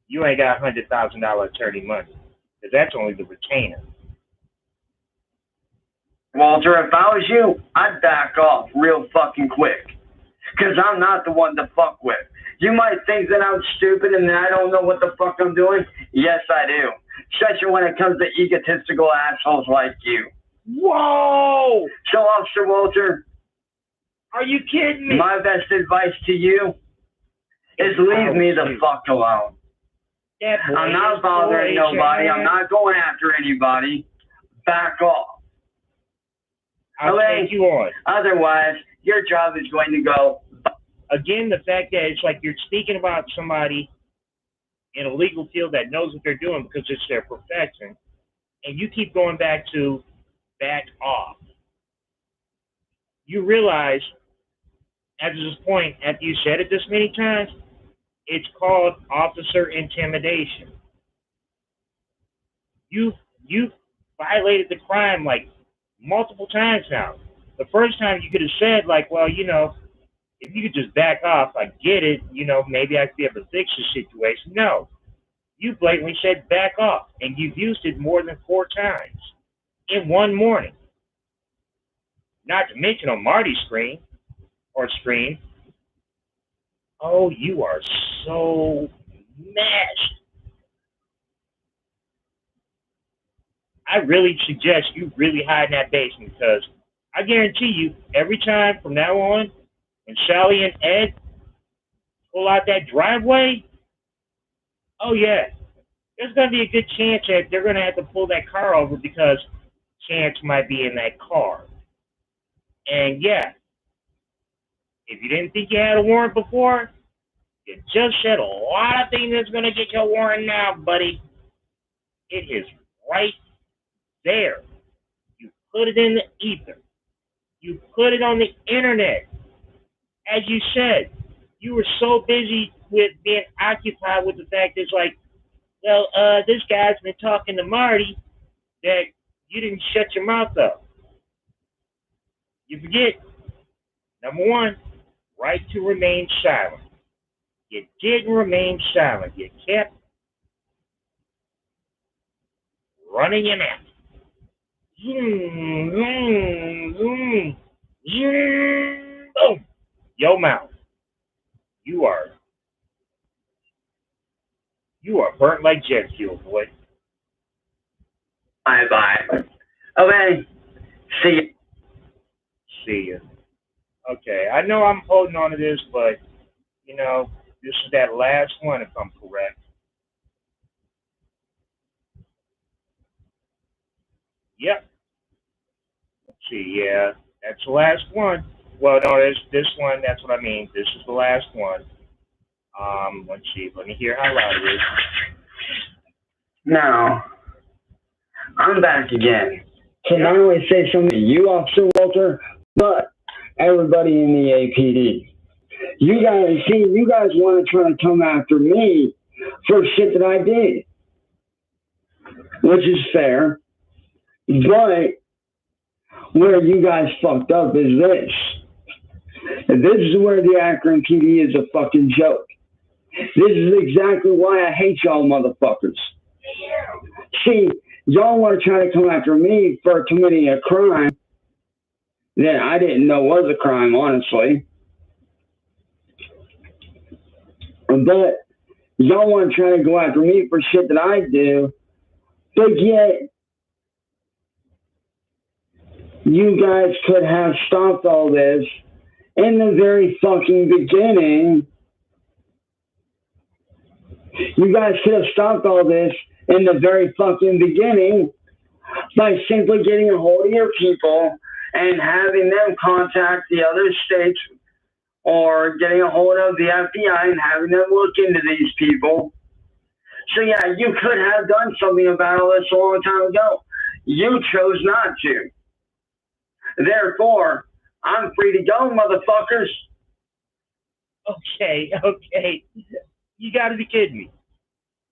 you ain't got $100,000 attorney money, because that's only the retainer. Walter, if I was you, I'd back off real fucking quick. Because I'm not the one to fuck with. You might think that I'm stupid and that I don't know what the fuck I'm doing. Yes, I do. Especially when it comes to egotistical assholes like you. Whoa! So, Officer Walter, are you kidding me? My best advice to you is leave me the fuck alone. I'm not bothering nobody. I'm not going after anybody. Back off. I'll take you on. Otherwise, your job is going to go. Again, the fact that it's like you're speaking about somebody in a legal field that knows what they're doing because it's their profession, and you keep going back to back off. You realize, at this point, after you said it this many times, it's called officer intimidation. You violated the crime like multiple times now. The first time you could have said, like, well, you know, if you could just back off, I get it, you know, maybe I could be able to fix the situation. No. You blatantly said back off, and you've used it more than 4 times in one morning. Not to mention on Marty's screen. Oh, you are so mashed. I really suggest you really hide in that basement, because I guarantee you, every time from now on, when Sally and Ed pull out that driveway, oh yeah, there's going to be a good chance that they're going to have to pull that car over because Chance might be in that car. And yeah, if you didn't think you had a warrant before, you just said a lot of things that's going to get your warrant now, buddy. It is right there. You put it in the ether. You put it on the internet. As you said, you were so busy with being occupied with the fact that it's like, well, this guy's been talking to Marty, that you didn't shut your mouth up. You forget, number one, right to remain silent. You didn't remain silent. You kept running your mouth. Boom. Your mouth. You are burnt like jet fuel, boy. Bye-bye. Okay. See you. See ya. Okay, I know I'm holding on to this, but, you know, this is that last one, if I'm correct. Yep. Let's see, yeah, that's the last one. Well, no, there's this one, that's what I mean. This is the last one. Let's see, let me hear how loud it is. Now, I'm back again. So not only say something to you, Officer Walter, but everybody in the APD. You guys want to try to come after me for shit that I did, which is fair. But where you guys fucked up is this. This is where the Akron PD is a fucking joke. This is exactly why I hate y'all motherfuckers. See, y'all want to try to come after me for committing a crime that I didn't know was a crime, honestly. But y'all want to try to go after me for shit that I do, but yet you guys could have stopped all this in the very fucking beginning. You guys could have stopped all this in the very fucking beginning by simply getting a hold of your people and having them contact the other states, or getting a hold of the FBI and having them look into these people. So yeah, you could have done something about all this a long time ago. You chose not to. Therefore, I'm free to go, motherfuckers. Okay. You got to be kidding me.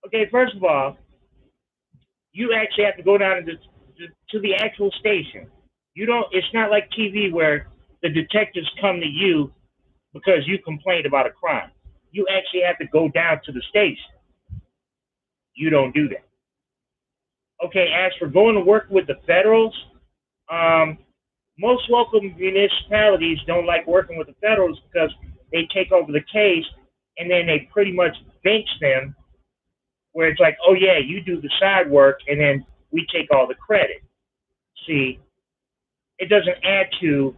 Okay, first of all, you actually have to go down to the actual station. You don't. It's not like TV where the detectives come to you because you complained about a crime. You actually have to go down to the station. You don't do that. Okay, as for going to work with the federals, um, most local municipalities don't like working with the federals because they take over the case and then they pretty much bench them, where it's like, oh yeah, you do the side work and then we take all the credit. See, it doesn't add to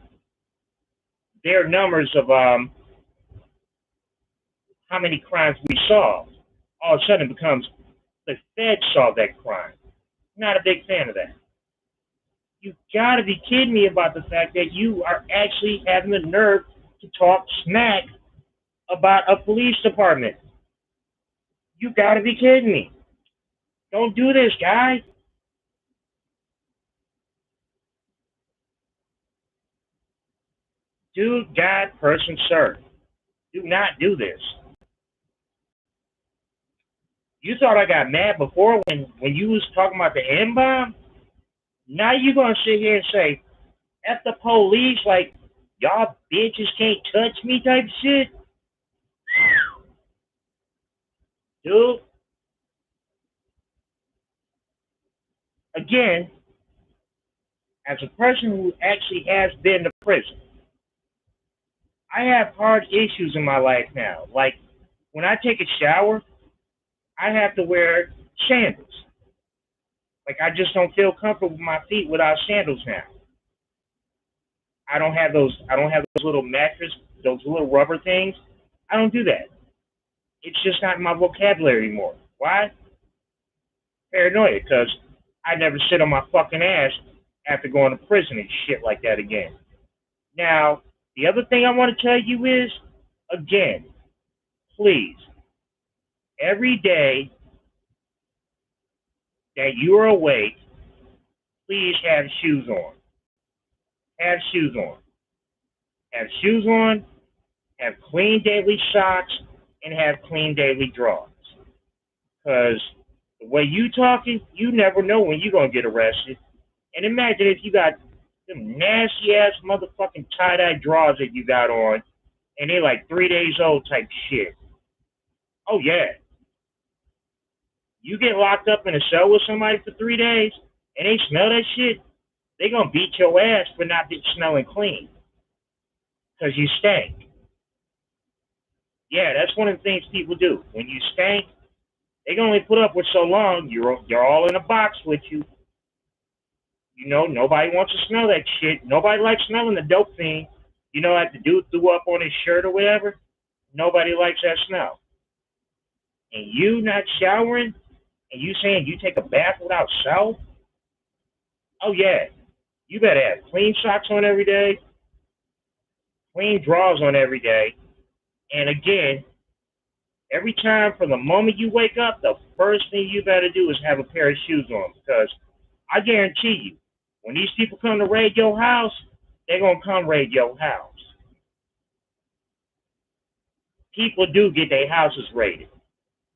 their numbers of how many crimes we solve. All of a sudden it becomes the Fed solved that crime. Not a big fan of that. You gotta be kidding me about the fact that you are actually having the nerve to talk smack about a police department. You gotta be kidding me. Don't do this, guy. Dude, God, person, sir. Do not do this. You thought I got mad before when you was talking about the N bomb? Now you gonna sit here and say, F the police, like y'all bitches can't touch me type shit? Dude, again, as a person who actually has been to prison, I have hard issues in my life now. Like when I take a shower, I have to wear sandals. Like I just don't feel comfortable with my feet without sandals now. I don't have those little mattress, those little rubber things. I don't do that. It's just not in my vocabulary anymore. Why? Paranoia, because I never sit on my fucking ass after going to prison and shit like that again. Now, the other thing I want to tell you is, again, please, every day that you are awake, please have shoes on. Have shoes on. Have shoes on, have clean daily socks, and have clean daily drawers. Because the way you talking, you never know when you're going to get arrested. And imagine if you got them nasty ass motherfucking tie dye drawers that you got on, and they're like 3 days old type shit. Oh, yeah. You get locked up in a cell with somebody for 3 days, and they smell that shit, they going to beat your ass for not smelling clean. Because you stink. Yeah, that's one of the things people do. When you stink, they can only put up with so long. You're all in a box with you. You know, nobody wants to smell that shit. Nobody likes smelling the dope thing. You know, like the dude threw up on his shirt or whatever. Nobody likes that smell. And you not showering, and you saying you take a bath without soap? Oh yeah, you better have clean socks on every day, clean drawers on every day, and again, every time from the moment you wake up, the first thing you better do is have a pair of shoes on, because I guarantee you, when these people come to raid your house, they're gonna come raid your house. People do get their houses raided,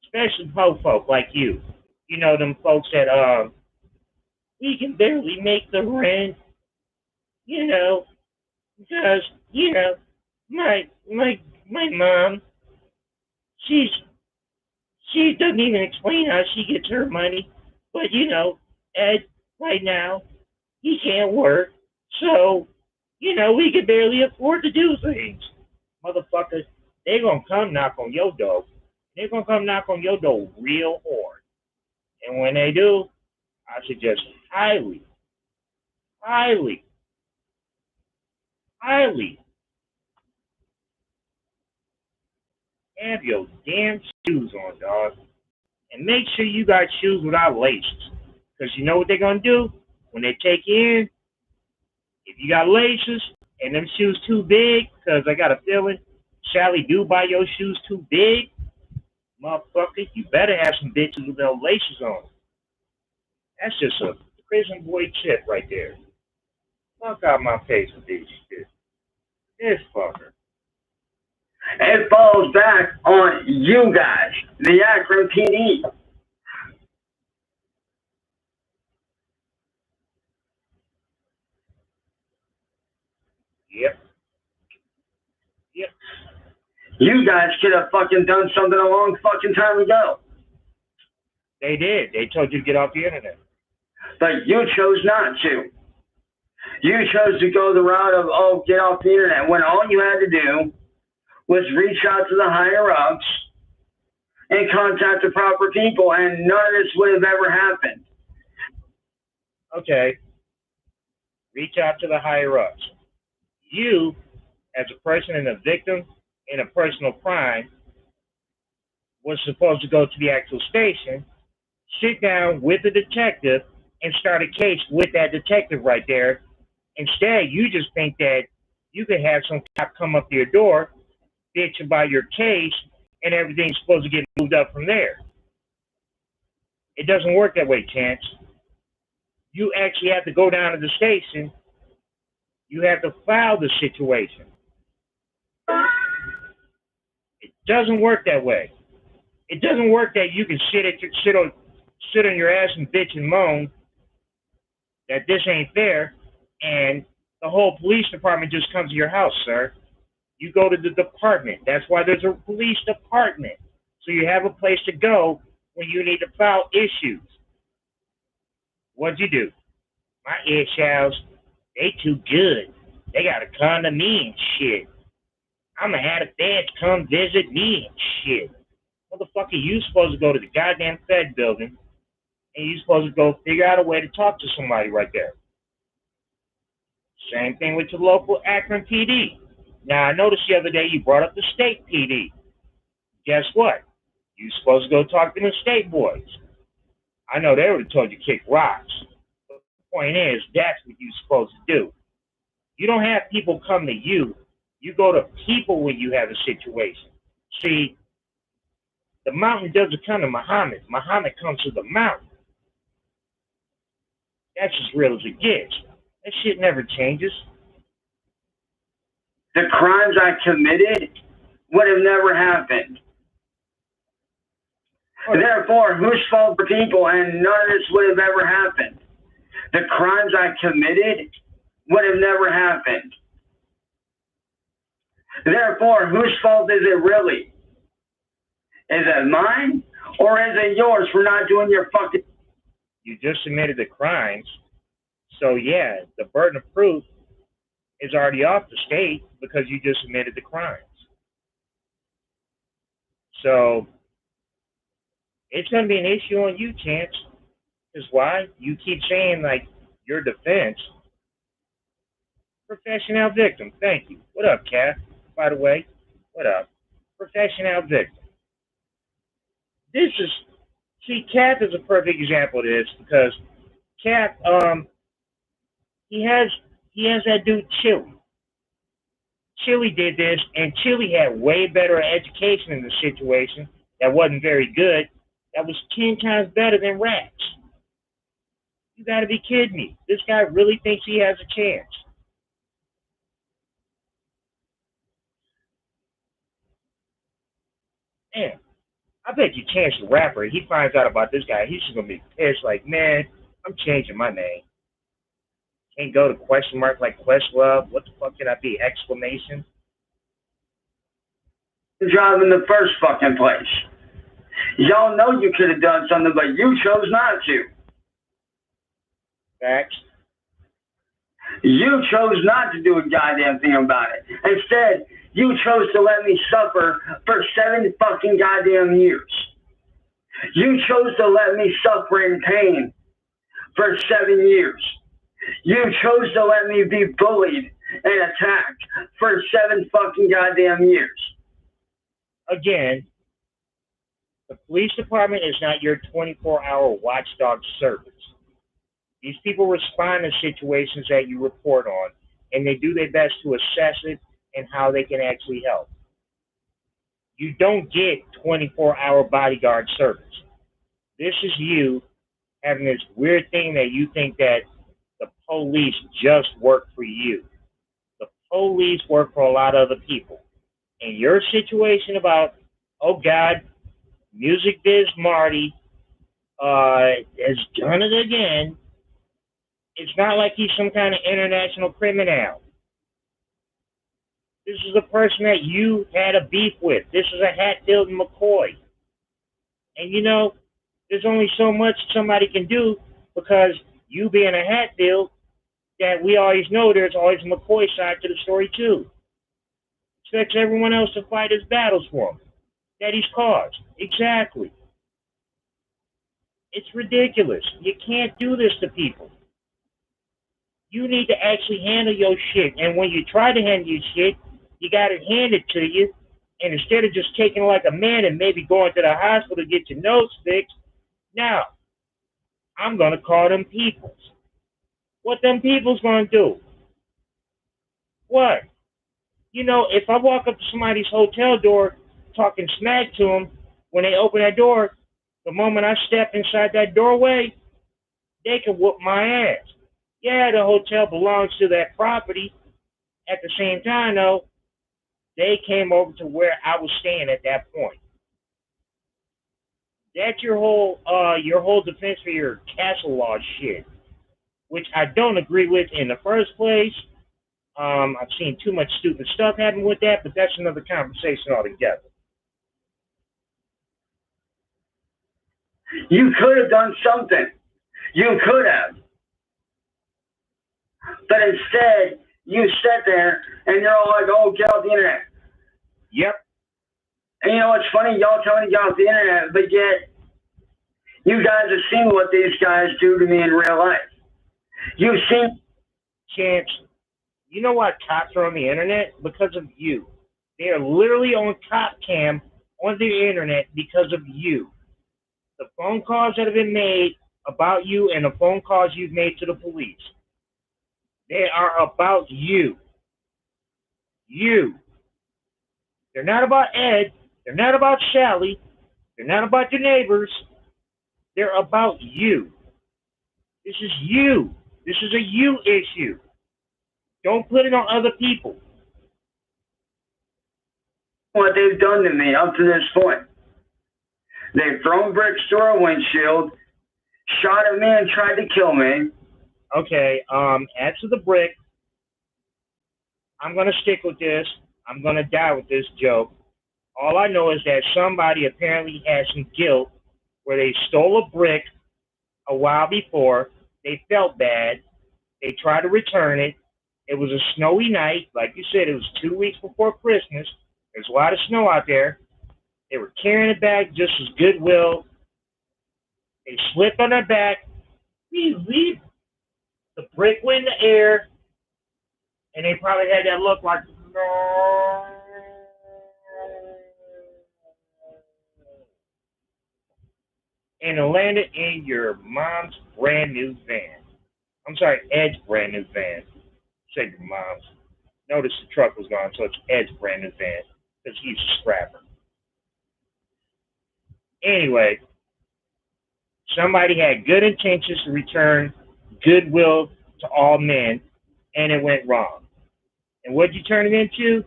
especially po folk like you. You know them folks that we can barely make the rent, you know, because my my my mom, she's she doesn't even explain how she gets her money, but Ed right now he can't work, so we can barely afford to do things. Motherfuckers, they gonna come knock on your door. They're gonna come knock on your door real hard, and when they do, I suggest highly, highly, highly have your damn shoes on, dog. And make sure you got shoes without laces. Because you know what they're going to do? When they take you in, if you got laces and them shoes too big, because I got a feeling Sally do buy your shoes too big, motherfucker, you better have some bitches with no laces on. That's just a prison boy tip right there. Fuck out my face with this shit. This fucker. It falls back on you guys, the Akron PD. Yep. Yep. You guys could have fucking done something a long fucking time ago. They did. They told you to get off the internet. But you chose not to. You chose to go the route of, oh, get off the internet, when all you had to do was reach out to the higher ups and contact the proper people, and none of this would have ever happened. Okay. Reach out to the higher ups. You, as a person and a victim in a personal crime, was supposed to go to the actual station, sit down with the detective, and start a case with that detective right there. Instead, you just think that you could have some cop come up to your door, bitch about your case, and everything's supposed to get moved up from there. It doesn't work that way, Chance. You actually have to go down to the station. You have to file the situation. It doesn't work that way. It doesn't work that you can sit on your ass and bitch and moan that this ain't fair, and the whole police department just comes to your house, sir. You go to the department. That's why there's a police department. So you have a place to go when you need to file issues. What'd you do? My eggshells, they too good. They gotta come to me and shit. I'm gonna have the feds come visit me and shit. Motherfucker, you supposed to go to the goddamn Fed building, and you supposed to go figure out a way to talk to somebody right there. Same thing with your local Akron PD. Now, I noticed the other day you brought up the state PD. Guess what? You supposed to go talk to the state boys. I know they would have told you kick rocks. But the point is, that's what you're supposed to do. You don't have people come to you. You go to people when you have a situation. See, the mountain doesn't come to Muhammad. Muhammad comes to the mountain. That's as real as it gets. That shit never changes. The crimes I committed would have never happened. Therefore, whose fault for people, and none of this would have ever happened. The crimes I committed would have never happened. Therefore, whose fault is it really? Is it mine, or is it yours for not doing your fucking... You just admitted the crimes, so yeah, the burden of proof is already off the state because you just admitted the crimes. So it's going to be an issue on you, Chance. Because why? You keep saying, like, your defense. Professional victim. Thank you. What up, Kath? By the way, what up? Professional victim. This is, see, Kath is a perfect example of this because Kath, he has that dude Chili. Chili did this, and Chili had way better education in the situation that wasn't very good. That was 10 times better than Rats. You gotta be kidding me. This guy really thinks he has a chance. Man, I bet you Chance the Rapper, he finds out about this guy, he's just gonna be pissed like, man, I'm changing my name. Can't go to question mark like Questlove. What the fuck can I be? Exclamation. job in the first fucking place. Y'all know you could have done something, but you chose not to. Facts. You chose not to do a goddamn thing about it. Instead, you chose to let me suffer for 7 fucking goddamn years. You chose to let me suffer in pain for 7 years. You chose to let me be bullied and attacked for 7 fucking goddamn years. Again, the police department is not your 24-hour watchdog service. These people respond to situations that you report on, and they do their best to assess it and how they can actually help. You don't get 24-hour bodyguard service. This is you having this weird thing that you think that the police just work for you. The police work for a lot of other people. And your situation about, oh God, Music Biz Marty has done it again. It's not like he's some kind of international criminal. This is a person that you had a beef with. This is a Hatfield and McCoy. And you know, there's only so much somebody can do because you being a Hatfield, that we always know there's always a McCoy side to the story too. Expects everyone else to fight his battles for him that he's caused. Exactly. It's ridiculous. You can't do this to people. You need to actually handle your shit. And when you try to handle your shit, you got it handed to you. And instead of just taking it like a man and maybe going to the hospital to get your nose fixed, now I'm going to call them peoples. What them people's going to do? What? You know, if I walk up to somebody's hotel door talking smack to them, when they open that door, the moment I step inside that doorway, they can whoop my ass. Yeah, the hotel belongs to that property. At the same time, though, they came over to where I was staying at that point. That's your whole defense for your castle law shit, which I don't agree with in the first place. I've seen too much stupid stuff happen with that, but that's another conversation altogether. You could have done something. You could have. But instead, you sat there and you're all like, oh, get off the internet. Yep. And you know what's funny? Y'all tell me to get off the internet, but yet you guys have seen what these guys do to me in real life. You've seen... Chance, you know why cops are on the internet? Because of you. They are literally on cop cam on the internet because of you. The phone calls that have been made about you and the phone calls you've made to the police. They are about you. You. They're not about Ed. They're not about Sally. They're not about your neighbors. They're about you. This is you. This is a you issue. Don't put it on other people. What they've done to me up to this point. They've thrown bricks through our windshield, shot at me and tried to kill me. Okay, as to the brick, I'm going to stick with this. I'm going to die with this joke. All I know is that somebody apparently has some guilt where they stole a brick a while before. They felt bad. They tried to return it. It was a snowy night. Like you said, it was 2 weeks before Christmas. There's a lot of snow out there. They were carrying it back just as goodwill. They slipped on their back. The brick went in the air. And they probably had that look like, no. And it landed in your mom's brand new van. I'm sorry, Ed's brand new van. Say your mom's. Notice the truck was gone, so it's Ed's brand new van because he's a scrapper. Anyway, somebody had good intentions to return goodwill to all men, and it went wrong. And what'd you turn it into?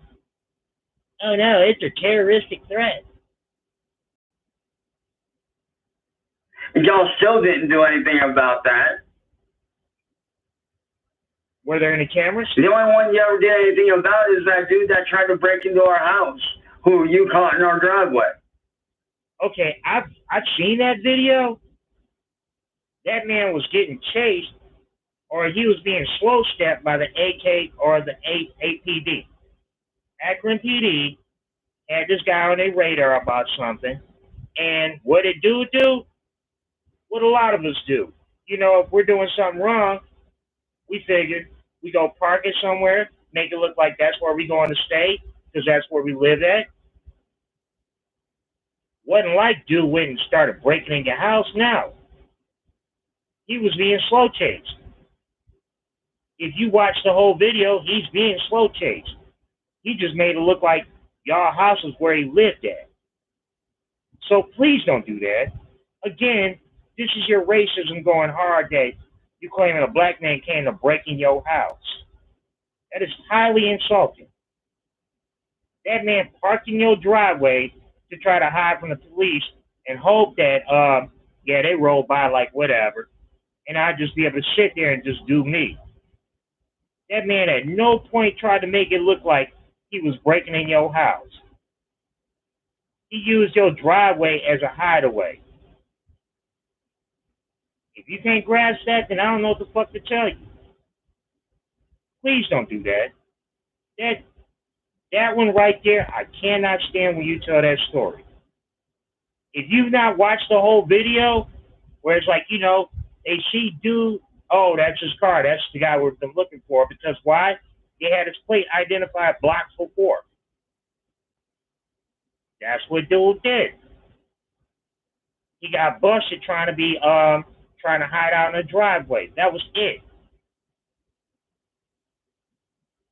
Oh no, it's a terroristic threat. Y'all still didn't do anything about that. Were there any cameras? The only one you ever did anything about is that dude that tried to break into our house, who you caught in our driveway. Okay, I've seen that video. That man was getting chased, or he was being slow stepped by the AK or the APD. Akron PD had this guy on their radar about something, and what it do? What a lot of us do. You know, if we're doing something wrong, we figured we go park it somewhere, make it look like that's where we're going to stay, because that's where we live at. Wasn't like dude went and started breaking in your house. No. He was being slow chased. If you watch the whole video, he's being slow chased. He just made it look like y'all house was where he lived at. So please don't do that. Again, this is your racism going hard that you claiming a black man came to break in your house. That is highly insulting. That man parked in your driveway to try to hide from the police and hope that, yeah, they roll by like whatever, and I'd just be able to sit there and just do me. That man at no point tried to make it look like he was breaking in your house. He used your driveway as a hideaway. If you can't grasp that, then I don't know what the fuck to tell you. Please don't do that. That one right there, I cannot stand when you tell that story. If you've not watched the whole video, where it's like, they see dude, oh, that's his car. That's the guy we've been looking for. Because why? They had his plate identified blocks before. That's what dude did. He got busted trying to hide out in the driveway. That was it.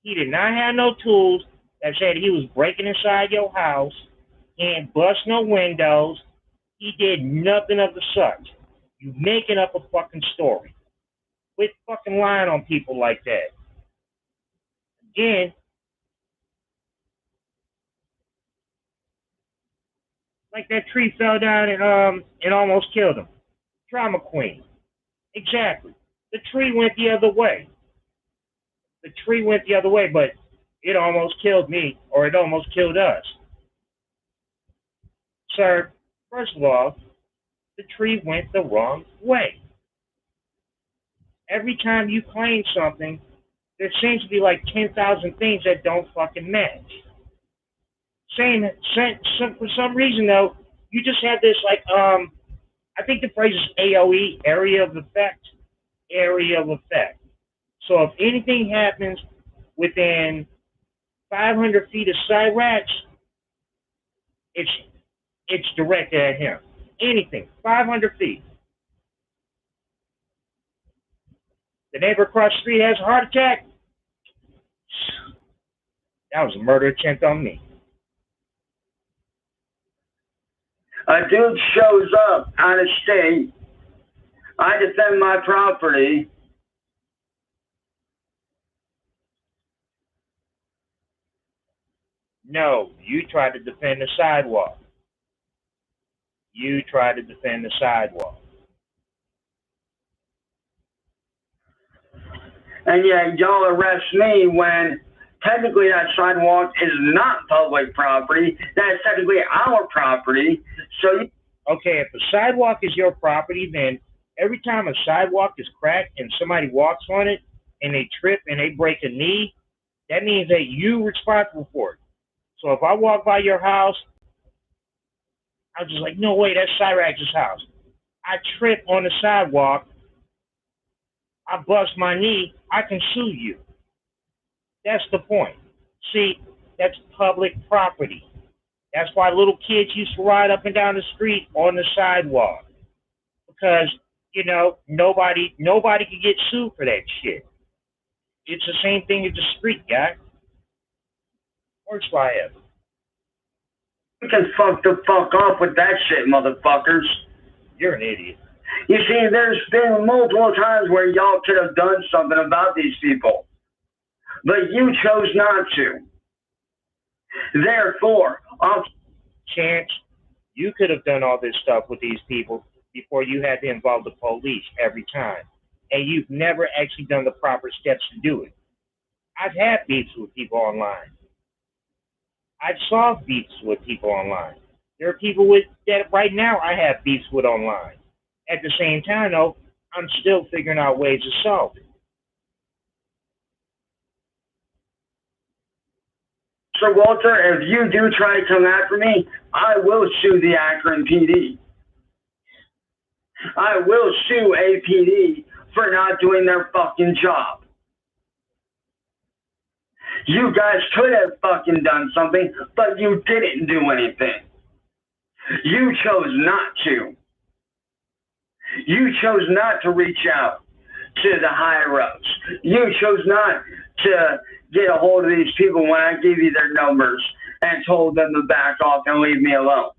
He did not have no tools that said he was breaking inside your house. He ain't bust no windows. He did nothing of the such. You making up a fucking story. Quit fucking lying on people like that. Again, like that tree fell down and almost killed him. Drama queen. Exactly. The tree went the other way. The tree went the other way, but it almost killed me, or it almost killed us. Sir, first of all, the tree went the wrong way. Every time you claim something, there seems to be like 10,000 things that don't fucking match. For some reason though, you just have this like I think the phrase is AOE, area of effect. Area of effect. So if anything happens within 500 feet of Cyrax, it's directed at him. Anything, 500 feet. The neighbor across the street has a heart attack. That was a murder attempt on me. A dude shows up out of state. I defend my property. No, you tried to defend the sidewalk. You tried to defend the sidewalk. And yet y'all arrest me when technically that sidewalk is not public property. That's technically our property. So okay, if the sidewalk is your property, then every time a sidewalk is cracked and somebody walks on it and they trip and they break a knee, that means that you're responsible for it. So if I walk by your house, I was just like, no way, that's Cyrax's house. I trip on the sidewalk, I bust my knee, I can sue you. That's the point. See, that's public property. That's why little kids used to ride up and down the street on the sidewalk. Because, nobody could get sued for that shit. It's the same thing as the street, guy. Works by it. you can fuck the fuck off with that shit, motherfuckers. You're an idiot. You see, there's been multiple times where y'all could have done something about these people, but you chose not to. Therefore, Chance, you could have done all this stuff with these people before you had to involve the police every time. And you've never actually done the proper steps to do it. I've had beefs with people online. I've solved beefs with people online. There are people that right now I have beefs with online. At the same time, though, I'm still figuring out ways to solve it. Sir Walter, if you do try to come after me, I will sue the Akron PD. I will sue APD for not doing their fucking job. You guys could have fucking done something, but you didn't do anything. You chose not to. You chose not to reach out to the higher ups. You chose not to get a hold of these people when I gave you their numbers and told them to back off and leave me alone.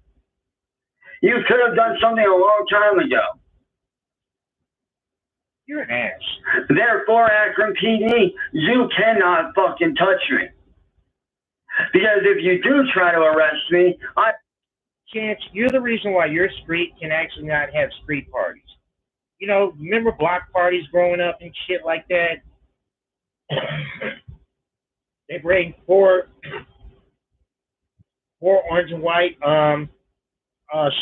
You could have done something a long time ago. You're an ass. Therefore, Akron PD, you cannot fucking touch me. Because if you do try to arrest me, Chance, you're the reason why your street can actually not have street parties. You know, remember block parties growing up and shit like that? They bring four orange and white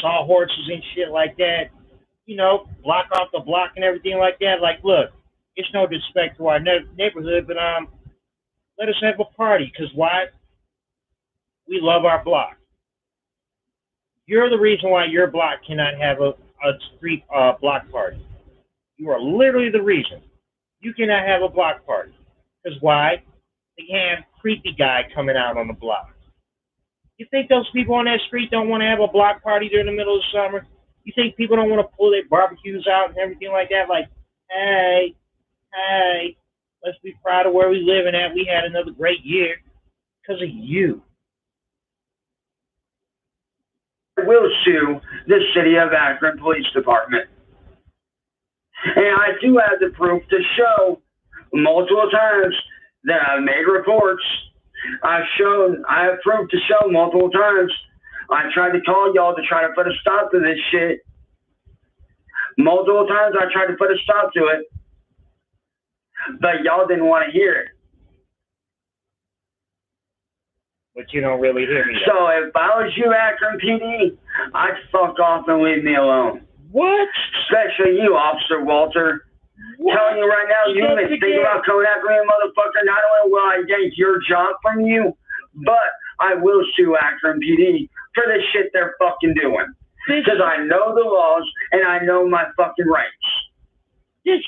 sawhorses and shit like that. You know, block off the block and everything like that. Like, look, it's no disrespect to our neighborhood, but let us have a party. Cause why? We love our block. You're the reason why your block cannot have a street block party. You are literally the reason. You cannot have a block party. Because why? They have creepy guy coming out on the block. You think those people on that street don't want to have a block party during the middle of the summer? You think people don't want to pull their barbecues out and everything like that? Like, hey, hey, let's be proud of where we live and that we had another great year because of you. I will sue the City of Akron Police Department. And I do have the proof to show multiple times that I've made reports. I have proof to show multiple times. I tried to call y'all to try to put a stop to this shit. Multiple times I tried to put a stop to it. But y'all didn't want to hear it. But you don't really hear me. So if I was you, Akron PD, I'd fuck off and leave me alone. What? Especially you, Officer Walter. What? Telling you right now, you may think about coming after me, motherfucker. Not only will I yank your job from you, but I will sue Akron PD for the shit they're fucking doing. Because I know the laws and I know my fucking rights. This,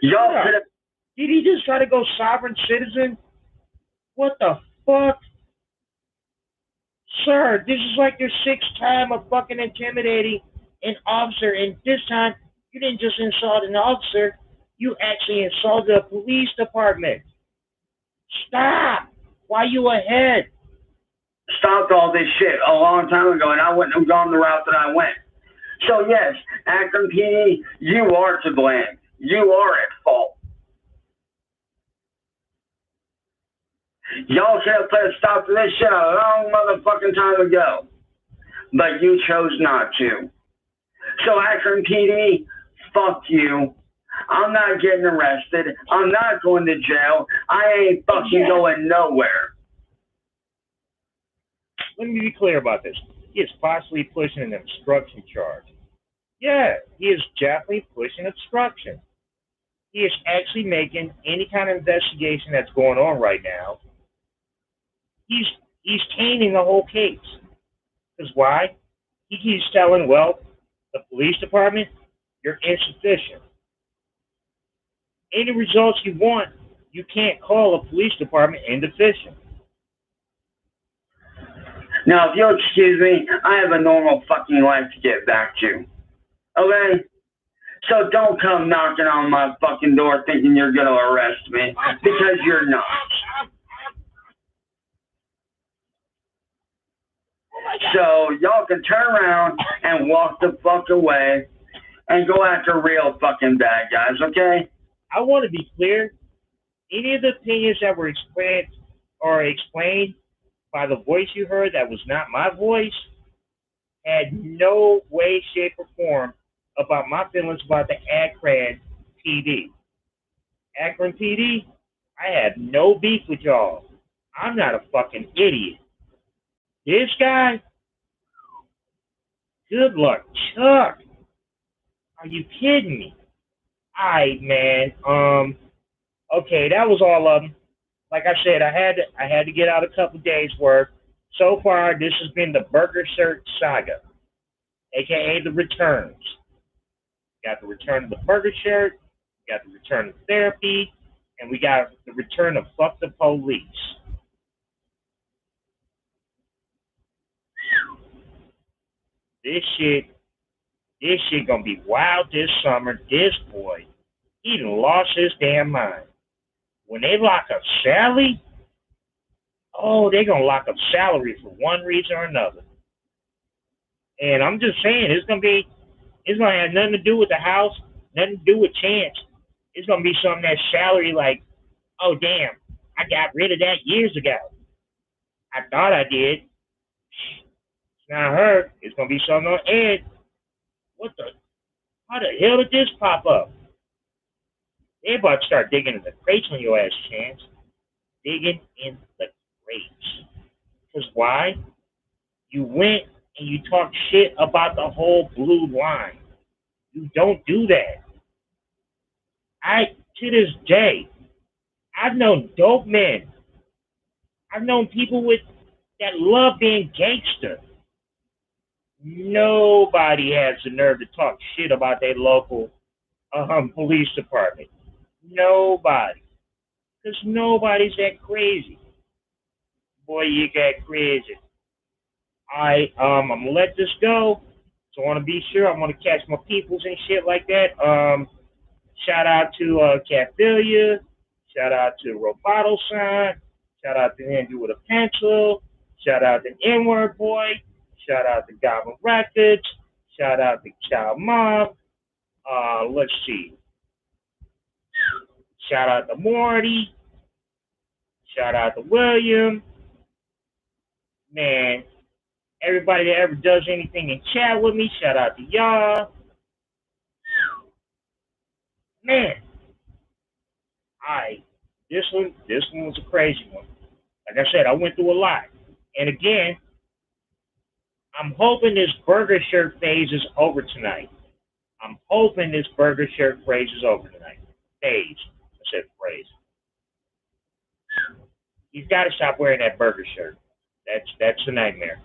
y'all could have. Did he just try to go sovereign citizen? What the fuck? Sir, this is like your sixth time of fucking intimidating an officer, and this time you didn't just insult an officer, you actually insulted a police department. Stop! Why you ahead? Stopped all this shit a long time ago, and I wouldn't have gone the route that I went. So yes, Akron PD, you are to blame. You are at fault. Y'all should have put a stop to this shit a long motherfucking time ago. But you chose not to. So Akron PD, fuck you. I'm not getting arrested. I'm not going to jail. I ain't fucking going nowhere. Let me be clear about this. He is possibly pushing an obstruction charge. Yeah, he is definitely pushing obstruction. He is actually making any kind of investigation that's going on right now. He's tainting the whole case. Because why? He keeps telling, well, the police department, you're insufficient. Any results you want, you can't call a police department inefficient. Now, if you'll excuse me, I have a normal fucking life to get back to. Okay? So don't come knocking on my fucking door thinking you're gonna arrest me, because you're not. So y'all can turn around and walk the fuck away and go after real fucking bad guys, okay? I want to be clear. Any of the opinions that were explained by the voice you heard that was not my voice had no way, shape, or form about my feelings about the Akron PD. Akron PD, I have no beef with y'all. I'm not a fucking idiot. This guy, good luck, Chuck. Are you kidding me? Alright, man. Okay, that was all of them. Like I said, I had to get out a couple days worth. So far, this has been the Burger Shirt Saga, aka the returns. Got the return of the Burger Shirt, got the return of therapy, and we got the return of fuck the police. This shit gonna be wild this summer. This boy, he done lost his damn mind. When they lock up Sally, oh, they gonna lock up Salary for one reason or another. And I'm just saying, it's gonna have nothing to do with the house, nothing to do with Chance. It's gonna be something that Salary like, oh damn, I got rid of that years ago. I thought I did. It's not her. It's gonna be something on Ed. What the? How the hell did this pop up? They about to start digging in the crates on your ass, Chance. Digging in the crates. Because why? You went and you talked shit about the whole blue line. You don't do that. To this day, I've known dope men. I've known people that love being gangster. Nobody has the nerve to talk shit about their local police department. Nobody. Because nobody's that crazy. Boy, you got crazy. I'm gonna let this go. So I want to be sure. I want to catch my peoples and shit like that. Shout out to Catfilia. Shout out to Roboto Sign. Shout out to Andrew with a Pencil. Shout out to N-Word Boy. Shout out to Goblin Records. Shout out to Child Mob. Let's see. Shout out to Morty. Shout out to William. Man, everybody that ever does anything in chat with me, shout out to y'all. Man, this one was a crazy one. Like I said, I went through a lot. And again, I'm hoping this burger shirt phase is over tonight. I'm hoping this burger shirt phase is over tonight. Phase. I said phrase. He's got to stop wearing that burger shirt. That's a nightmare.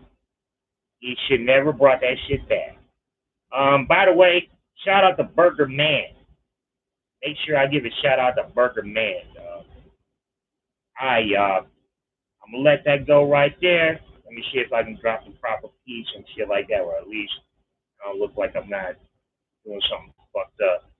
He should never brought that shit back. By the way, shout out to Burger Man. Make sure I give a shout out to Burger Man. I'm gonna let that go right there. Let me see if I can drop the proper piece and shit like that, or at least I don't look like I'm not doing something fucked up.